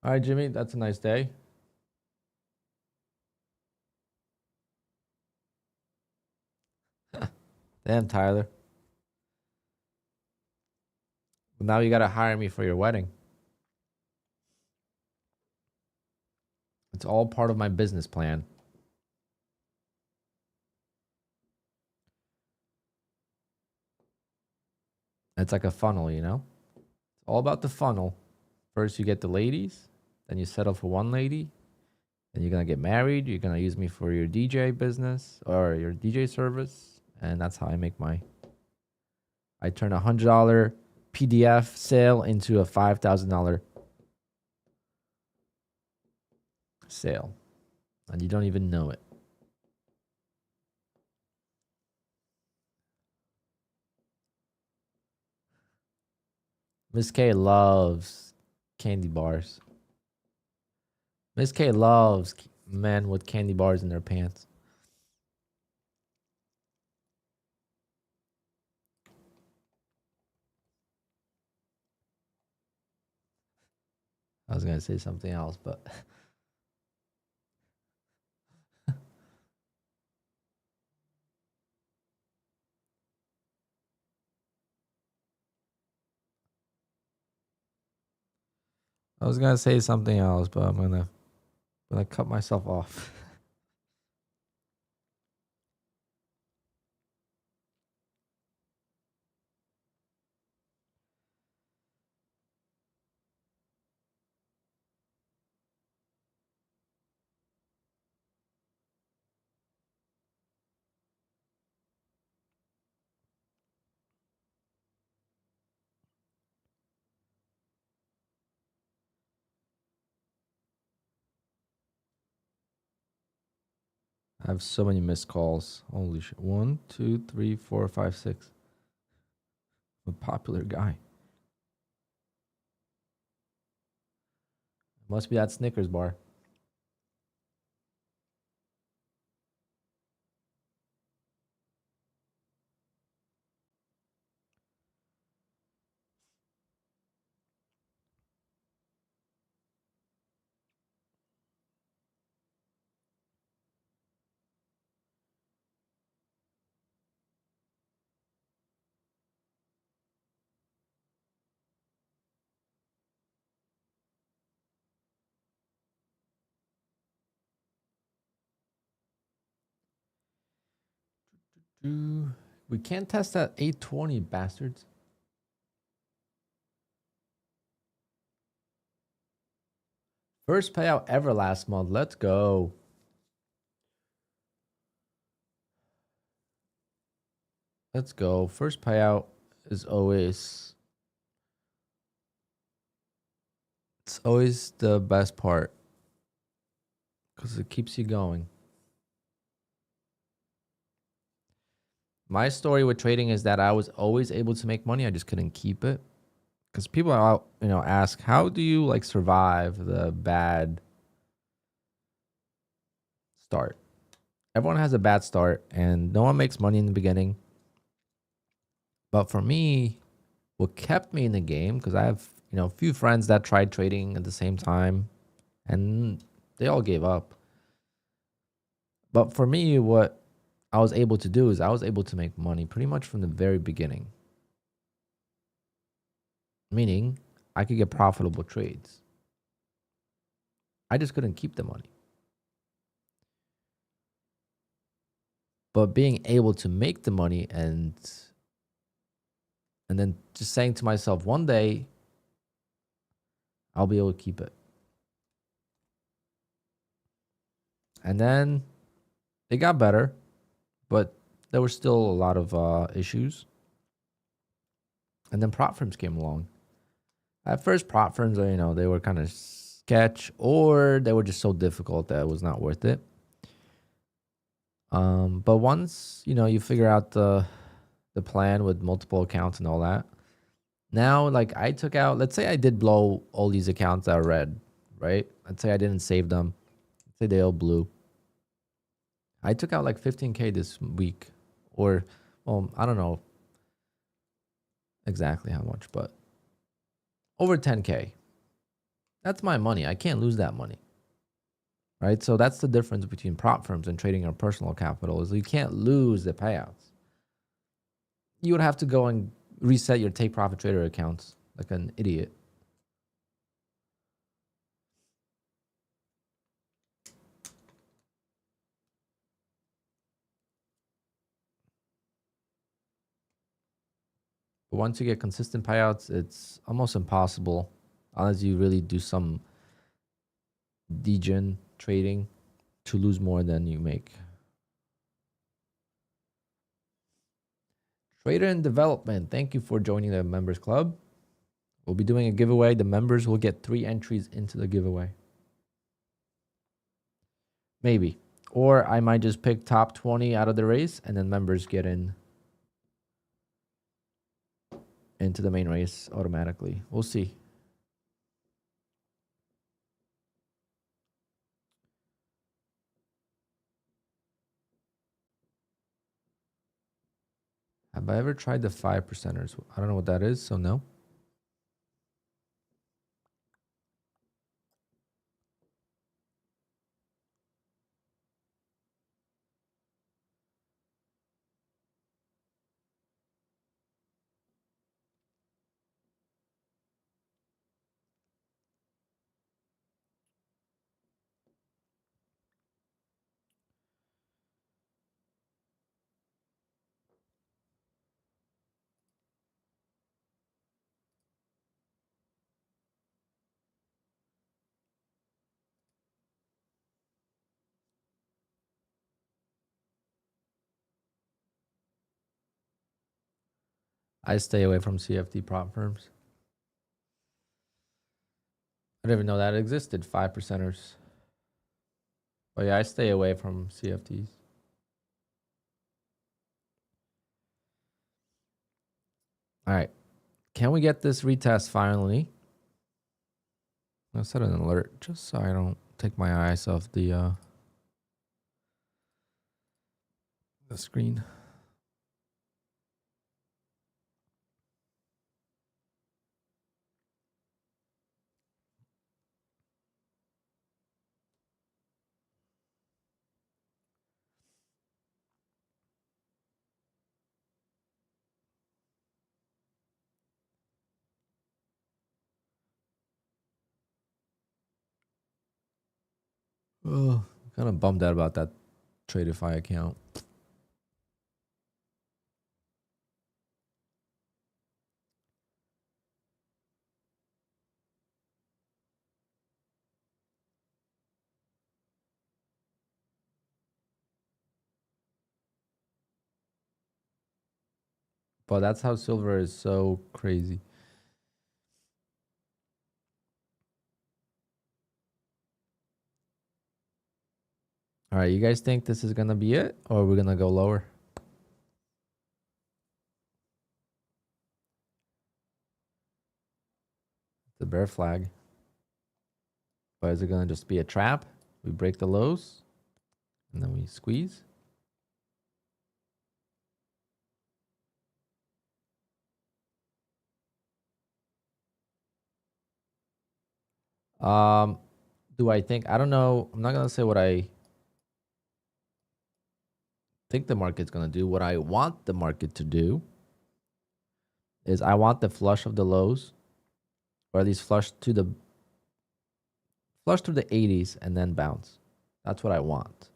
All right, Jimmy, that's a nice day. Damn, Tyler. Well, now you gotta hire me for your wedding. It's all part of my business plan. It's like a funnel, you know? It's all about the funnel. First, you get the ladies, then you settle for one lady, then you're gonna get married. You're gonna use me for your DJ business or your DJ service, and that's how I make my. I turn $100 PDF sale into a $5,000 sale, and you don't even know it. Miss K loves candy bars. Miss K loves men with candy bars in their pants. I was gonna say something else, but I was gonna say something else, but I'm gonna cut myself off. I have so many missed calls. Holy shit. 1, 2, 3, 4, 5, 6. I'm a popular guy. Must be that Snickers bar. We can't test that 820, bastards. First payout ever last month. Let's go. Let's go. First payout is always... It's always the best part. Because it keeps you going. My story with trading is that I was always able to make money. I just couldn't keep it. Because people out, ask, how do you like survive the bad start? Everyone has a bad start and no one makes money in the beginning. But for me, what kept me in the game, because I have, a few friends that tried trading at the same time and they all gave up. But for me, what I was able to do is I was able to make money pretty much from the very beginning. Meaning I could get profitable trades. I just couldn't keep the money. But being able to make the money and then just saying to myself, one day I'll be able to keep it. And then it got better, but there were still a lot of issues. And then prop firms came along. At first, prop firms, they were kind of sketch, or they were just so difficult that it was not worth it. But once, you figure out the plan with multiple accounts and all that, now, like I took out, let's say I did blow all these accounts that are red, right? Let's say I didn't save them. Let's say they all blew. I took out like 15K this week, or, well, I don't know exactly how much, but over 10K. That's my money. I can't lose that money, right? So that's the difference between prop firms and trading your personal capital is you can't lose the payouts. You would have to go and reset your Take Profit Trader accounts like an idiot. But once you get consistent payouts, it's almost impossible unless you really do some degen trading to lose more than you make. Trader in development, thank you for joining the members club. We'll be doing a giveaway. The members will get 3 entries into the giveaway. Maybe. Or I might just pick top 20 out of the race and then members get into the main race automatically. We'll see. Have I ever tried the 5%ers? I don't know what that is, so no. I stay away from CFD prop firms. I didn't even know that existed, 5%ers. But yeah, I stay away from CFDs. All right. Can we get this retest finally? I'll set an alert just so I don't take my eyes off the screen. Oh, kind of bummed out about that TRADEIFY account. But that's how silver is so crazy. All right, you guys think this is going to be it or we're going to go lower? The bear flag. But is it going to just be a trap? We break the lows and then we squeeze. Do I think, I don't know. I'm not going to say what I think the market's going to do. What I want the market to do is I want the flush of the lows, or at least flush through the 80s and then bounce. That's what I want.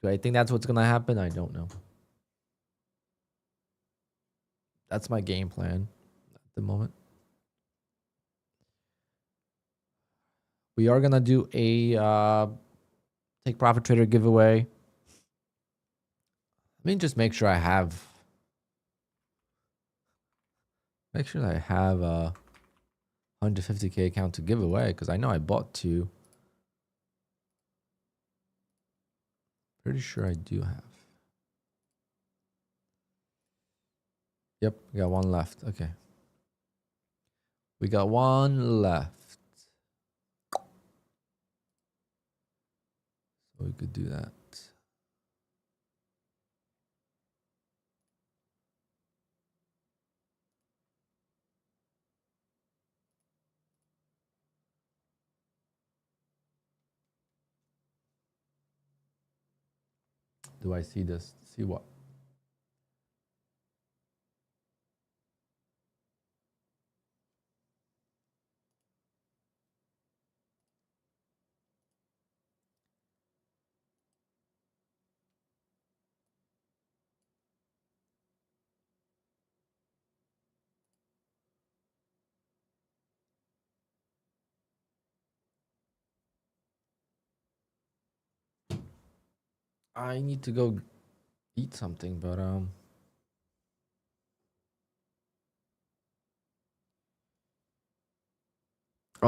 Do I think that's what's going to happen? I don't know. That's my game plan at the moment. We are going to do a take profit trader giveaway. Let me just make sure I have a 150K account to give away, because I know I bought 2. Pretty sure I do have. Yep, we got 1 left. Okay. We got 1 left. So we could do that. Do I see this? See what? I need to go eat something, but oh,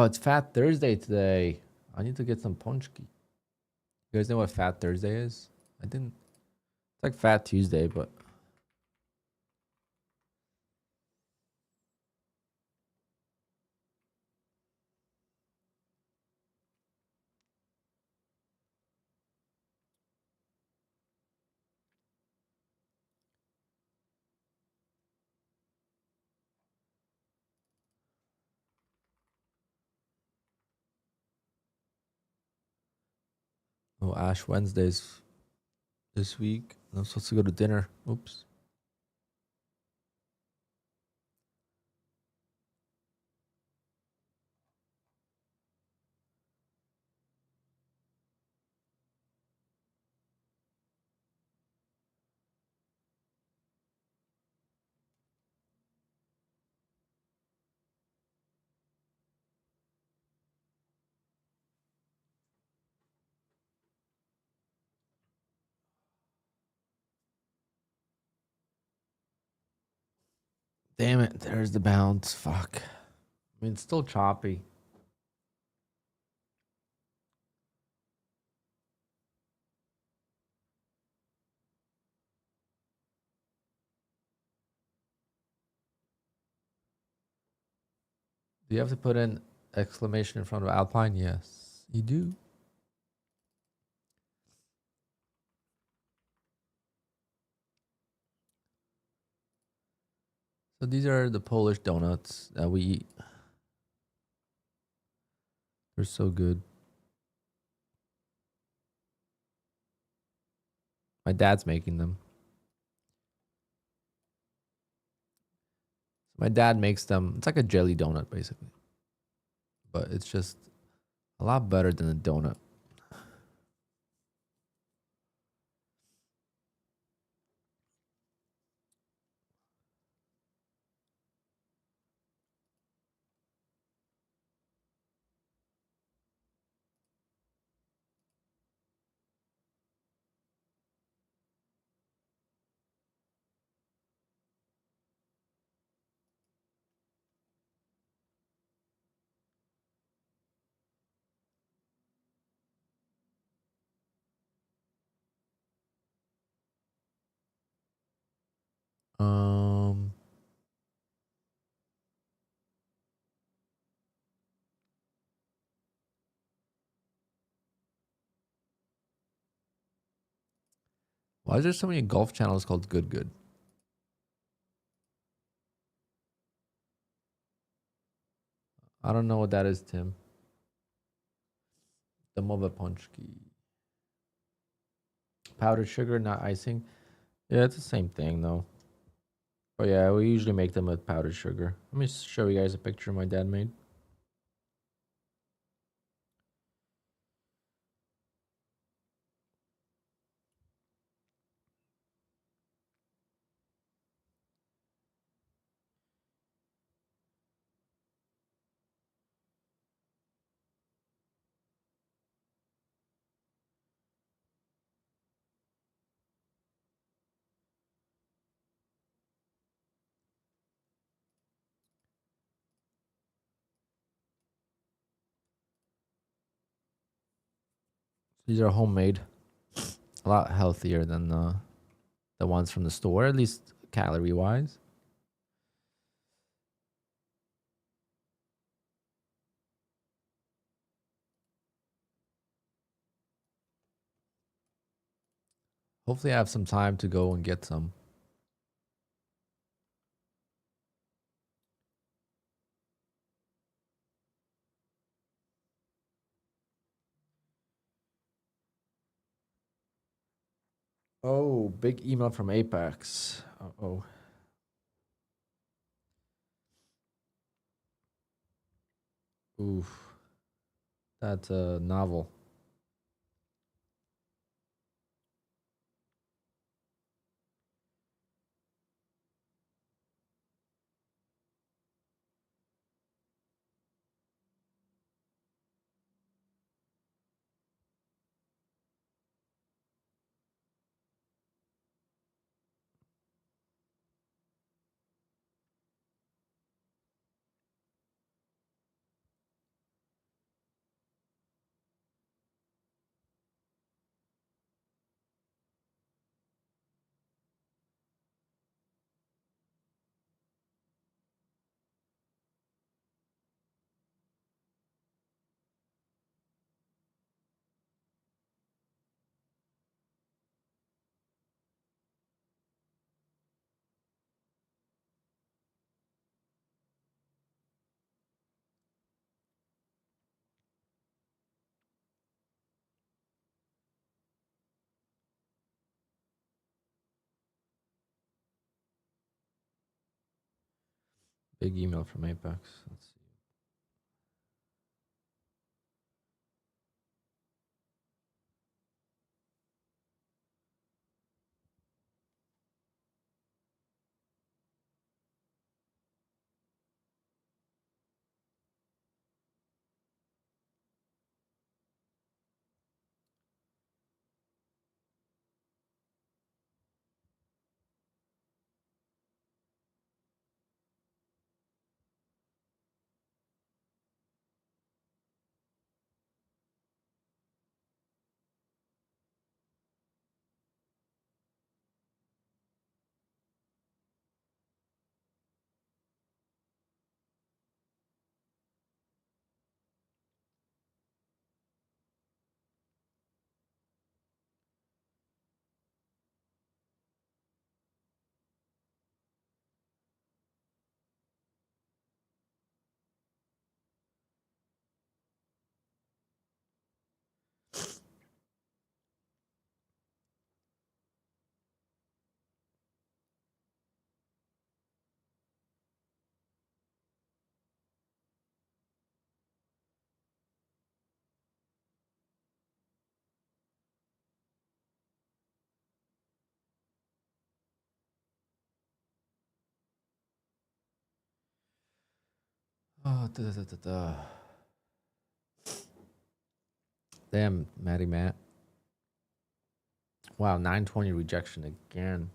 it's Fat Thursday today. I need to get some ponchki. You guys know what Fat Thursday is? I didn't. It's like Fat Tuesday, but oh, Ash Wednesdays this week. I'm supposed to go to dinner. Oops. Damn it. There's the bounce. Fuck. I mean, it's still choppy. Do you have to put in exclamation in front of Alpine? Yes, you do. So these are the Polish donuts that we eat. They're so good. My dad's making them. My dad makes them. It's like a jelly donut, basically. But it's just a lot better than a donut. Um, why is there so many golf channels called Good Good? I don't know what that is, Tim. The Mova Punchki. Powdered sugar, not icing. Yeah, it's the same thing, though. But yeah, we usually make them with powdered sugar. Let me show you guys a picture my dad made. These are homemade. A lot healthier than the ones from the store, at least calorie-wise. Hopefully I have some time to go and get some. Oh, big email from Apex. Uh-oh. Oof. That's a novel. Big email from Apex. Let's see. Oh, damn, Matty Matt. Wow, 920 rejection again.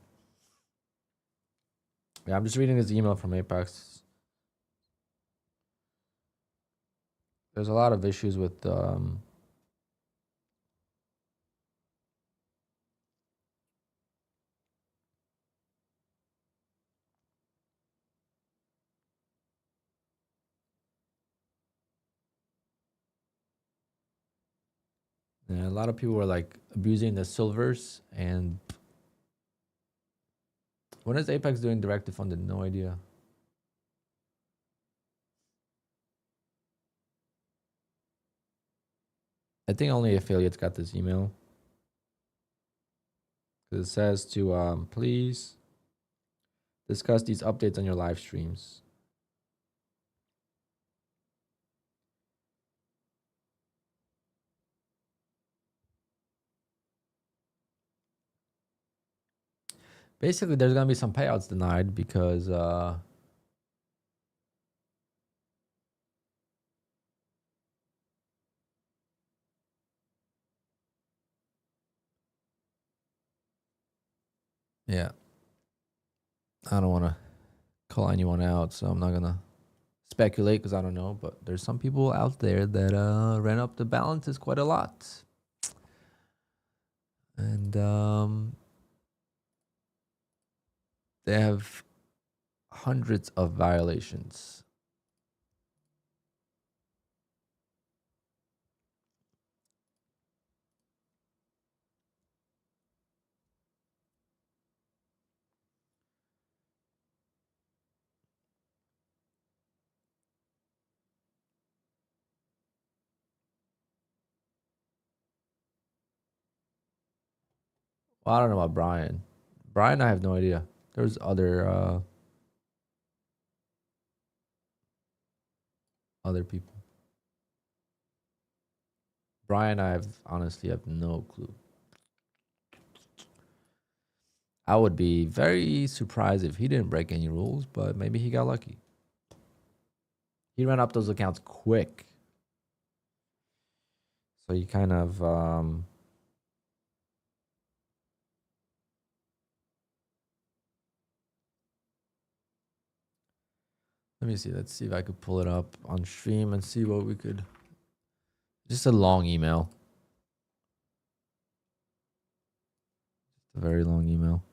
Yeah, I'm just reading his email from Apex. There's a lot of issues with yeah, a lot of people were like abusing the silvers. And when is Apex doing direct to funded? No idea. I think only affiliates got this email. It says to please discuss these updates on your live streams. Basically, there's gonna be some payouts denied because yeah, I don't want to call anyone out, so I'm not gonna speculate because I don't know. But there's some people out there that ran up the balances quite a lot, and they have hundreds of violations. Well, I don't know about Brian. Brian, I have no idea. There's other people. Brian, I honestly have no clue. I would be very surprised if he didn't break any rules, but maybe he got lucky. He ran up those accounts quick. So he kind of let me see. Let's see if I could pull it up on stream and see what we could. Just a long email. A very long email.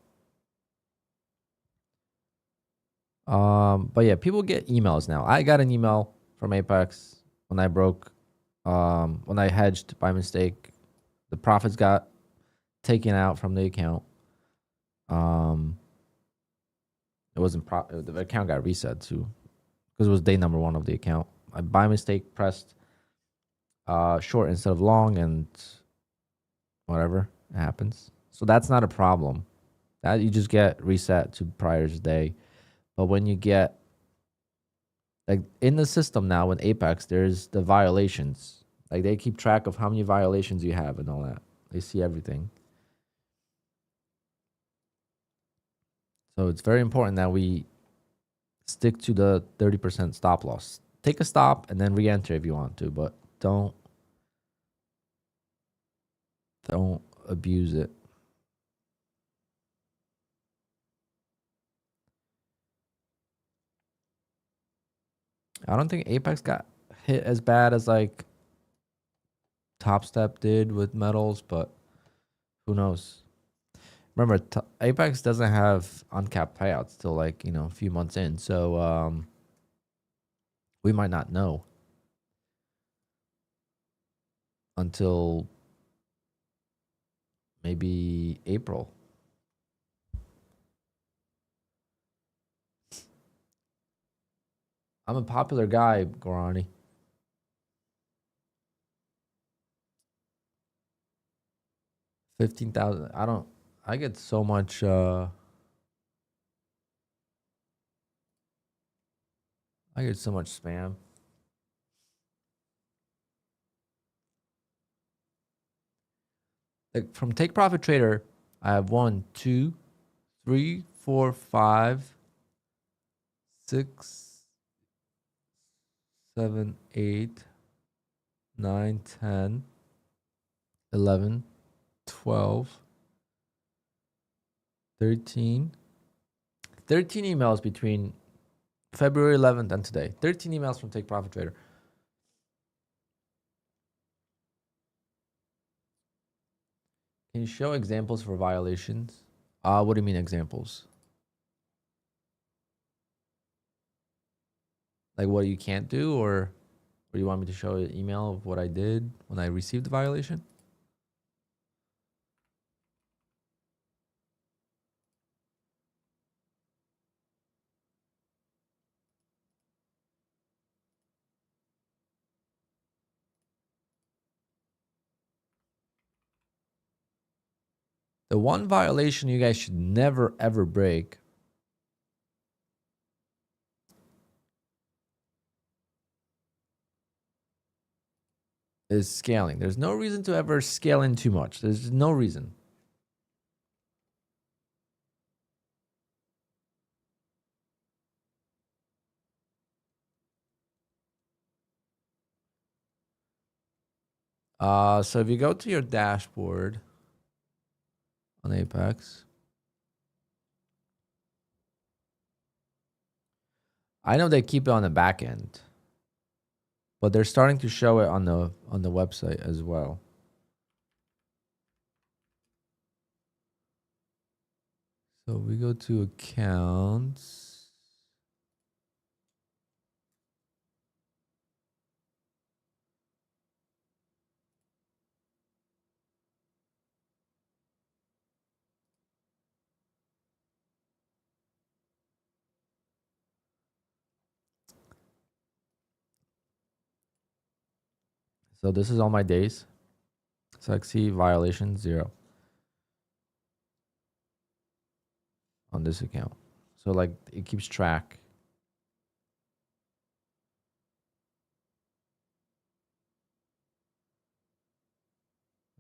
But yeah, people get emails now. I got an email from Apex when I broke, when I hedged by mistake. The profits got taken out from the account. It wasn't the account got reset too, because it was day number 1 of the account. I by mistake pressed short instead of long, and whatever, it happens. So that's not a problem. That you just get reset to prior's day. But when you get like in the system now in Apex, there's the violations. Like they keep track of how many violations you have and all that. They see everything. So it's very important that we stick to the 30% stop loss. Take a stop and then re-enter if you want to, but don't abuse it. I don't think Apex got hit as bad as like Top Step did with metals, but who knows? Remember, Apex doesn't have uncapped payouts till like, a few months in. So we might not know until maybe April. I'm a popular guy, Gorani. 15,000. I get so much spam. Like from Take Profit Trader, I have 1, 2, 3, 4, 5, 6, 7, 8, 9, 10, 11, 12, 13. 13 emails between February 11th and today. 13 emails from Take Profit Trader. Can you show examples for violations? What do you mean examples? Like what you can't do, or you want me to show an email of what I did when I received the violation? The one violation you guys should never ever break is scaling. There's no reason to ever scale in too much. There's no reason. So if you go to your dashboard on Apex, I know they keep it on the back end, but they're starting to show it on the website as well. So we go to accounts. So this is all my days. So I see violation 0 on this account. So like it keeps track.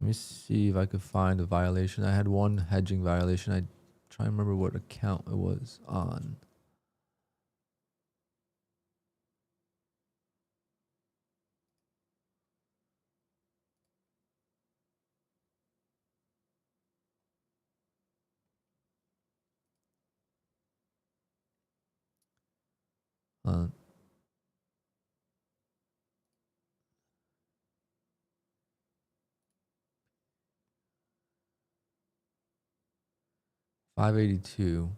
Let me see if I could find a violation. I had one hedging violation. I try and remember what account it was on. Uh, 582.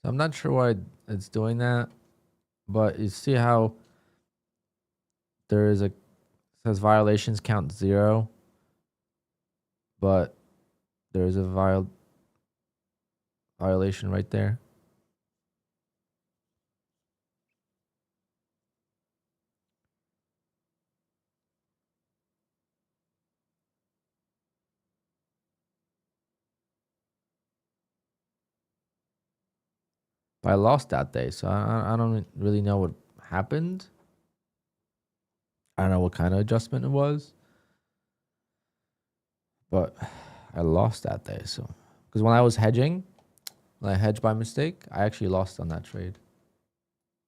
So I'm not sure why it's doing that, but you see how there is a says violations count 0, but there is a violation right there. But I lost that day, so I don't really know what happened. I don't know what kind of adjustment it was, but I lost that day. So because when I was hedging, when I hedged by mistake, I actually lost on that trade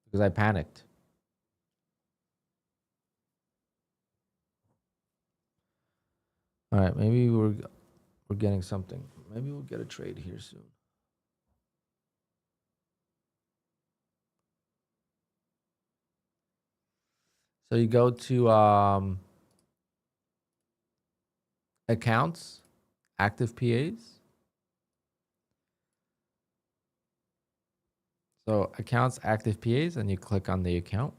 because I panicked. All right, maybe we're getting something. Maybe we'll get a trade here soon. So you go to accounts, active PAs. So accounts, active PAs, and you click on the account.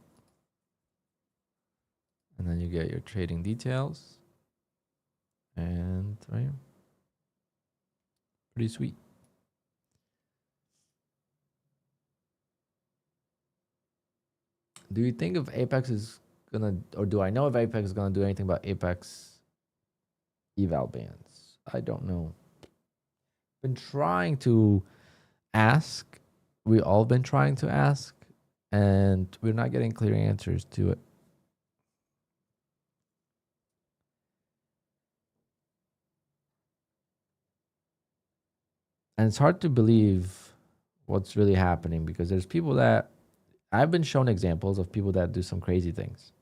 And then you get your trading details. And right here. Pretty sweet. Do you think if Apex is gonna, or do I know if Apex is gonna do anything about Apex eval bans? I don't know. Been trying to ask. We all been trying to ask, and we're not getting clear answers to it. And it's hard to believe what's really happening because there's people that I've been shown examples of people that do some crazy things.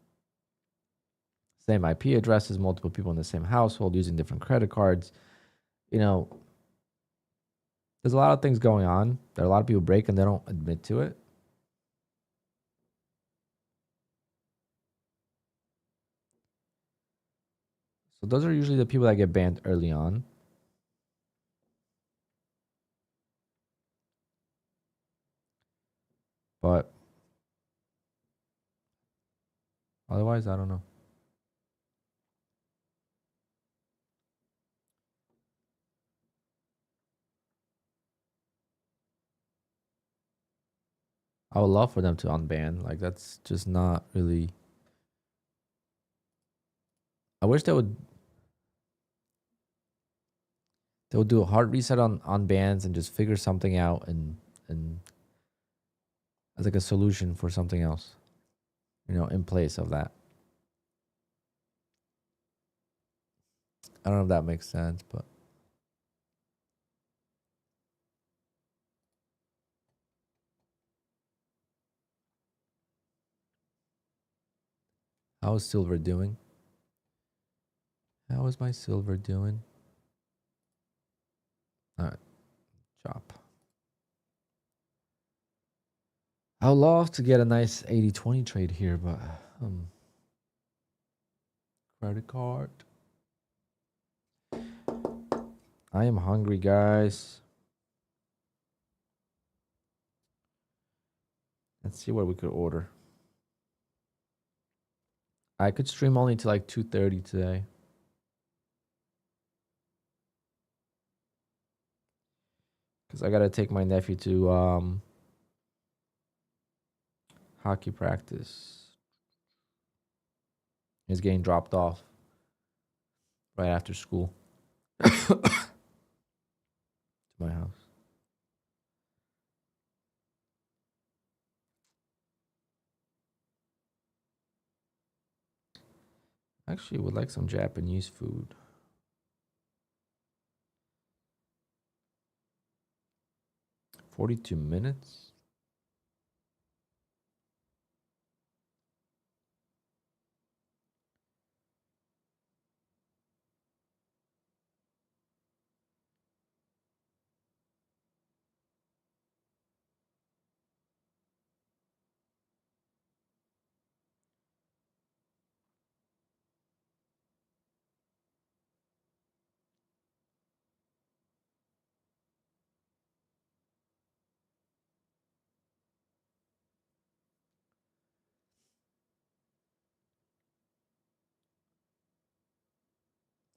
Same IP addresses, multiple people in the same household using different credit cards. You know, there's a lot of things going on that a lot of people break and they don't admit to it. So those are usually the people that get banned early on. But otherwise, I don't know. I would love for them to unban. Like, that's just not really. I wish they would do a hard reset on bans and just figure something out and as like a solution for something else, you know, in place of that. I don't know if that makes sense, but how is silver doing? How is my silver doing? All right, chop. I would love to get a nice 80-20 trade here, but credit card. I am hungry, guys. Let's see what we could order. I could stream only to like 2:30 today. Because I gotta take my nephew to hockey practice. He's getting dropped off right after school to my house. Actually, would like some Japanese food. $42 minutes.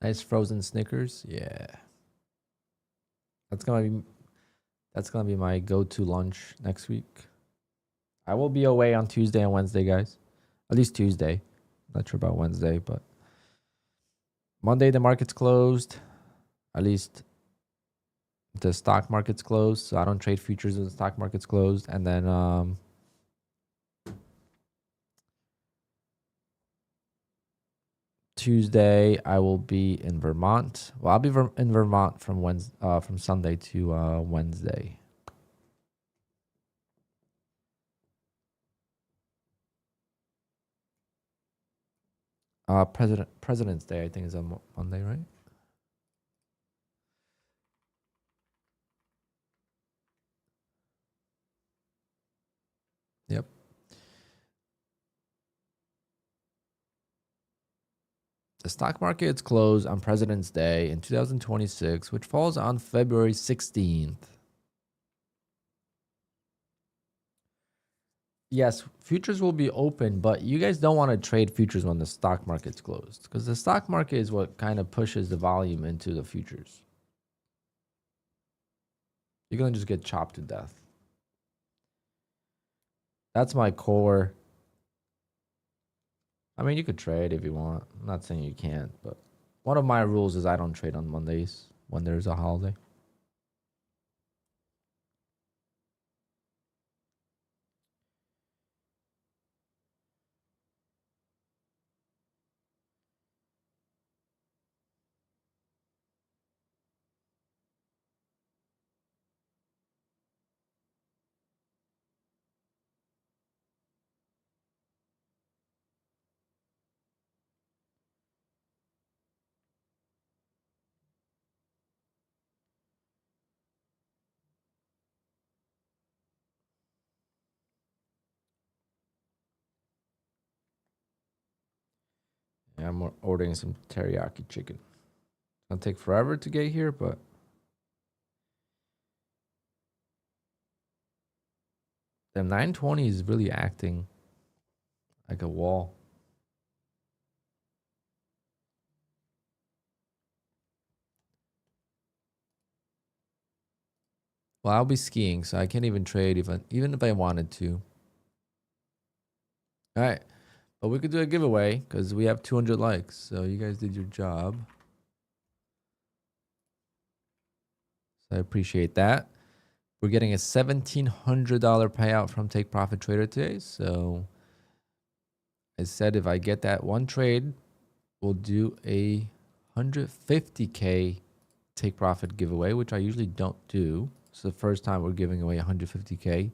Nice frozen Snickers. Yeah. That's gonna be my go-to lunch next week. I will be away on Tuesday and Wednesday, guys. At least Tuesday. Not sure about Wednesday, but Monday the market's closed. At least the stock market's closed. So I don't trade futures when the stock market's closed. And then Tuesday I will be in Vermont. Well, I'll be in Vermont from Sunday to Wednesday. President's Day, I think, is on Monday, right? Yep. The stock market is closed on President's Day in 2026, which falls on February 16th. Yes, futures will be open, but you guys don't want to trade futures when the stock market's closed because the stock market is what kind of pushes the volume into the futures. You're going to just get chopped to death. That's my core. I mean, you could trade if you want. I'm not saying you can't, but one of my rules is I don't trade on Mondays when there's a holiday. I'm ordering some teriyaki chicken. It'll take forever to get here, but the 920 is really acting like a wall. Well, I'll be skiing, so I can't even trade even if I wanted to. All right, but we could do a giveaway because we have 200 likes. So you guys did your job. So I appreciate that. We're getting a $1,700 payout from Take Profit Trader today. So I said if I get that one trade, we'll do a 150K Take Profit giveaway, which I usually don't do. It's the first time we're giving away 150K.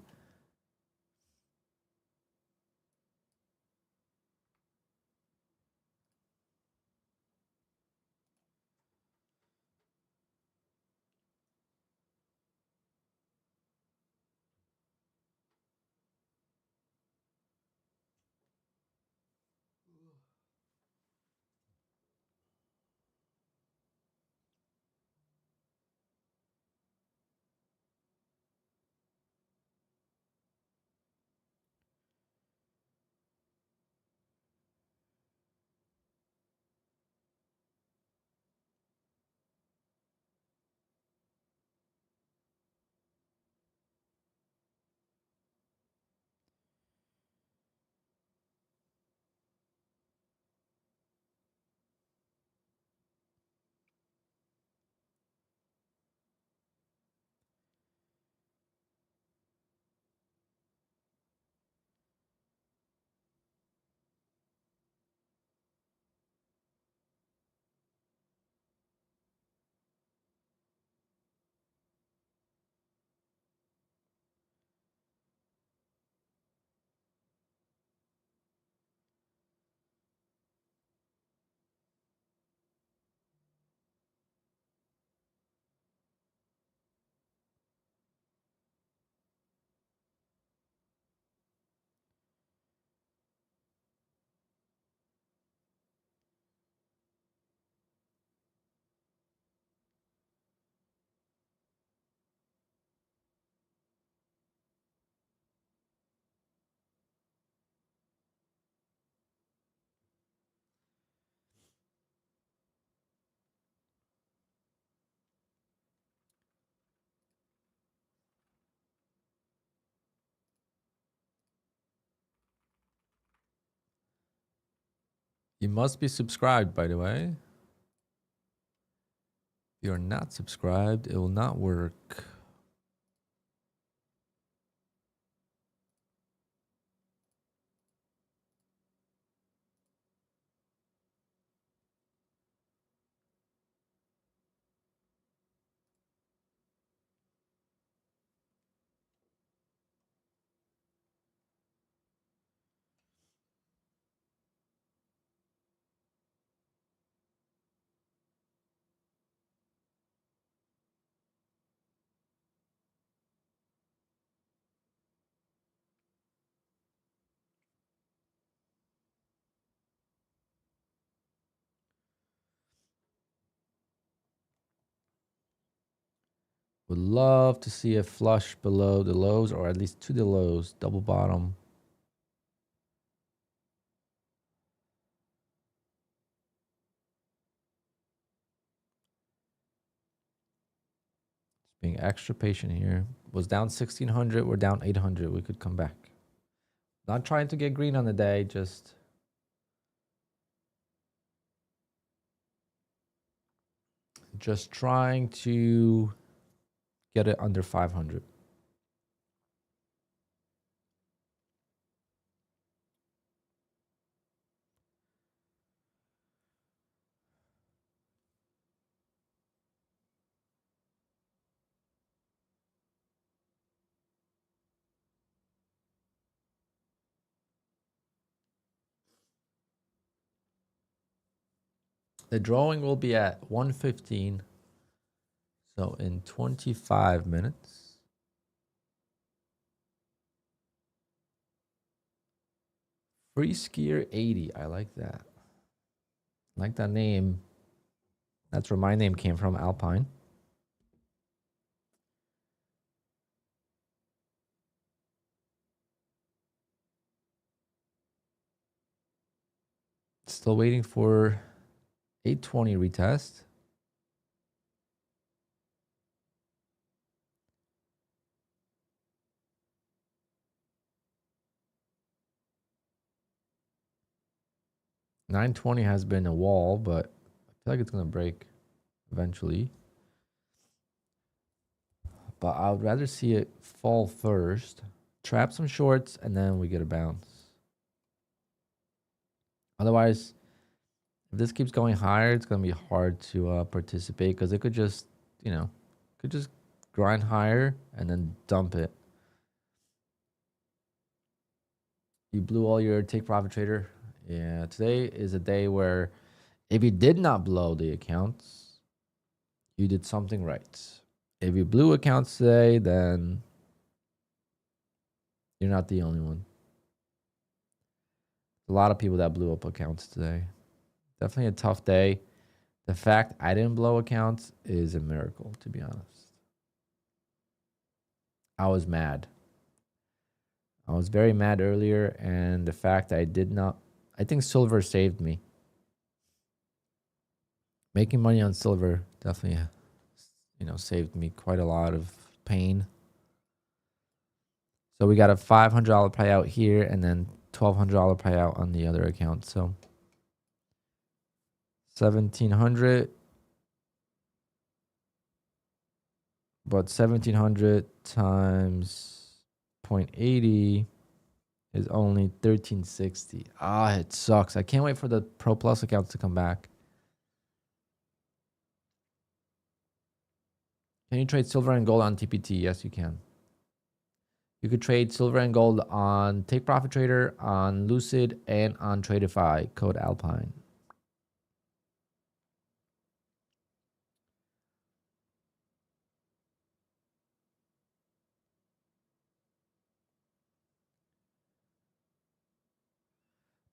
You must be subscribed, by the way. If you're not subscribed, it will not work. Would love to see a flush below the lows, or at least to the lows, double bottom. Just being extra patient here. Was down 1600, we're down 800. We could come back. Not trying to get green on the day, just trying to get it under 500. The drawing will be at 1:15. So in 25 minutes. Free skier 80. I like that. Like that name. That's where my name came from, Alpine. Still waiting for 820 retest. $920 has been a wall, but I feel like it's gonna break eventually. But I would rather see it fall first, trap some shorts, and then we get a bounce. Otherwise, if this keeps going higher, it's gonna be hard to participate because it could just, you know, could just grind higher and then dump it. You blew all your take profit trader. Yeah, today is a day where if you did not blow the accounts, you did something right. If you blew accounts today, then you're not the only one. A lot of people that blew up accounts today. Definitely a tough day. The fact I didn't blow accounts is a miracle, to be honest. I was mad. I was very mad earlier, and the fact I did not, I think silver saved me. Making money on silver definitely, you know, saved me quite a lot of pain. So we got a $500 payout here and then $1,200 payout on the other account. So 1,700, but 1,700 times 0.80 is only 1,360. Ah, it sucks. I can't wait for the Pro Plus accounts to come back. Can you trade silver and gold on TPT? Yes, you can. You could trade silver and gold on Take Profit Trader, on Lucid, and on TRADEIFY, code Alpine.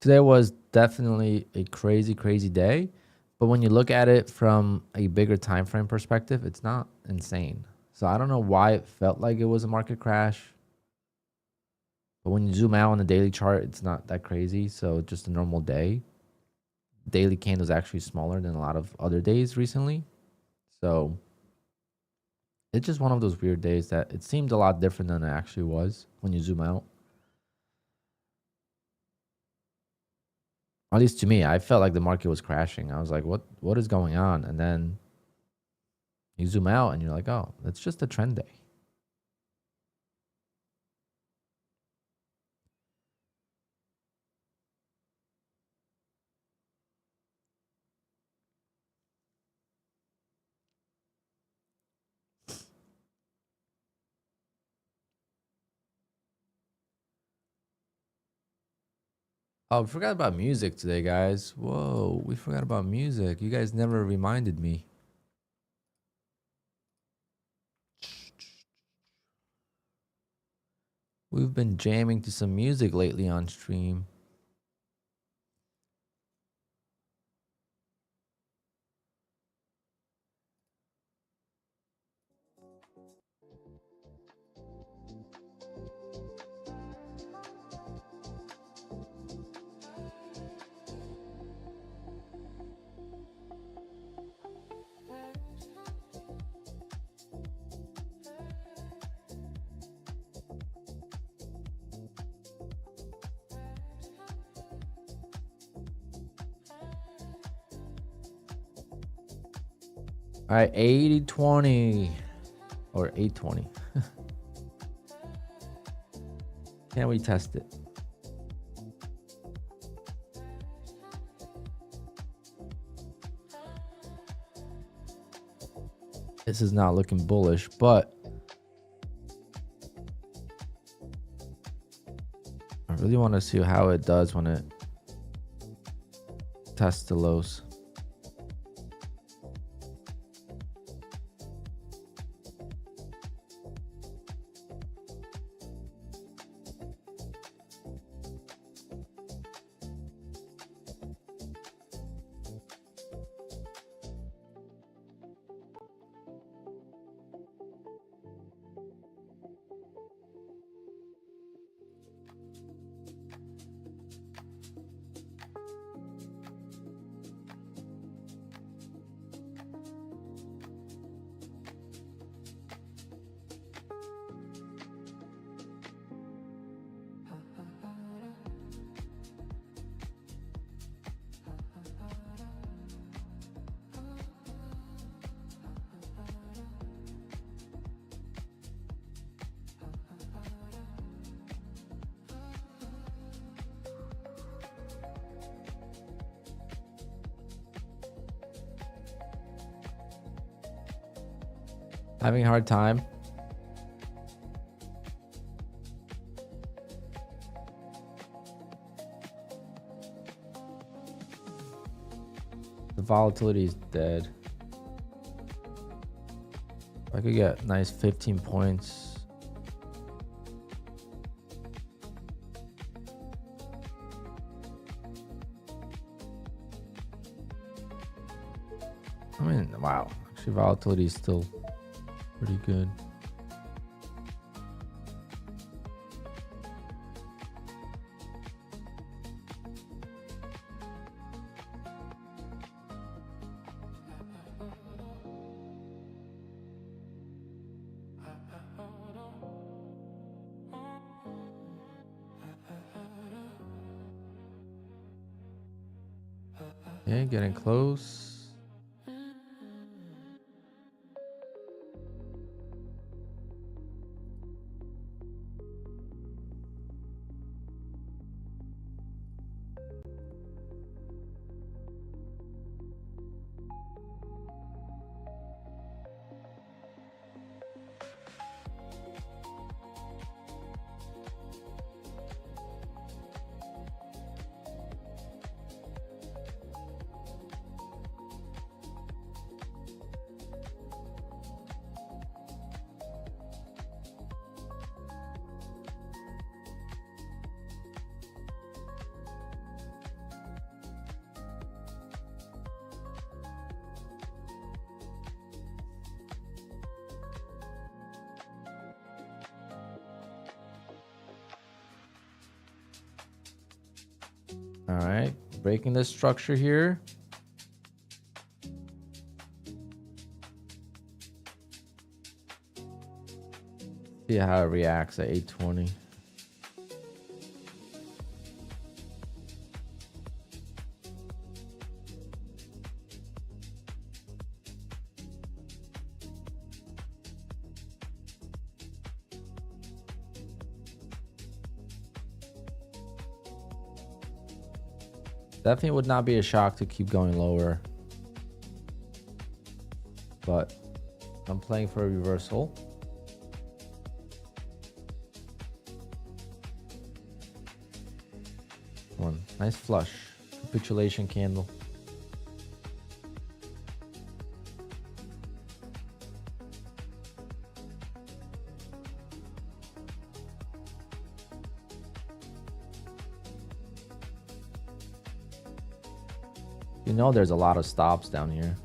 Today was definitely a crazy, crazy day. But when you look at it from a bigger time frame perspective, it's not insane. So I don't know why it felt like it was a market crash. But when you zoom out on the daily chart, it's not that crazy. So just a normal day. Daily candle is actually smaller than a lot of other days recently. So it's just one of those weird days that it seemed a lot different than it actually was when you zoom out. At least to me, I felt like the market was crashing. I was like, what is going on? And then you zoom out and you're like, oh, it's just a trend day. Oh, we forgot about music today, guys. Whoa, we forgot about music. You guys never reminded me. We've been jamming to some music lately on stream. All right, 80-20 or 820. Can we test it? This is not looking bullish, but I really want to see how it does when it tests the lows. Having a hard time. The volatility is dead. I could get nice 15 points. I mean, wow. Actually, volatility is still pretty good. Okay, getting close. All right, breaking the structure here. See how it reacts at 820. Definitely would not be a shock to keep going lower, but I'm playing for a reversal. One nice flush, capitulation candle. You know there's a lot of stops down here.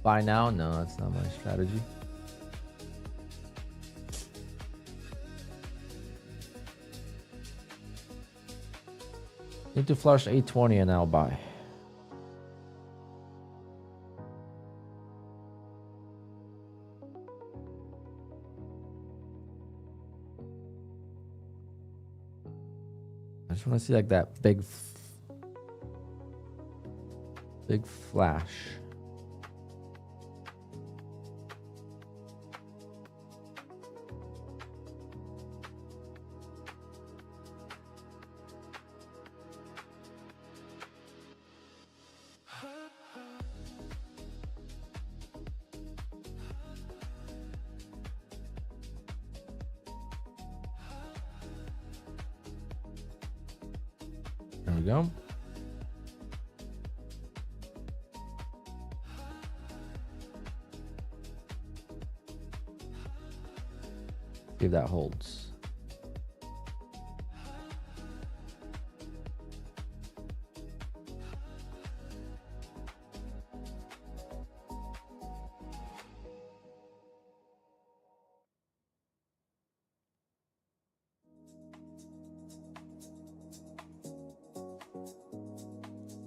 Buy now? No, that's not my strategy. Need to flush 820 and I'll buy. I just want to see like that big flash. There we go. See if that holds.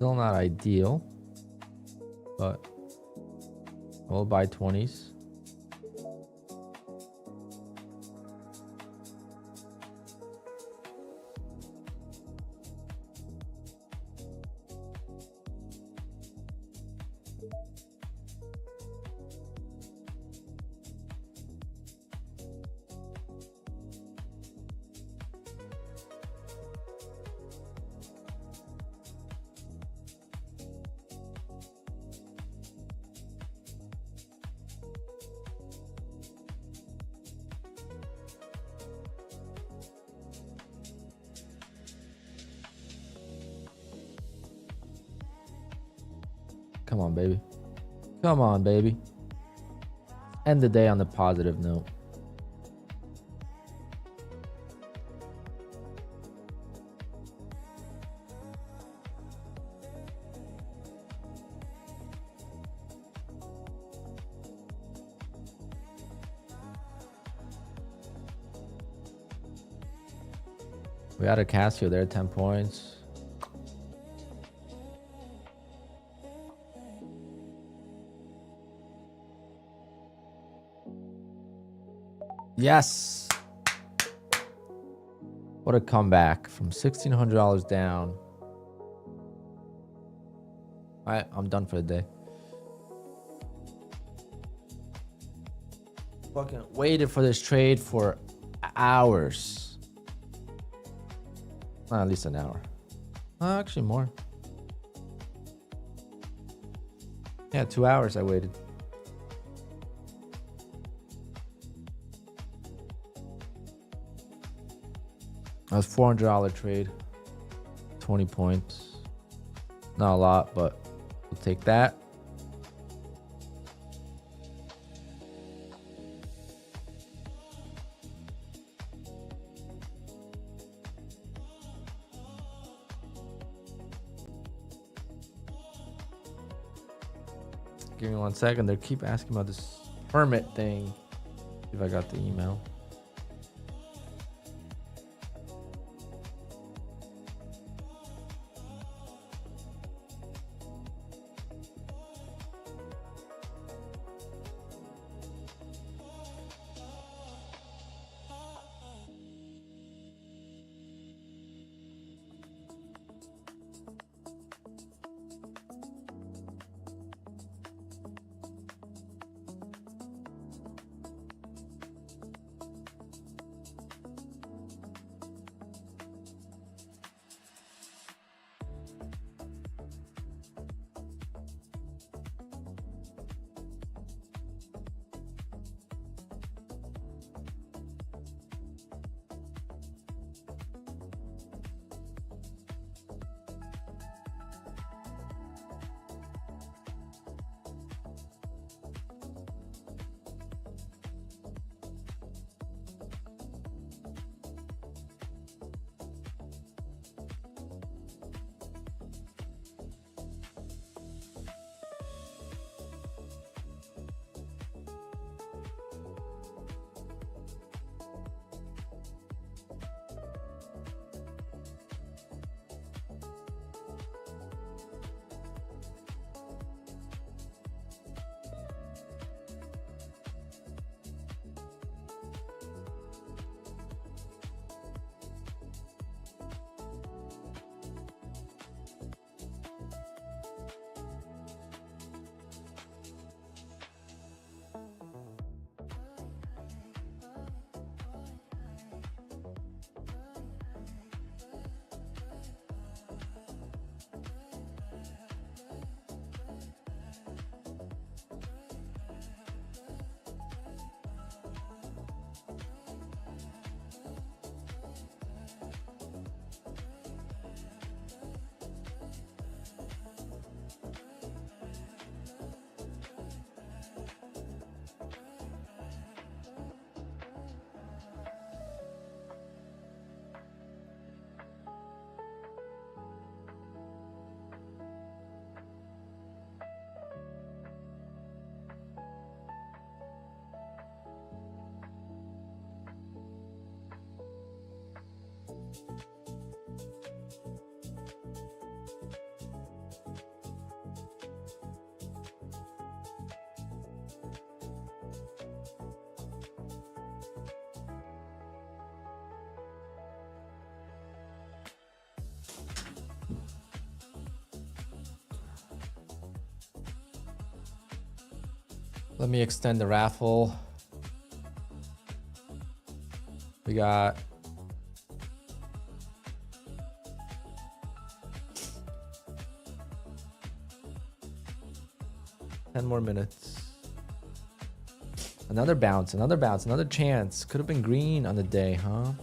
Still not ideal, but we'll buy 20s. Come on, baby. Come on, baby. End the day on the positive note. We had a Casio there, 10 points. Yes. What a comeback from $1,600 down. All right, I'm done for the day. Fucking waited for this trade for hours. At least an hour. Actually more. Yeah, 2 hours I waited. That was $400 trade. 20 points. Not a lot, but we'll take that. Give me 1 second. They keep asking about this permit thing. See if I got the email. Let me extend the raffle. We got ten more minutes. Another bounce, another bounce, another chance. Could have been green on the day, huh?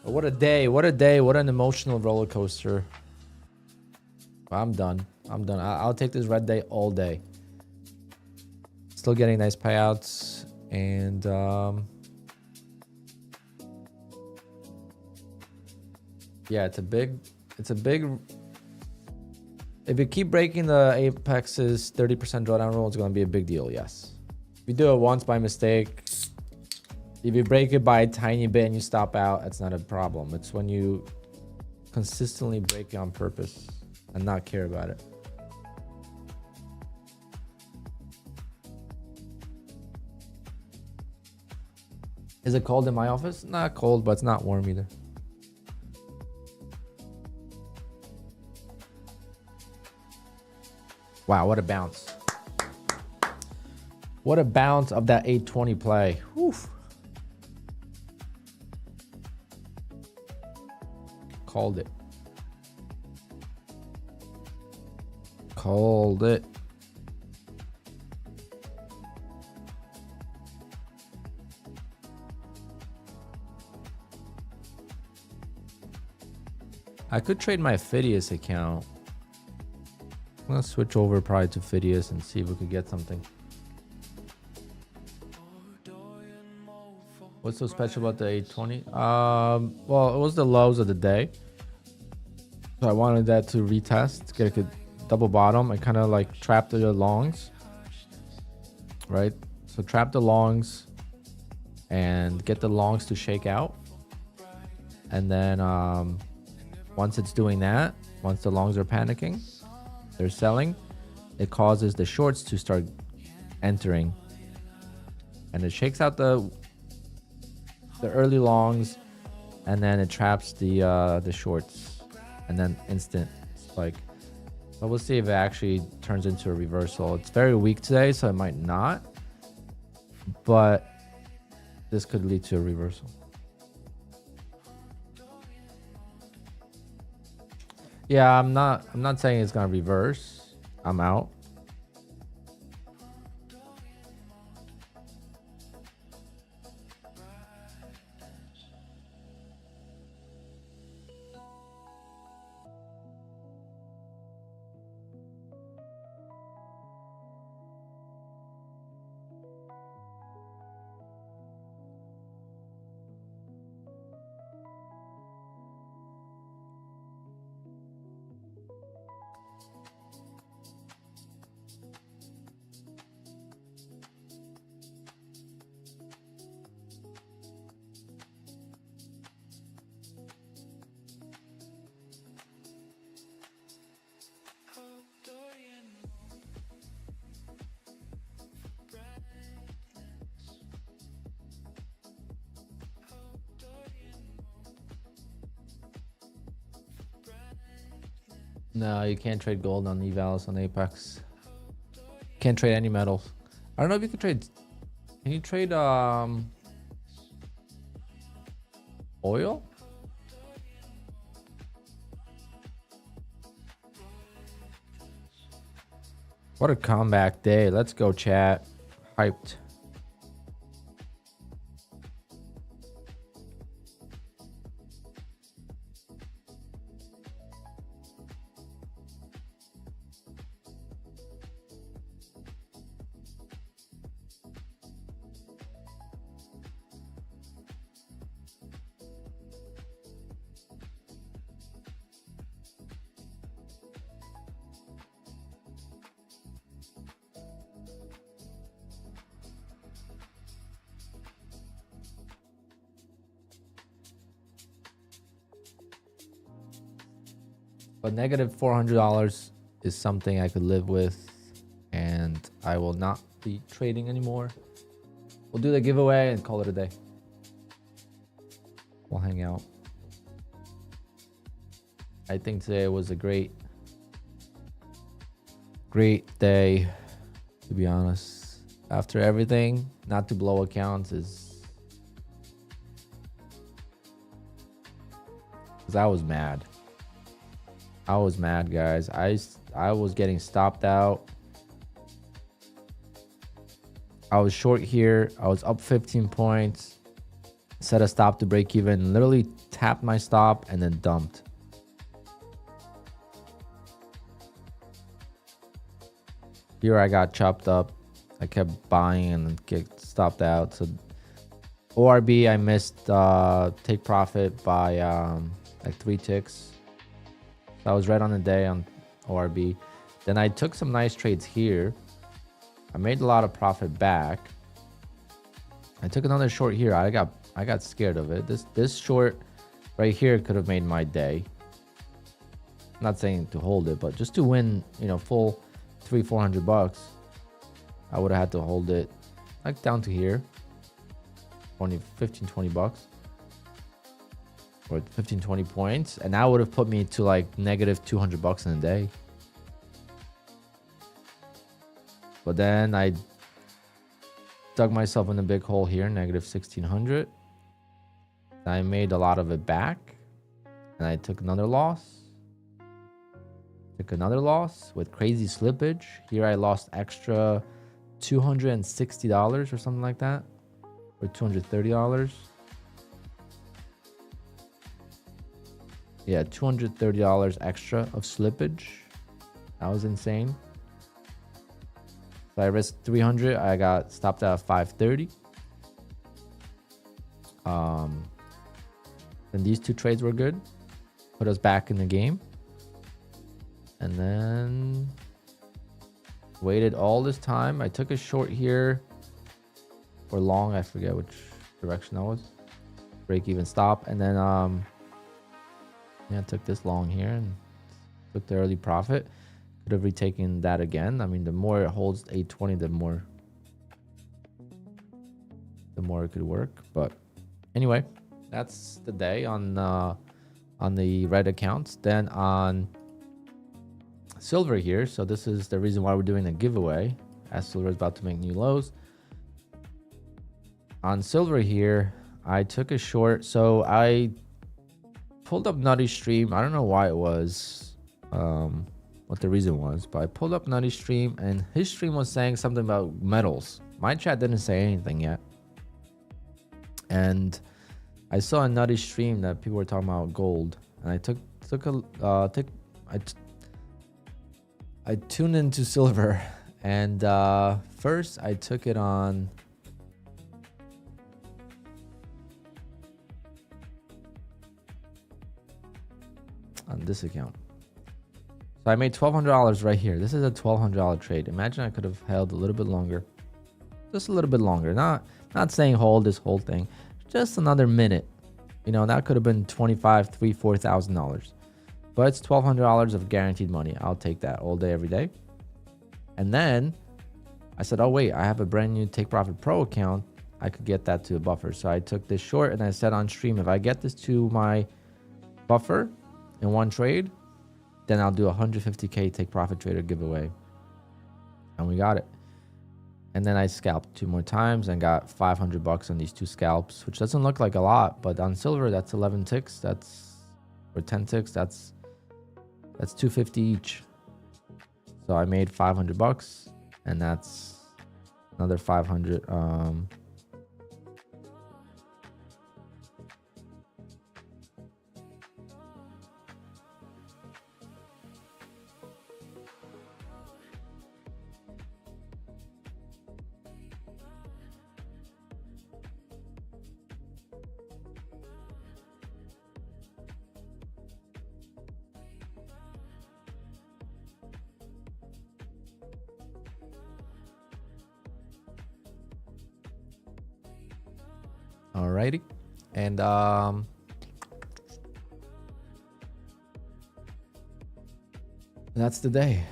But what a day, what a day, what an emotional roller coaster. I'm done. I'm done. I'll take this red day all day. Still getting nice payouts. And yeah, it's a big, if you keep breaking the Apex's 30% drawdown rule, it's going to be a big deal, yes. If you do it once by mistake, if you break it by a tiny bit and you stop out, it's not a problem. It's when you consistently break it on purpose and not care about it. Is it cold in my office? Not cold, but it's not warm either. Wow, what a bounce. What a bounce of that 820 play. Whew. Called it. Called it. I could trade my Phidias account. I'm gonna switch over probably to Phidias and see if we could get something. What's so special about the 820? Well, it was the lows of the day. So I wanted that to retest, get a good double bottom and kind of like trap the longs. Right? So trap the longs and get the longs to shake out. And then once it's doing that, once the longs are panicking, they're selling, it causes the shorts to start entering. And it shakes out the early longs, and then it traps the shorts, and then instant spike. But we'll see if it actually turns into a reversal. It's very weak today, so it might not. But this could lead to a reversal. Yeah, I'm not saying it's gonna reverse. I'm out. No, you can't trade gold on evals on Apex. Can't trade any metals. I don't know if you can trade. Can you trade oil? What a comeback day. Let's go, chat. Hyped. But negative $400 is something I could live with, and I will not be trading anymore. We'll do the giveaway and call it a day. We'll hang out. I think today was a great great day, to be honest. After everything, not to blow accounts is... Because I was mad. I was mad, guys. I was getting stopped out. I was short here. I was up 15 points. Set a stop to break even. Literally tapped my stop and then dumped. Here I got chopped up. I kept buying and then get stopped out. So ORB, I missed take profit by like 3 ticks. So I was right on the day on ORB. Then I took some nice trades here. I made a lot of profit back. I took another short here. I got scared of it. This short right here could have made my day. I'm not saying to hold it, but just to win, you know, full $300-400, I would have had to hold it like down to here, 15-20 bucks, or 15-20 points, and that would have put me to like negative $200 in a day. But then I dug myself in a big hole here, negative 1600. I made a lot of it back, and I took another loss. Took another loss with crazy slippage. Here I lost extra $260 or something like that, or $230. Yeah, $230 extra of slippage. That was insane. So I risked 300. I got stopped at 530. Then these 2 trades were good. Put us back in the game. And then waited all this time. I took a short here or long. I forget which direction that was. Break even stop. And then yeah, I took this long here and took the early profit. Could have retaken that again. I mean, the more it holds 820, the more it could work. But anyway, that's the day on the red accounts. Then on silver here. So this is the reason why we're doing a giveaway, as silver is about to make new lows. On silver here, I took a short. So I pulled up Nutty Stream. I don't know why it was. What the reason was, but I pulled up Nutty Stream and his stream was saying something about metals. My chat didn't say anything yet, and I saw a Nutty Stream that people were talking about gold, and I tuned into silver, and first I took it on this account. So I made $1,200 right here. This is a $1,200 trade. Imagine I could have held a little bit longer. Just a little bit longer. Not saying hold this whole thing. Just another minute. You know, that could have been $2,500, $3,000, $4,000. But it's $1,200 of guaranteed money. I'll take that all day, every day. And then I said, oh wait, I have a brand new Take Profit Pro account. I could get that to a buffer. So I took this short and I said on stream, if I get this to my buffer in one trade, then I'll do a 150K Take Profit Trader giveaway. And we got it. And then I scalped 2 more times and got $500 on these 2 scalps, which doesn't look like a lot, but on silver, that's 11 ticks. That's, or 10 ticks. That's $250 each. So I made $500, and that's another 500. Alrighty, and that's the day.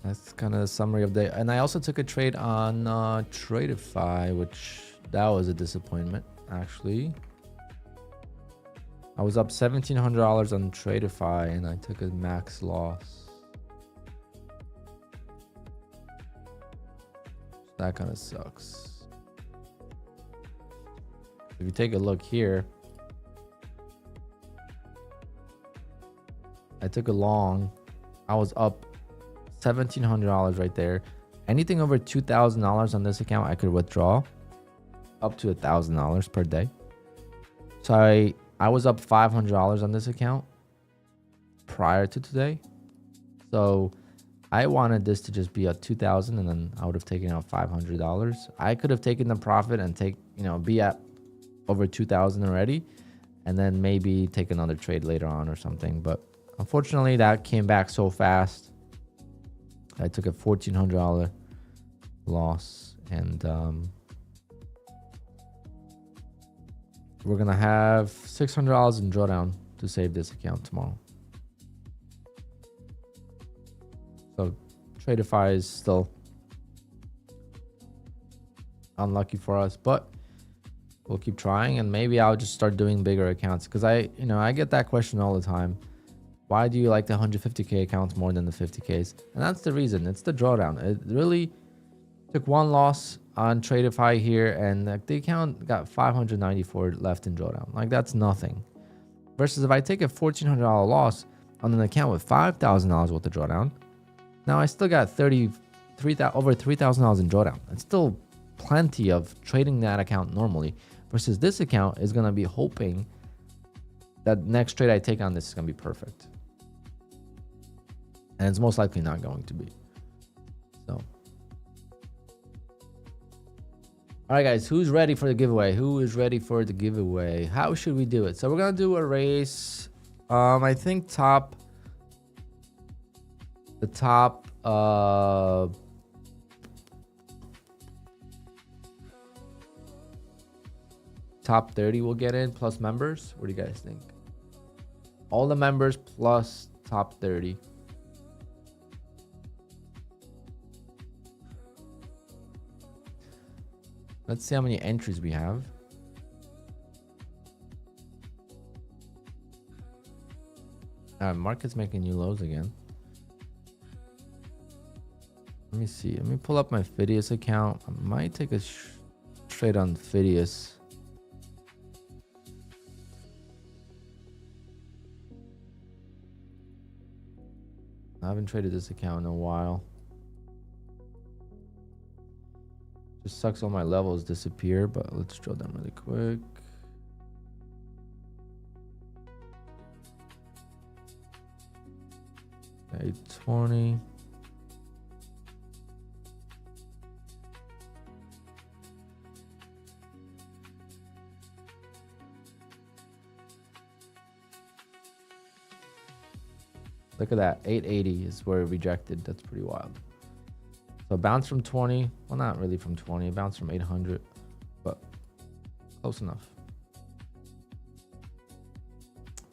That's kind of a summary of the day. And I also took a trade on TRADEIFY, which that was a disappointment actually. I was up $1,700 on TRADEIFY and I took a max loss. That kind of sucks. If you take a look here, I took a long. I was up $1,700 right there. Anything over $2,000 on this account, I could withdraw up to $1,000 per day. So I was up $500 on this account prior to today. So I wanted this to just be at 2,000, and then I would have taken out $500. I could have taken the profit and be at over 2,000 already, and then maybe take another trade later on or something. But unfortunately, that came back so fast. I took a $1,400 loss, and we're gonna have $600 in drawdown to save this account tomorrow. So TRADEIFY is still unlucky for us, but we'll keep trying, and maybe I'll just start doing bigger accounts, because I get that question all the time. Why do you like the 150k accounts more than the 50ks? And that's the reason. It's the drawdown. It really took one loss on TRADEIFY here, and the account got 594 left in drawdown. Like, that's nothing. Versus if I take a $1,400 loss on an account with $5,000 worth of drawdown, now I still got over $3,000 in drawdown. It's still plenty of trading that account normally. Versus this account is gonna be hoping that next trade I take on this is gonna be perfect. And it's most likely not going to be. So, all right, guys, who's ready for the giveaway? Who is ready for the giveaway? How should we do it? So we're gonna do a race. I think top 30 will get in, plus members. What do you guys think? All the members plus top 30. Let's see how many entries we have. Market's making new lows again. Let me see. Let me pull up my Phidias account. I might take a trade on Phidias. I haven't traded this account in a while. Just sucks all my levels disappear, but let's drill down really quick. Okay, 20. Look at that, 880 is where it rejected. That's pretty wild. So bounce from 20. Well, not really from 20. Bounce from 800, but close enough.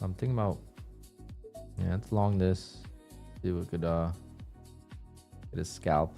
I'm thinking about, yeah, it's long this. See if we could get a scalp.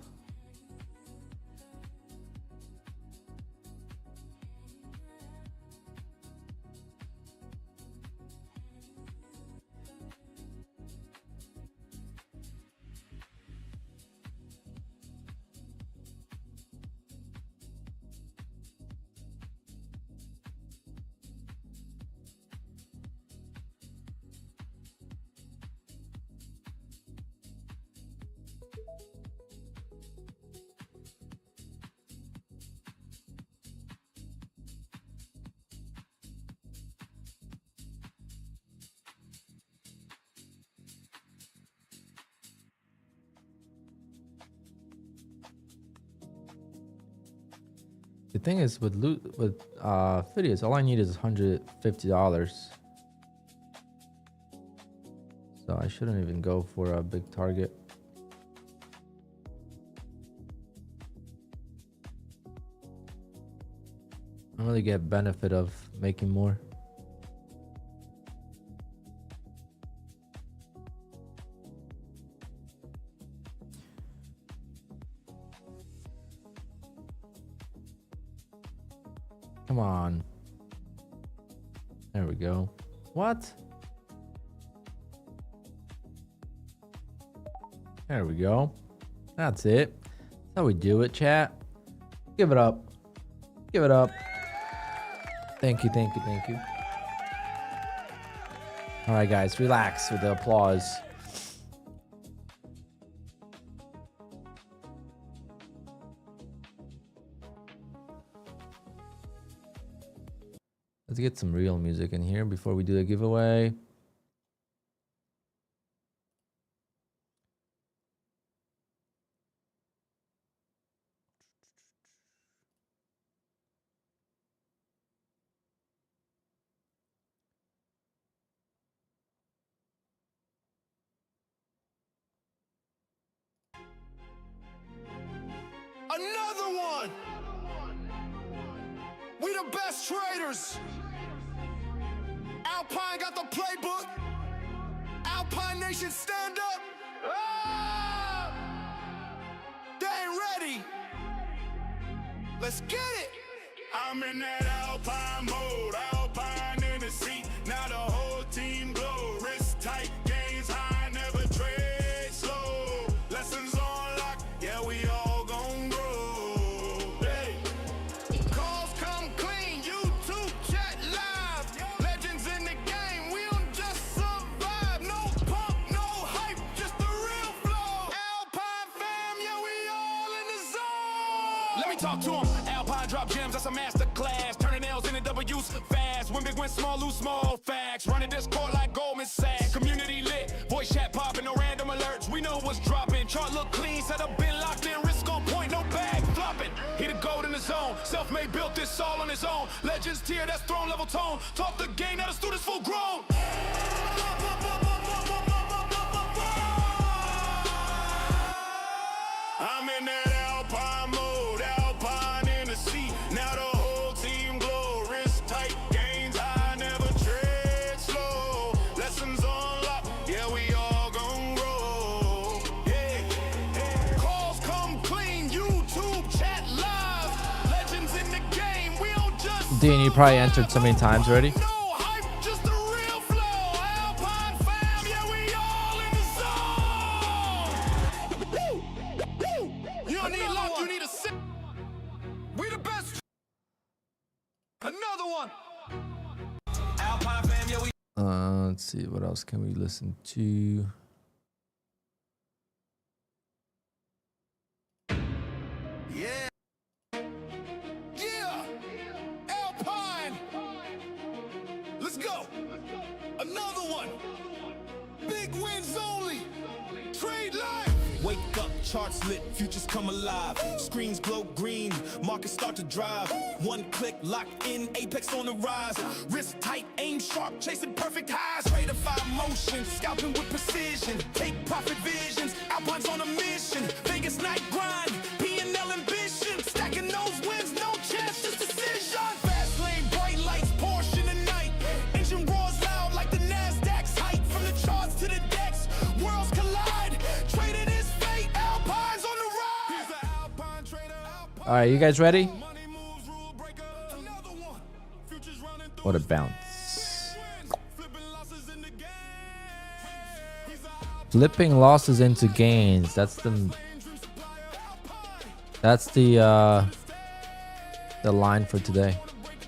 The thing is with Phidias, all I need is $150. So I shouldn't even go for a big target. I don't really get benefit of making more. Come on. There we go. What? There we go. That's it. That's how we do it, chat. Give it up. Give it up. Thank you, thank you, thank you. All right, guys, relax with the applause. Let's get some real music in here before we do the giveaway. Another one. We the best traders. Alpine got the playbook. Alpine Nation, stand up. Ah! They ain't ready. Let's get it. I'm in that Alpine mode. Alpine in the seat. Now the whole team glow. Wrist tight, gains high, never trade slow. Lessons on lock. Yeah, we all gon' grow. Hey. Calls come clean. YouTube chat live. Legends in the game. We don't just survive. No pump, no hype. Just the real flow. Alpine fam. Yeah, we all in the zone. Let me talk to him. Alpine drop gems. That's a master class. Turning L's into W's fast. Win big, win small, lose small. Facts. Running this court like Goldman Sachs. Community lit. Voice chat popping. No random alerts. We know what's dropping. Chart look clean. Set up, been locked in. Risk on point. No bag flopping. He the gold in the zone. Self-made, built this all on his own. Legends tier. That's throne level tone. Talk the game. Now the students full grown. I'm in that Alpine mode. Alpine in the seat. Now the whole team glow. Wrist tight, gains high, never tread slow. Lessons on lock. Yeah, we all gon' roll. Yeah. Calls come clean. YouTube chat live. Legends in the game. We don't just. Dean, you probably entered so many times already. No hype, just the real flow. Alpine fam, yeah, we all in the zone. You don't need luck, you need a sip. We the best. Another one. Alpine fam, yeah, we. Let's see, what else can we listen to? Yeah. Yeah. Alpine. Let's go. Another one. Big wins only. Trade life. Wake up, charts lit, futures come alive. Screens glow green, markets start to drive. One click, lock in, apex on the rise. Wrist tight, aim sharp, chasing perfect highs. TRADEIFY motion, scalping with precision. Take profit visions, Alpine's on a mission. Vegas night grind, P&L ambition. Stacking those wins, no chance, just decision. Fast lane, bright lights, Porsche in the night. Engine roars loud like the NASDAQ's height. From the charts to the decks, worlds collide. Trading is fate, Alpine's on the rise. He's the Alpine trader, Alpine. All right, you guys ready? Money moves, rule breaker. Another one. Futures running through What a his bounce. wins. Flipping losses in the game. He's the Alpine Flipping losses into gains. That's the dream supplier, Alpine. the line for today. Bring it.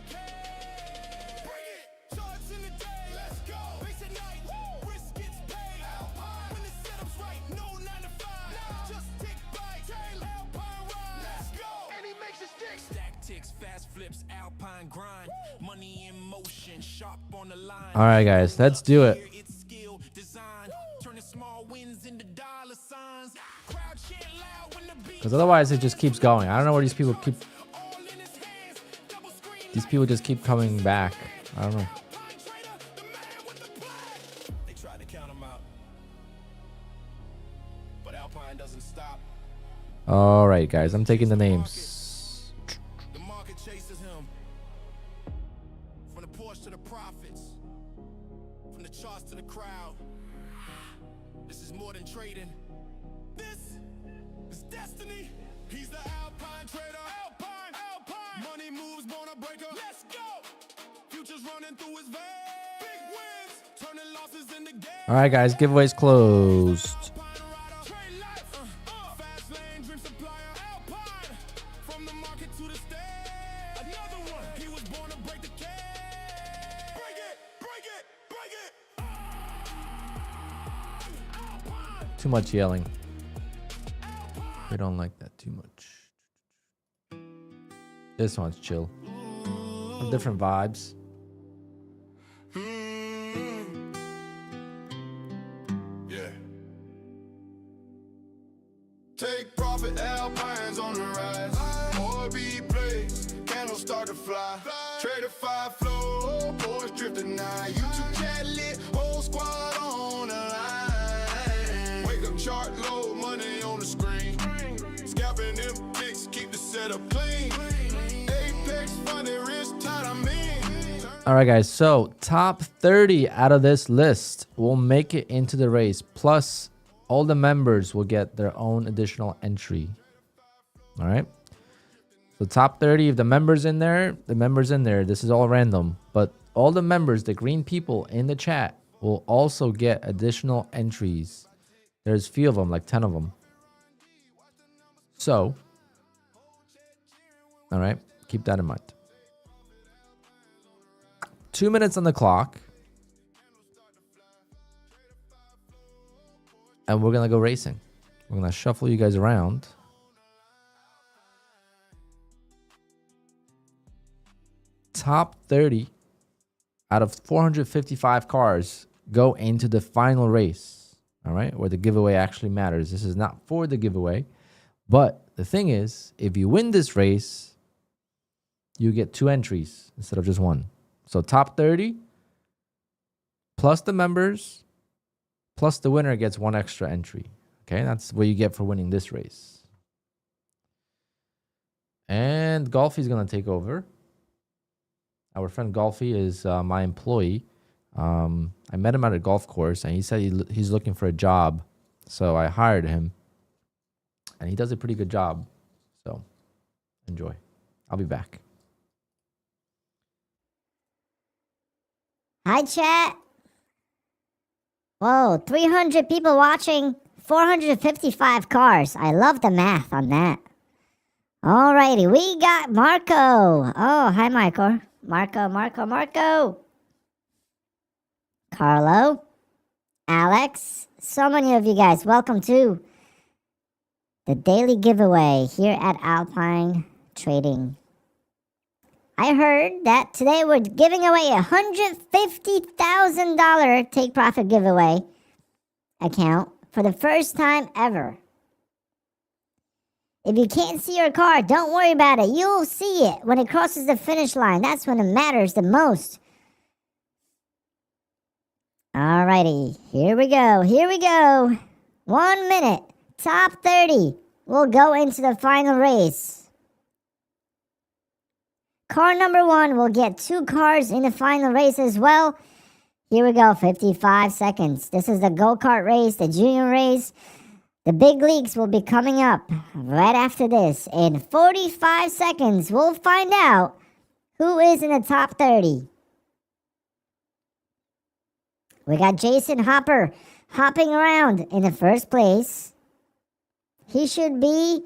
Charts in the day. Let's go. Base at night. Risk gets paid. Alpine. When the setup's right. No 9 to 5. Just tick by. Tail Alpine ride. Let's go. And he makes it stick. Stack ticks, fast flips, Alpine grind. Money in motion, sharp on the line. All right, guys, let's do it. It's skill, design, turning small wins into dollar signs. Crowd chant loud when the beat Because otherwise, it just keeps going. I don't know where these people keep. all in his hands. Double screen. These people just keep coming back. I don't know. Alpine trader, the man with the play. They tried to count him out, but Alpine doesn't stop. All right, guys, I'm taking the names. The market chases him. From the Porsche to the profits. From the charts to the crowd. This is more than trading. This is destiny. He's the Alpine trader. Alpine. Alpine. Money moves, born a breaker. Let's go. Futures running through his veins. Big wins. Turning losses into gains. All right, guys, giveaways closed. Alpine rider. Trade life. Fast lane, dream supplier. Alpine. from the market to the stage. Another one. He was born to break the cage. Break it, break it, break it. Alpine. Too much yelling. We don't like that too much. This one's chill. Some different vibes. Yeah. Take profit, Alpines on the rise. More be plays, candles start to fly. TRADEIFY flow, boys drifting now. YouTube chat lit, whole squad on the line. Wake up chart low, money on the screen. Scalping them kicks, keep the setup clean. Apex funding, wrist tight, I'm in. All right, guys. So top 30 out of this list will make it into the race. Plus, all the members will get their own additional entry. All right. So top 30, if the members in there, the members in there. This is all random, but all the members, the green people in the chat, will also get additional entries. There's a few of them, like 10 of them. So, all right, keep that in mind. 2 minutes on the clock. And we're going to go racing. We're going to shuffle you guys around. Top 30 out of 455 cars go into the final race. All right, where the giveaway actually matters. This is not for the giveaway. But the thing is, if you win this race, you get 2 entries instead of just 1. So top 30 plus the members plus the winner gets 1 extra entry. Okay, that's what you get for winning this race. And Golfy's going to take over. Our friend Golfy is my employee. I met him at a golf course, and he said he's looking for a job. So I hired him. And he does a pretty good job. So enjoy. I'll be back. Hi, chat. Whoa, 300 people watching, 455 cars. I love the math on that. Alrighty, we got Marco. Oh, hi, Marco. Marco. Carlo. Alex. So many of you guys. Welcome to the daily giveaway here at Alpine Trading. I heard that today we're giving away a $150,000 Take Profit giveaway account for the first time ever. If you can't see your car, don't worry about it. You'll see it when it crosses the finish line. That's when it matters the most. Alrighty, here we go. 1 minute. Top 30 will go into the final race. Car number 1 will get 2 cars in the final race as well. Here we go, 55 seconds. This is the go-kart race, the junior race. The big leagues will be coming up right after this. In 45 seconds, we'll find out who is in the top 30. We got Jason Hopper hopping around in the first place. He should be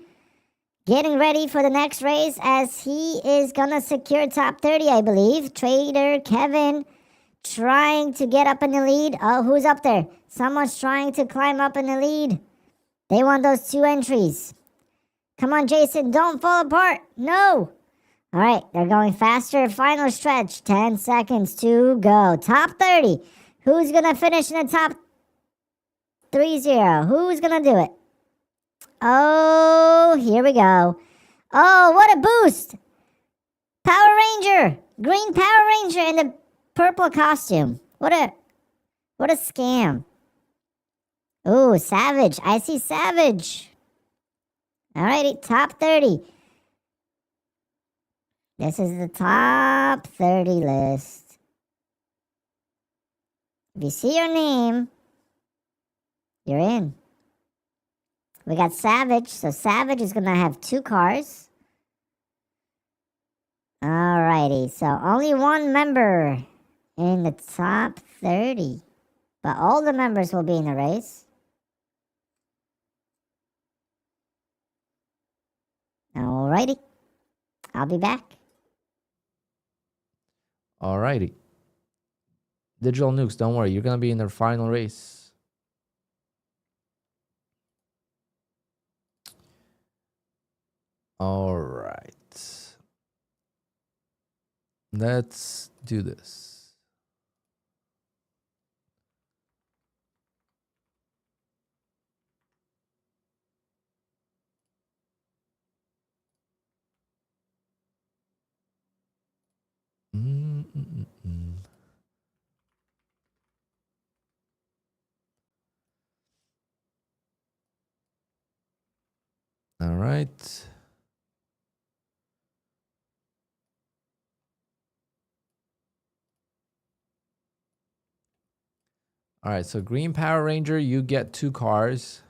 getting ready for the next race as he is going to secure top 30, I believe. Trader Kevin trying to get up in the lead. Oh, who's up there? Someone's trying to climb up in the lead. They want those 2 entries. Come on, Jason, don't fall apart. No. All right, they're going faster. Final stretch, 10 seconds to go. Top 30. Who's going to finish in the top 30? Who's going to do it? Oh, here we go. Oh, what a boost. Power Ranger. Green Power Ranger in the purple costume. What a scam. Oh, Savage. I see Savage. Alrighty, top 30. This is the top 30 list. If you see your name, you're in. We got Savage. So Savage is going to have 2 cars. Alrighty. So only 1 member in the top 30. But all the members will be in the race. Alrighty. I'll be back. Alrighty. Digital Nukes, don't worry. You're going to be in their final race. All right. Let's do this. All right. All right, so Green Power Ranger, you get 2 cars.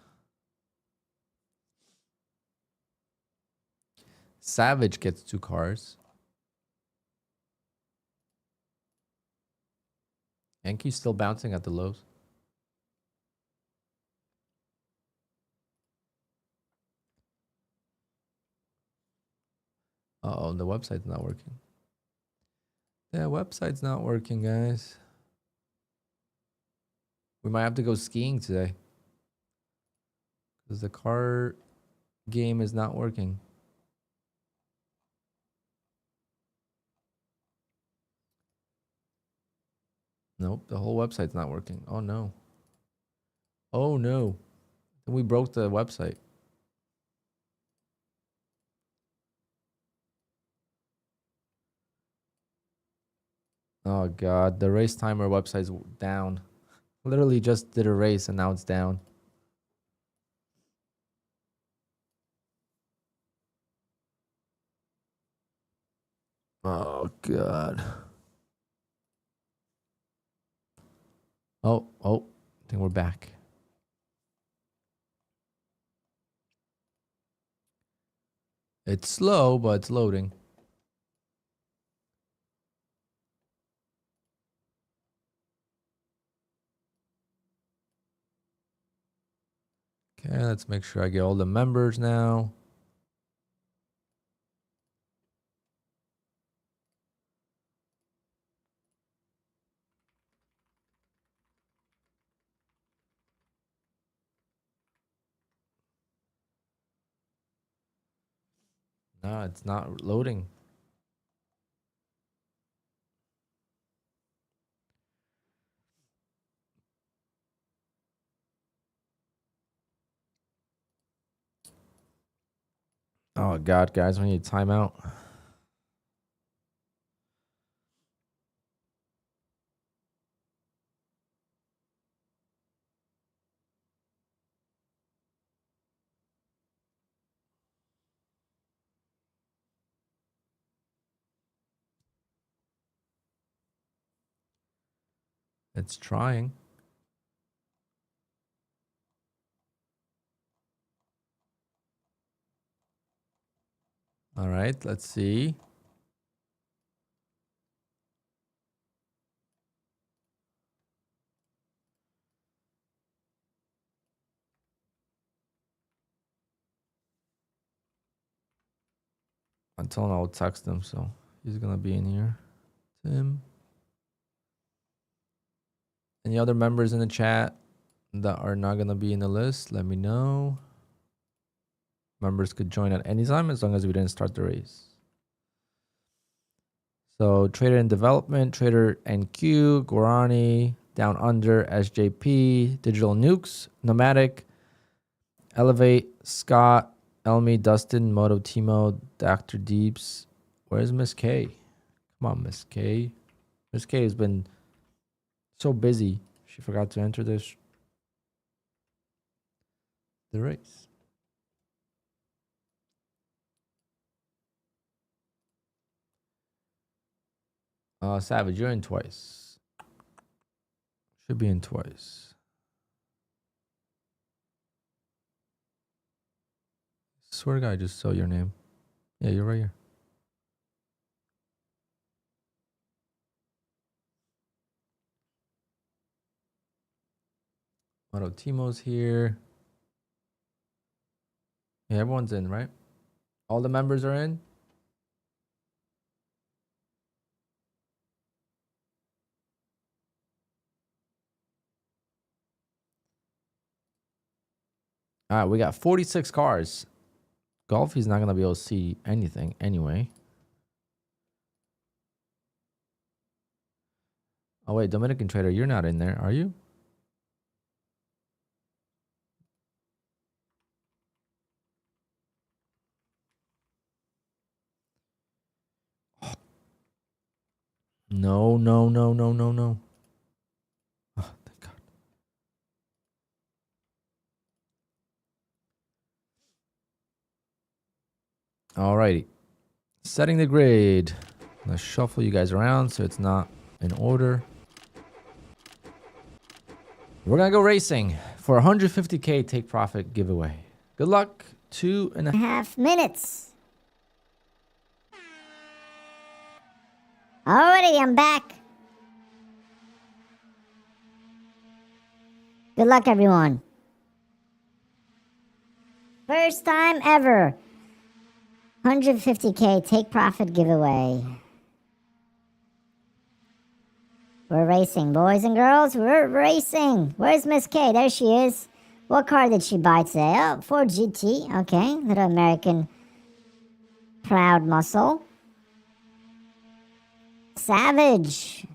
Savage gets 2 cars. Yankee's still bouncing at the lows. Uh-oh, the website's not working. The website's not working, guys. We might have to go skiing today. Because the car game is not working. Nope, the whole website's not working. Oh, no. Oh, no. We broke the website. Oh, God. The race timer website's down. Literally just did a race and now it's down. Oh, God. Oh, I think we're back. It's slow, but it's loading. Okay, let's make sure I get all the members now. No, it's not loading. Oh, God, guys, we need a timeout. It's trying. All right, let's see. I'm telling him I'll text him, so he's gonna be in here. Tim. Any other members in the chat that are not gonna be in the list? Let me know. Members could join at any time as long as we didn't start the race. So Trader in Development, Trader NQ, Guarani, Down Under, SJP, Digital Nukes, Nomadic, Elevate, Scott, Elmi, Dustin, Moto, Timo, Dr. Deeps. Where's Miss K? Come on, Miss K. Miss K has been so busy. She forgot to enter the race. Savage, you're in twice. Should be in twice. Swear to God, I just saw your name. Yeah, you're right here. Moto Timo's here. Yeah, everyone's in, right? All the members are in? All right, we got 46 cars. Golf, he's not going to be able to see anything anyway. Oh, wait, Dominican Trader, you're not in there, are you? No, no, no, no, no, no. Oh, thank God. Alrighty. Setting the grid. Let's shuffle you guys around so it's not in order. We're going to go racing for 150K take profit giveaway. Good luck. 2.5 minutes. Alrighty, I'm back. Good luck, everyone. First time ever. 150K take profit giveaway. We're racing, boys and girls. We're racing. Where's Miss K? There she is. What car did she buy today? Oh, Ford GT. Okay, little American proud muscle. Savage.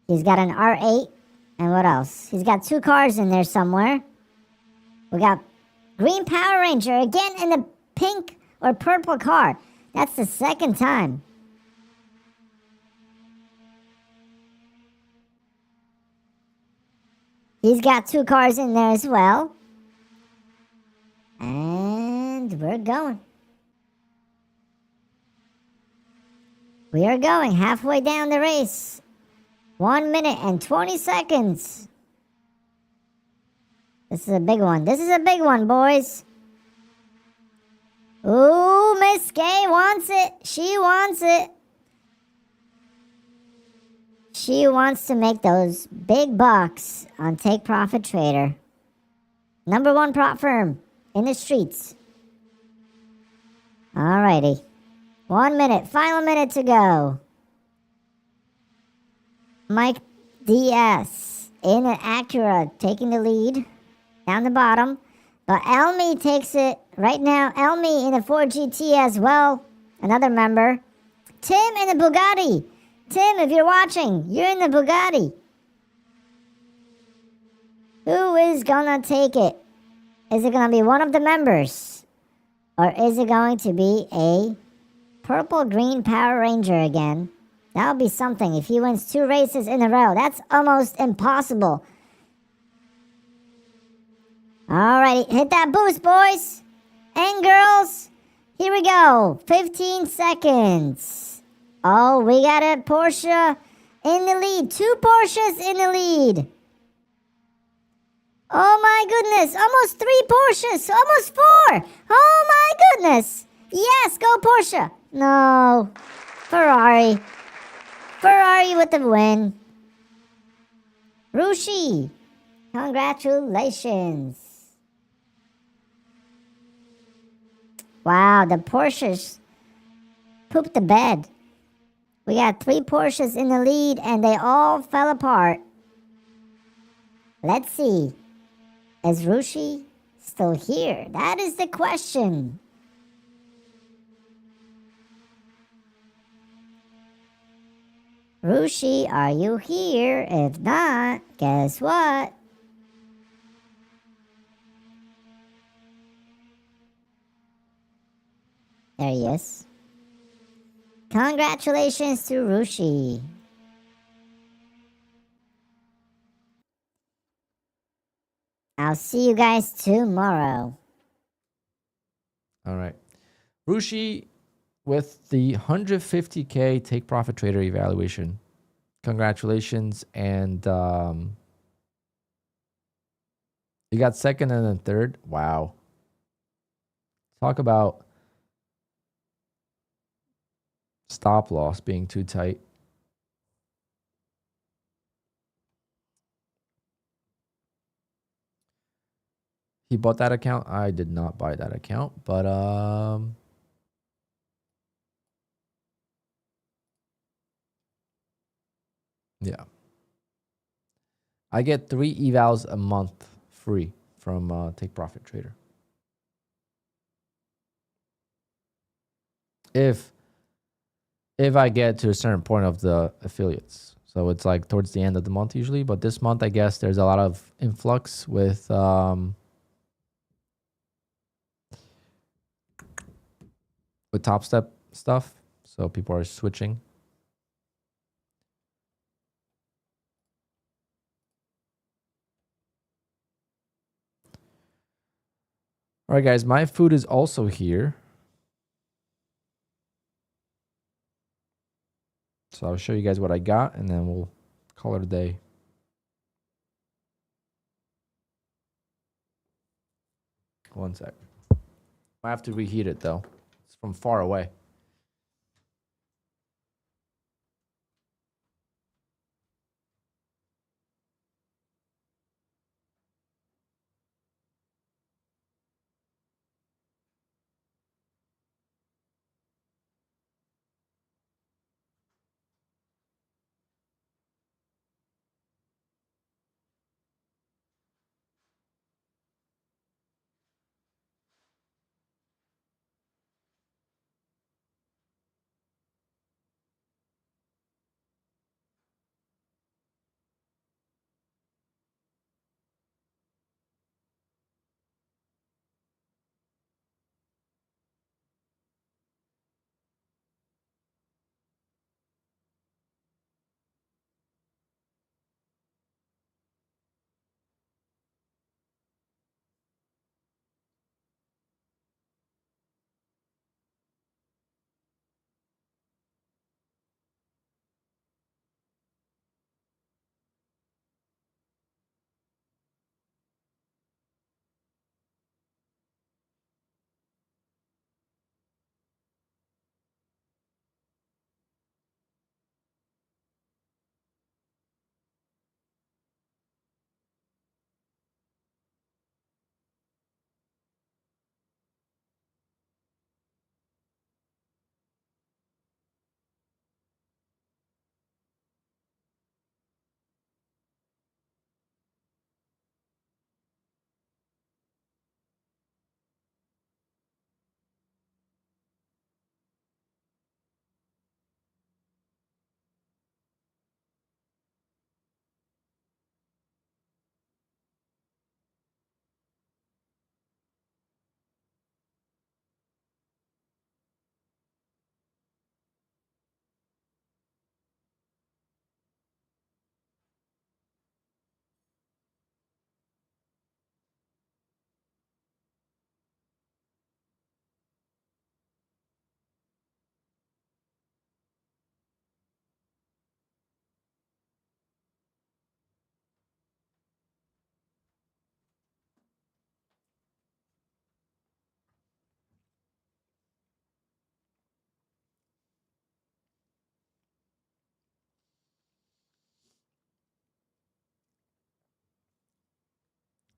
He's got an R8. And what else? He's got 2 cars in there somewhere. We got Green Power Ranger again in the pink or purple car. That's the second time. He's got 2 cars in there as well. And we're going. We are going halfway down the race. 1 minute and 20 seconds. This is a big one. This is a big one, boys. Ooh, Miss Gay wants it. She wants it. She wants to make those big bucks on Take Profit Trader. #1 prop firm in the streets. Alrighty. 1 minute. Final minute to go. Mike DS in an Acura taking the lead down the bottom. But Elmi takes it right now. Elmi in a Ford GT as well. Another member. Tim in a Bugatti. Tim, if you're watching, you're in the Bugatti. Who is gonna take it? Is it gonna be one of the members? Or is it going to be a purple green Power Ranger again? That would be something if he wins 2 races in a row. That's almost impossible. Alrighty, hit that boost, boys and girls. Here we go. 15 seconds. Oh, we got a Porsche in the lead. 2 Porsches in the lead. Oh my goodness. Almost 3 Porsches. Almost 4. Oh my goodness. Yes, go Porsche. No. Ferrari. Ferrari with the win. Rushi. Congratulations. Wow, the Porsches pooped the bed. We got 3 Porsches in the lead and they all fell apart. Let's see. Is Rushi still here? That is the question. Rushi, are you here? If not, guess what? There he is. Congratulations to Rushi. I'll see you guys tomorrow. All right. Rushi with the 150K Take Profit Trader evaluation. Congratulations. And you got second and then third. Wow. Talk about stop loss being too tight. He bought that account. I did not buy that account, but yeah. I get 3 evals a month free from Take Profit Trader. If I get to a certain point of the affiliates. So it's like towards the end of the month usually, but this month I guess there's a lot of influx with Top Step stuff. So people are switching. All right, guys, my food is also here. So I'll show you guys what I got, and then we'll call it a day. One sec. I have to reheat it, though. It's from far away.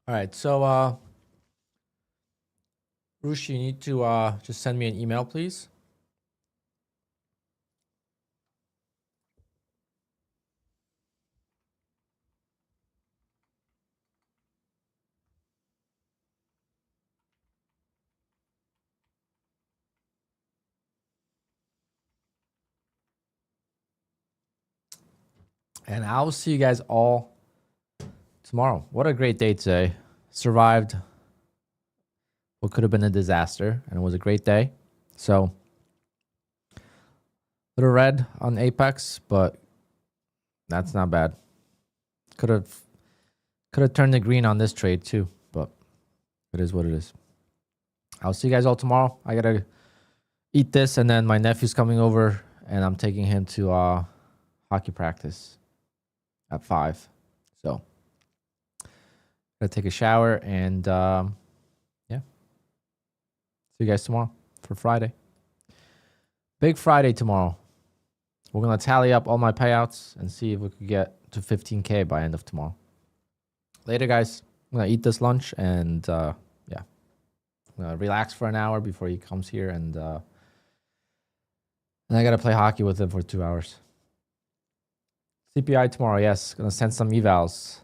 All right, so Rushi, you need to just send me an email, please. And I'll see you guys all tomorrow. What a great day today. Survived what could have been a disaster, and it was a great day. So, little red on Apex, but that's not bad. Could have turned the green on this trade too, but it is what it is. I'll see you guys all tomorrow. I gotta eat this, and then my nephew's coming over, and I'm taking him to hockey practice at 5. So, gotta take a shower, and yeah. See you guys tomorrow for Friday. Big Friday tomorrow. We're gonna tally up all my payouts and see if we could get to 15K by end of tomorrow. Later, guys. I'm gonna eat this lunch, and yeah, I'm gonna relax for an hour before he comes here, and I gotta play hockey with him for 2 hours. CPI tomorrow, yes. Gonna send some evals.